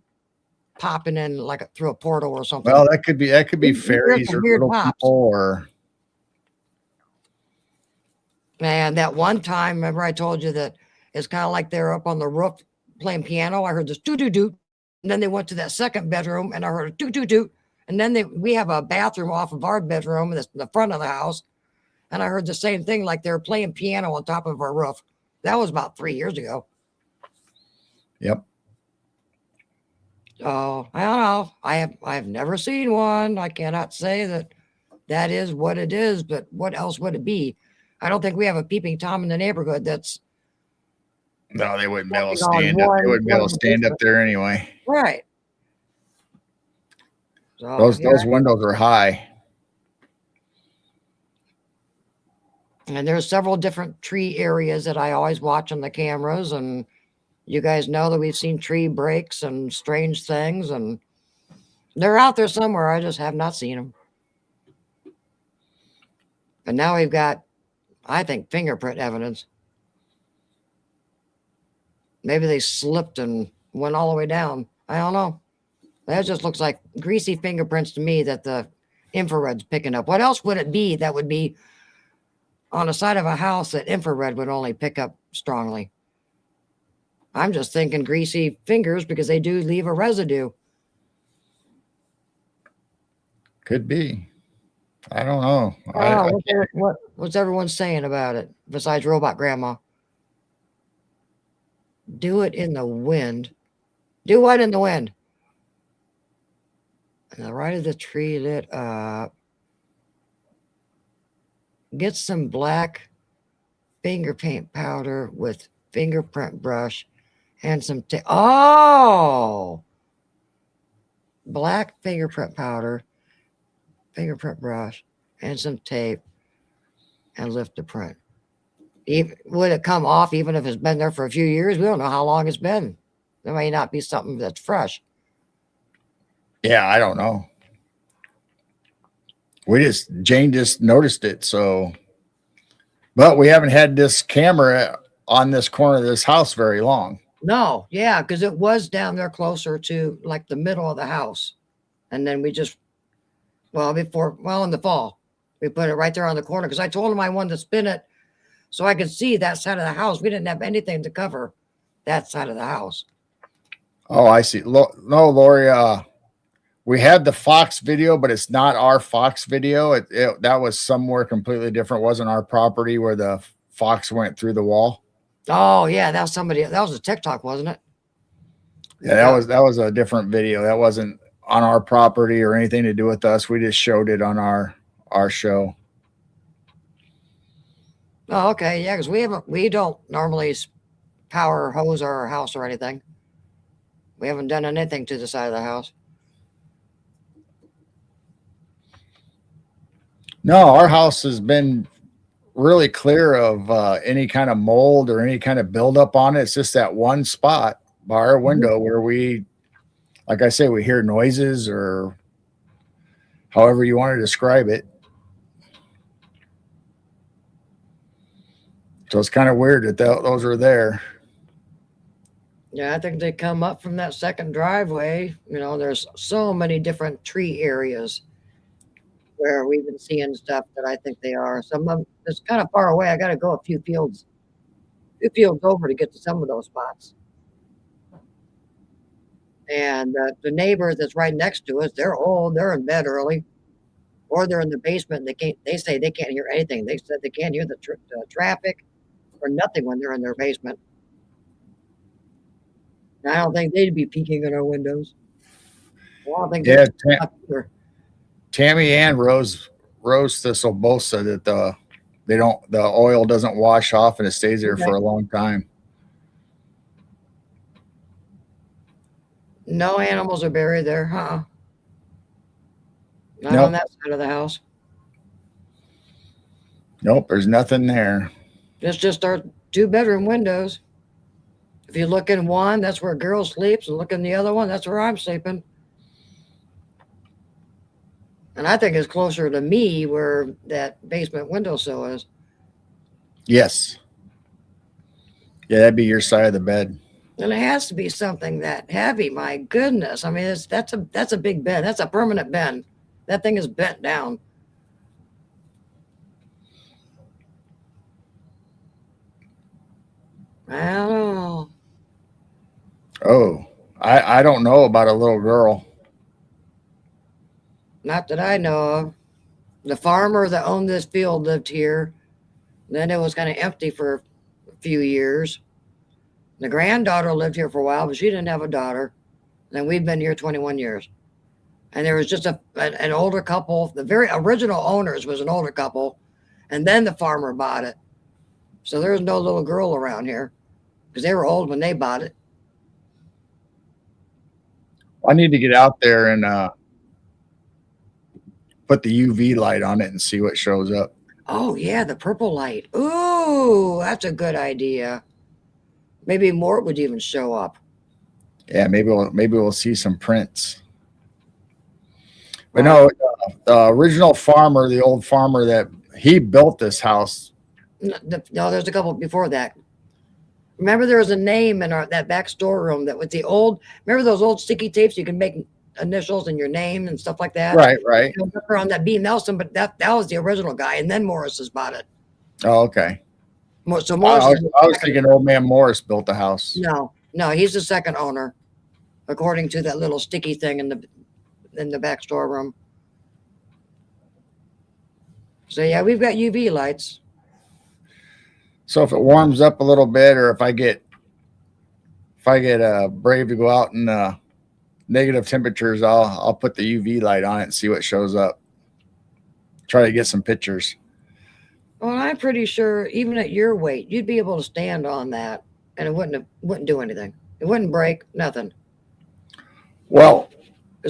popping in like through a portal or something. Well, that could be fairies or little pops. People or. And that one time, remember I told you that it's kind of like they're up on the roof playing piano. I heard this doo-doo-doo. And then they went to that second bedroom and I heard a doo-doo-doo. And then we have a bathroom off of our bedroom in the front of the house. And I heard the same thing, like they were playing piano on top of our roof. That was about 3 years ago. Yep. Oh, I don't know. I have never seen one. I cannot say that is what it is, but what else would it be? I don't think we have a peeping Tom in the neighborhood that's. No, they wouldn't be able to stand up. They wouldn't be able to stand up there anyway. Right. So, those windows are high. And there's several different tree areas that I always watch on the cameras, and you guys know that we've seen tree breaks and strange things, and they're out there somewhere. I just have not seen them. But now we've got, I think, fingerprint evidence. Maybe they slipped and went all the way down. I don't know. That just looks like greasy fingerprints to me that the infrared's picking up. What else would it be that would be on the side of a house that infrared would only pick up strongly? I'm just thinking greasy fingers because they do leave a residue. Could be. I don't know. What's everyone saying about it besides robot grandma? Do it in the wind. Do what in the wind? And the right of the tree lit up. Get some black finger paint powder with fingerprint brush and some tape. Oh! Black fingerprint powder, fingerprint brush, and some tape, and lift the print. Would it come off even if it's been there for a few years? We don't know how long it's been. There may not be something that's fresh. Yeah, I don't know. Jane just noticed it. So, but we haven't had this camera on this corner of this house very long. No, yeah, because it was down there closer to like the middle of the house. And then we just, well, in the fall, we put it right there on the corner because I told him I wanted to spin it so I could see that side of the house. We didn't have anything to cover that side of the house. Oh, I see. No, Lori, we had the Fox video, but it's not our Fox video. That was somewhere completely different. It wasn't our property where the fox went through the wall. Oh, yeah, that was a TikTok, wasn't it? Yeah, that was a different video. That wasn't on our property or anything to do with us. We just showed it on our show. Oh, okay, yeah, because we don't normally power hose our house or anything. We haven't done anything to the side of the house. No, our house has been really clear of any kind of mold or any kind of buildup on it. It's just that one spot by our window where we, like I say, we hear noises or however you want to describe it. So it's kind of weird that those are there. Yeah, I think they come up from that second driveway. You know, there's so many different tree areas where we've been seeing stuff that I think they are. Some of them, it's kind of far away. I got to go a few fields over to get to some of those spots. And the neighbor that's right next to us, they're old. They're in bed early, or they're in the basement. They say they can't hear anything. They said they can't hear the traffic or nothing when they're in their basement. And I don't think they'd be peeking in our windows. Well, I don't think Yeah, either. Tammy and Rose Thistle both said that the oil doesn't wash off and it stays there for a long time. No animals are buried there, huh? Not Nope. on that side of the house. Nope, there's nothing there. It's just our 2-bedroom windows. If you look in one, that's where girl sleeps, and look in the other one, that's where I'm sleeping. And I think it's closer to me where that basement windowsill is. Yes. Yeah, that'd be your side of the bed. And it has to be something that heavy. My goodness. I mean, that's a big bed. That's a permanent bend. That thing is bent down. I don't know. Oh, I don't know about a little girl. Not that I know of. The farmer that owned this field lived here. Then it was kind of empty for a few years. The granddaughter lived here for a while, but she didn't have a daughter. And we've been here 21 years. And there was just an older couple. The very original owners was an older couple. And then the farmer bought it. So there's no little girl around here because they were old when they bought it. I need to get out there and put the UV light on it and see what shows up. Oh, yeah, the purple light. Ooh, that's a good idea. Maybe more would even show up. Yeah, maybe we'll see some prints. But no, the original farmer, the old farmer that he built this house. No, there's a couple before that. Remember, there was a name in that back storeroom that was the old. Remember those old sticky tapes you can make initials and your name and stuff like that. Right. On that B. Nelson, but that was the original guy, and then Morris has bought it. Oh, okay. So Morris. I was thinking old man Morris built the house. No, he's the second owner, according to that little sticky thing in the back storeroom. So yeah, we've got UV lights. So if it warms up a little bit, or if I get brave to go out in negative temperatures, I'll put the UV light on it and see what shows up. Try to get some pictures. Well, I'm pretty sure even at your weight, you'd be able to stand on that, and it wouldn't do anything. It wouldn't break, nothing. Well,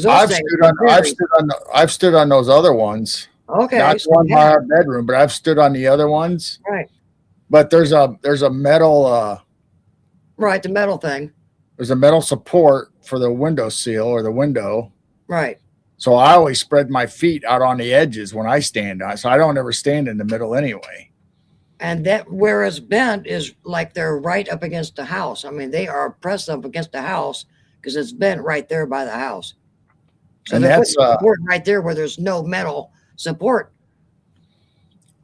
I've stood on those other ones. Okay, not the one by our bedroom, but I've stood on the other ones. Right. But there's a metal. Right, the metal thing. there's a metal support for the window seal or the window. Right. So I always spread my feet out on the edges when I stand on it. So I don't ever stand in the middle anyway. And that where it's bent is like they're right up against the house. I mean, they are pressed up against the house because it's bent right there by the house. So And they're that's putting support right there where there's no metal support.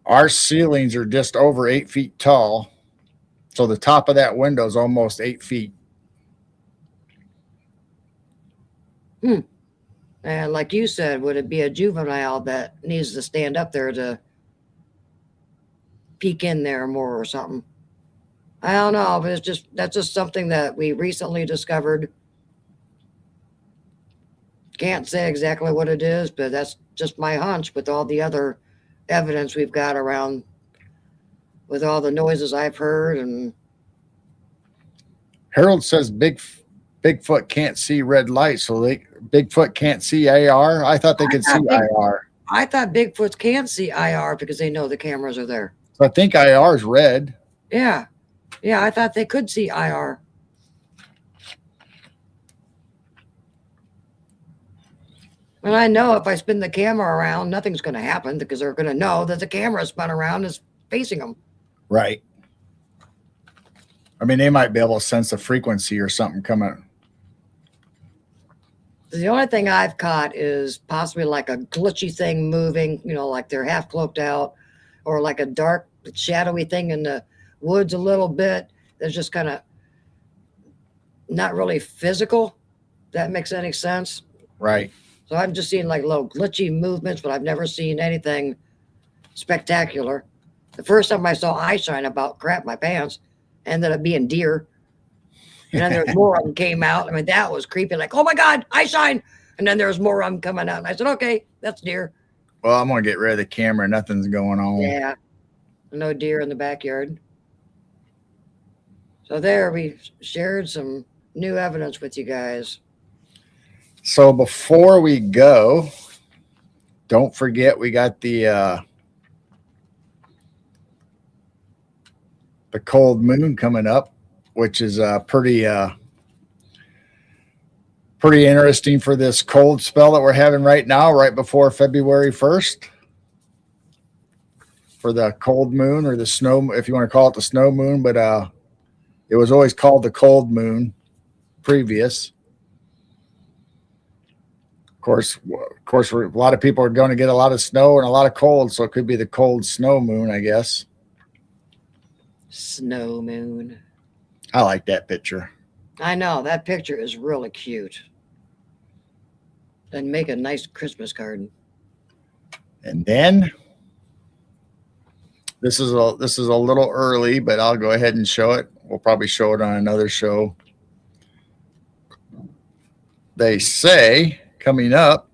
our ceilings are just over 8 feet tall. So the top of that window is almost 8 feet. And like you said, would it be a juvenile that needs to stand up there to peek in there more or something? I don't know, but that's just something that we recently discovered. Can't say exactly what it is, but that's just my hunch with all the other evidence we've got around, with all the noises I've heard. And Harold says Bigfoot can't see red light, so Bigfoot can't see AR. I thought they could see IR. I thought Bigfoots can't see IR because they know the cameras are there. So I think IR is red. Yeah. Yeah, I thought they could see IR. And I know if I spin the camera around, nothing's going to happen because they're going to know that the camera spun around is facing them. Right. I mean, they might be able to sense a frequency or something coming. The only thing I've caught is possibly like a glitchy thing moving, like they're half cloaked out, or like a dark, shadowy thing in the woods a little bit. That's just kind of not really physical. If that makes any sense. Right. So I'm just seeing like little glitchy movements, but I've never seen anything spectacular. The first time I saw eye shine, about crap my pants, ended up being deer. And then there's more of them came out. I mean, that was creepy. Like, oh my God, eye shine. And then there's more of them coming out. And I said, okay, that's deer. Well, I'm going to get rid of the camera. Nothing's going on. Yeah. No deer in the backyard. So there, we shared some new evidence with you guys. So before we go, don't forget we got the cold moon coming up, which is pretty interesting for this cold spell that we're having right now, right before February 1st. For the cold moon, or the snow, if you want to call it the snow moon, but it was always called the cold moon previous. Of course, a lot of people are going to get a lot of snow and a lot of cold, so it could be the cold snow moon, I guess. Snow moon. I like that picture. I know, that picture is really cute. And make a nice Christmas card. And then this is a little early, but I'll go ahead and show it. We'll probably show it on another show. They say coming up,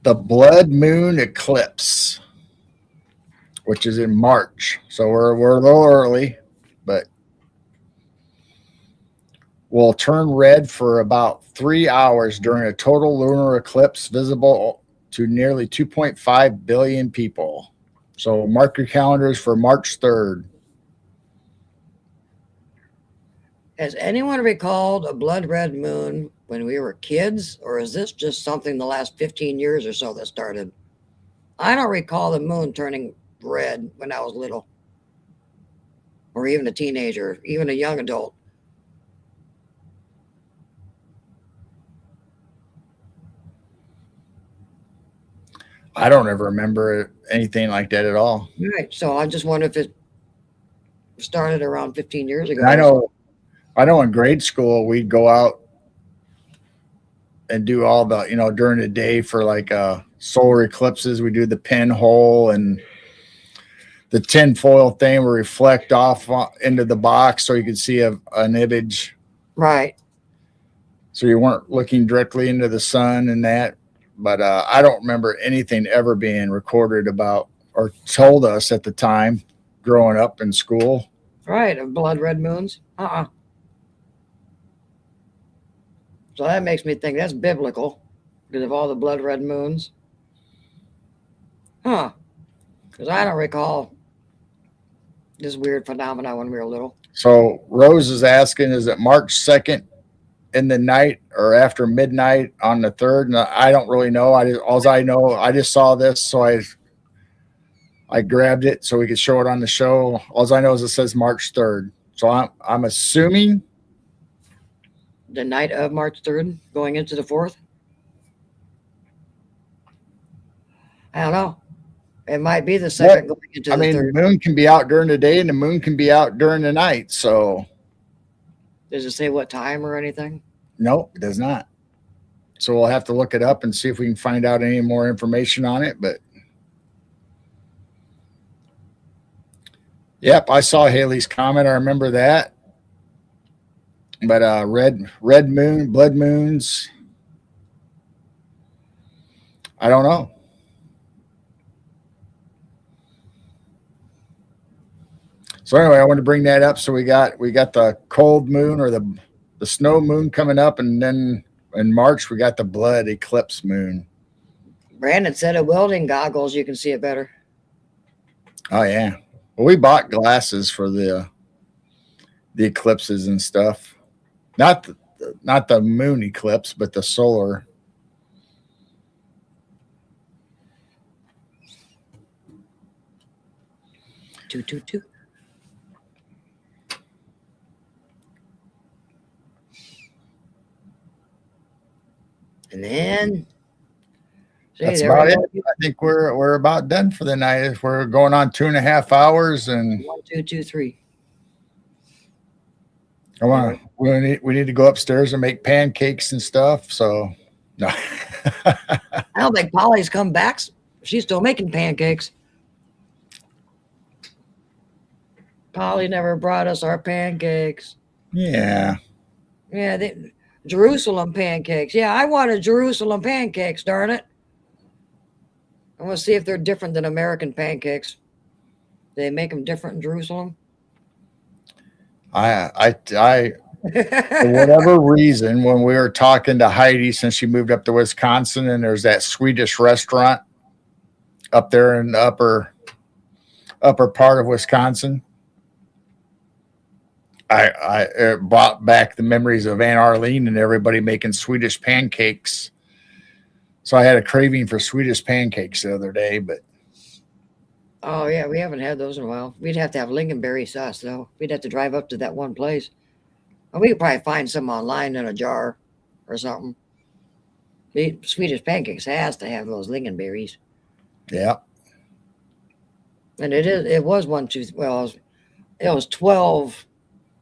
the blood moon eclipse, which is in March. So we're a little early, but will turn red for about 3 hours during a total lunar eclipse visible to nearly 2.5 billion people. So mark your calendars for March 3rd. Has anyone recalled a blood red moon when we were kids, or is this just something the last 15 years or so that started? I don't recall the moon turning red when I was little, or even a teenager, even a young adult. I don't ever remember anything like that at all. Right. So I just wonder if it started around 15 years ago. I know in grade school we'd go out and do all the, during the day for like solar eclipses. We do the pinhole and the tinfoil thing will reflect off into the box so you could see an image. Right. So you weren't looking directly into the sun and that. But I don't remember anything ever being recorded about or told us at the time growing up in school. Right. Of blood red moons. So that makes me think that's biblical because of all the blood red moons. Because I don't recall this weird phenomena when we were little. So Rose is asking, is it March 2nd in the night or after midnight on the 3rd? And I don't really know. I know, I just saw this, so I grabbed it so we could show it on the show. All I know is it says March 3rd. So I'm assuming The night of March 3rd, going into the 4th. I don't know. It might be the 2nd going into I the mean, 3rd. the moon can be out during the day and the moon can be out during the night. So Does it say what time or anything? no, it does not. So we'll have to look it up and see if we can find out any more information on it. But yep, I saw Haley's comment. I remember that. But red moon, blood moons. I don't know. So anyway, I want to bring that up. So we got the cold moon or the snow moon coming up, and then in March we got the blood eclipse moon. Brandon said at welding goggles you can see it better. Oh yeah. Well, we bought glasses for the eclipses and stuff. Not the moon eclipse, but the solar. Two. And then that's about it. I think we're about done for the night. We're going on 2.5 hours and 1, 2, 2, 3. We need to go upstairs and make pancakes and stuff. So no. I don't think Polly's come back. She's still making pancakes. Polly never brought us our pancakes. Yeah. Yeah, Jerusalem pancakes. Yeah, I wanted Jerusalem pancakes, darn it. I want to see if they're different than American pancakes. They make them different in Jerusalem. For whatever reason, when we were talking to Heidi, since she moved up to Wisconsin, and there's that Swedish restaurant up there in the upper part of Wisconsin, it brought back the memories of Aunt Arlene and everybody making Swedish pancakes. So I had a craving for Swedish pancakes the other day, but. Oh yeah, we haven't had those in a while. We'd have to have lingonberry sauce though. We'd have to drive up to that one place. And we could probably find some online in a jar or something. The Swedish pancakes has to have those lingonberries. Yeah. And it was 1, 2, well, it was 12.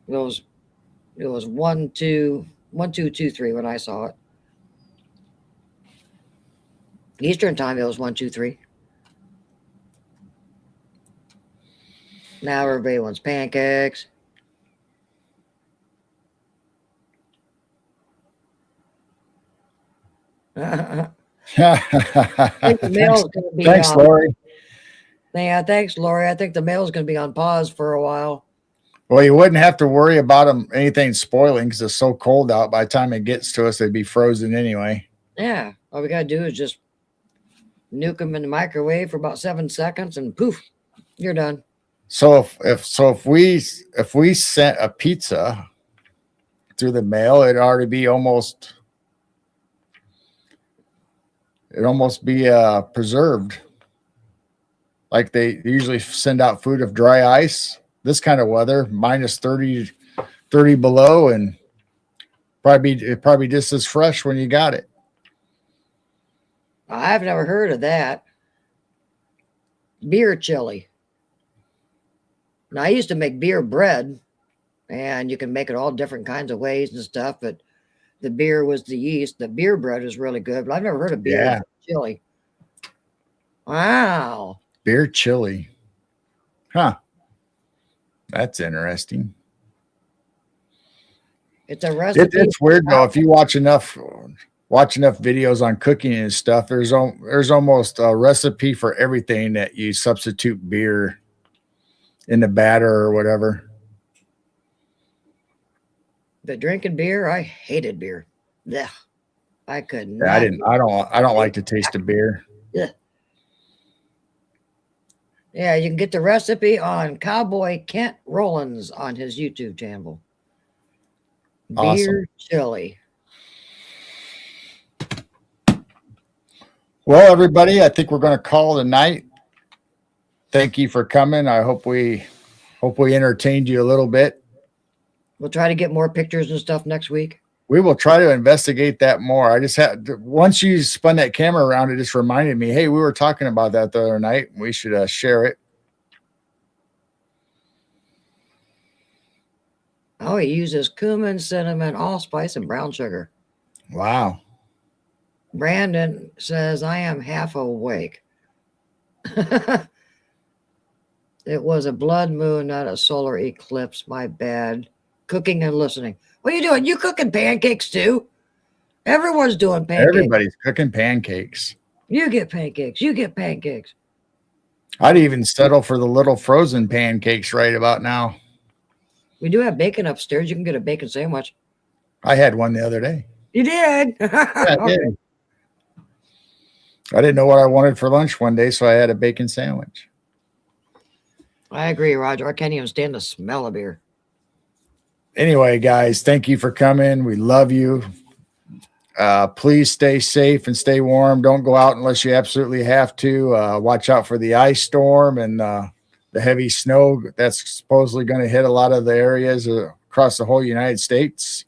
It was 1, 2, 1, 2, 2, 3 when I saw it. Eastern time it was 1, 2, 3. Now everybody wants pancakes. I think the mail's going to be thanks, Lori. Yeah, thanks, Lori. I think the mail's going to be on pause for a while. Well, you wouldn't have to worry about anything spoiling because it's so cold out. By the time it gets to us, they'd be frozen anyway. Yeah, all we got to do is just nuke them in the microwave for about 7 seconds, and poof, you're done. So if we sent a pizza through the mail, it'd already be almost be preserved. Like they usually send out food of dry ice. This kind of weather, minus 30 below, and probably just as fresh when you got it. I've never heard of that. Beer chili. Now, I used to make beer bread, and you can make it all different kinds of ways and stuff, but the beer was the yeast. The beer bread is really good, but I've never heard of beer chili. Wow. Beer chili. Huh. That's interesting. It's a recipe. It's weird though. If you watch enough videos on cooking and stuff, there's almost a recipe for everything that you substitute beer in the batter or whatever. The drinking beer, I hated beer. Yeah, I could not. I don't like the taste of beer. Yeah. Yeah, you can get the recipe on Cowboy Kent Rollins on his YouTube channel. Awesome. Beer chili. Well, everybody, I think we're going to call it a night. Thank you for coming. I hope we entertained you a little bit. We'll try to get more pictures and stuff next week. We will try to investigate that more. I just had once you spun that camera around, it just reminded me, hey, we were talking about that the other night. We should share it. Oh, he uses cumin, cinnamon, allspice, and brown sugar. Wow. Brandon says, I am half awake. It was a blood moon, not a solar eclipse. My bad. Cooking and listening. What are you doing? You cooking pancakes too? Everyone's doing pancakes. Everybody's cooking pancakes. You get pancakes. You get pancakes. I'd even settle for the little frozen pancakes right about now. We do have bacon upstairs. You can get a bacon sandwich. I had one the other day. You did? Yeah, I did. I didn't know what I wanted for lunch one day, so I had a bacon sandwich. I agree, Roger. I can't even stand the smell of beer. Anyway, guys, thank you for coming. We love you. Please stay safe and stay warm. Don't go out unless you absolutely have to. Watch out for the ice storm and the heavy snow that's supposedly going to hit a lot of the areas across the whole United States.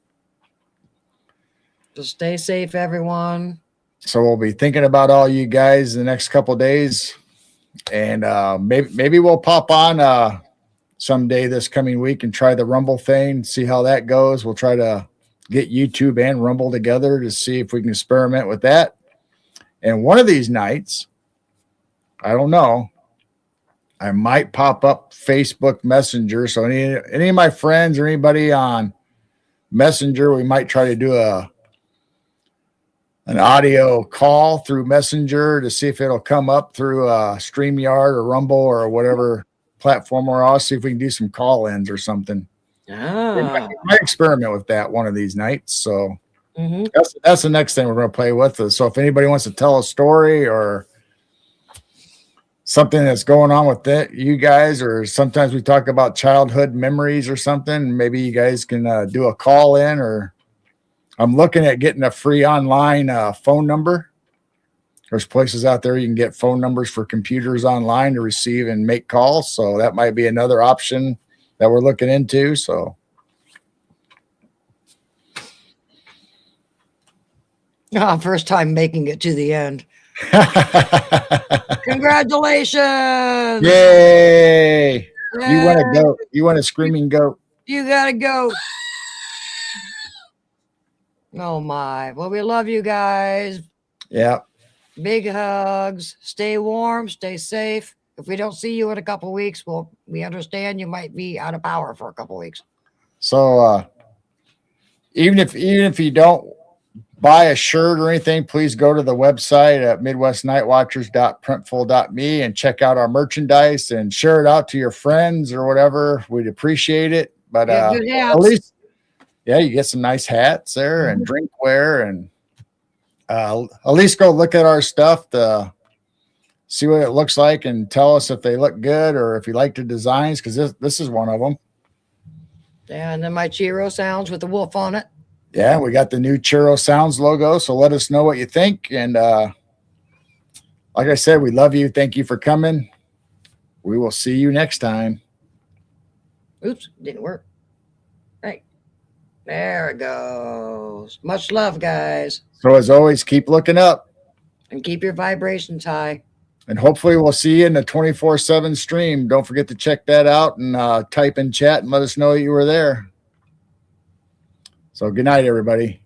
Just stay safe, everyone. So we'll be thinking about all you guys in the next couple of days. And maybe we'll pop on someday this coming week and try the Rumble thing, see how that goes. We'll try to get YouTube and Rumble together to see if we can experiment with that. And one of these nights, I don't know, I might pop up Facebook Messenger. So any of my friends or anybody on Messenger, we might try to do an audio call through Messenger to see if it'll come up through StreamYard or Rumble or whatever platform we're on. See if we can do some call-ins or something. We might experiment with that one of these nights. So that's the next thing we're going to play with. So if anybody wants to tell a story or something that's going on with it, you guys, or sometimes we talk about childhood memories or something, maybe you guys can do a call in, or I'm looking at getting a free online phone number. There's places out there you can get phone numbers for computers online to receive and make calls. So that might be another option that we're looking into. So first time making it to the end. Congratulations. Yay. You want to go. You want a screaming goat. You gotta go. Oh my. Well, we love you guys. Yeah. Big hugs. Stay warm, stay safe. If we don't see you in a couple weeks, we understand you might be out of power for a couple weeks. So even if you don't buy a shirt or anything, please go to the website at midwestnightwatchers.printful.me and check out our merchandise and share it out to your friends or whatever. We'd appreciate it. But at least, yeah, you get some nice hats there and drinkware, and at least go look at our stuff to see what it looks like and tell us if they look good or if you like the designs, because this is one of them. Yeah, and then my Chiro sounds with the wolf on it. Yeah, we got the new Churro Sounds logo, so let us know what you think. And like I said, we love you. Thank you for coming. We will see you next time. Oops, didn't work. Right. There it goes. Much love, guys. So as always, keep looking up. And keep your vibrations high. And hopefully we'll see you in the 24/7 stream. Don't forget to check that out and type in chat and let us know you were there. So good night, everybody.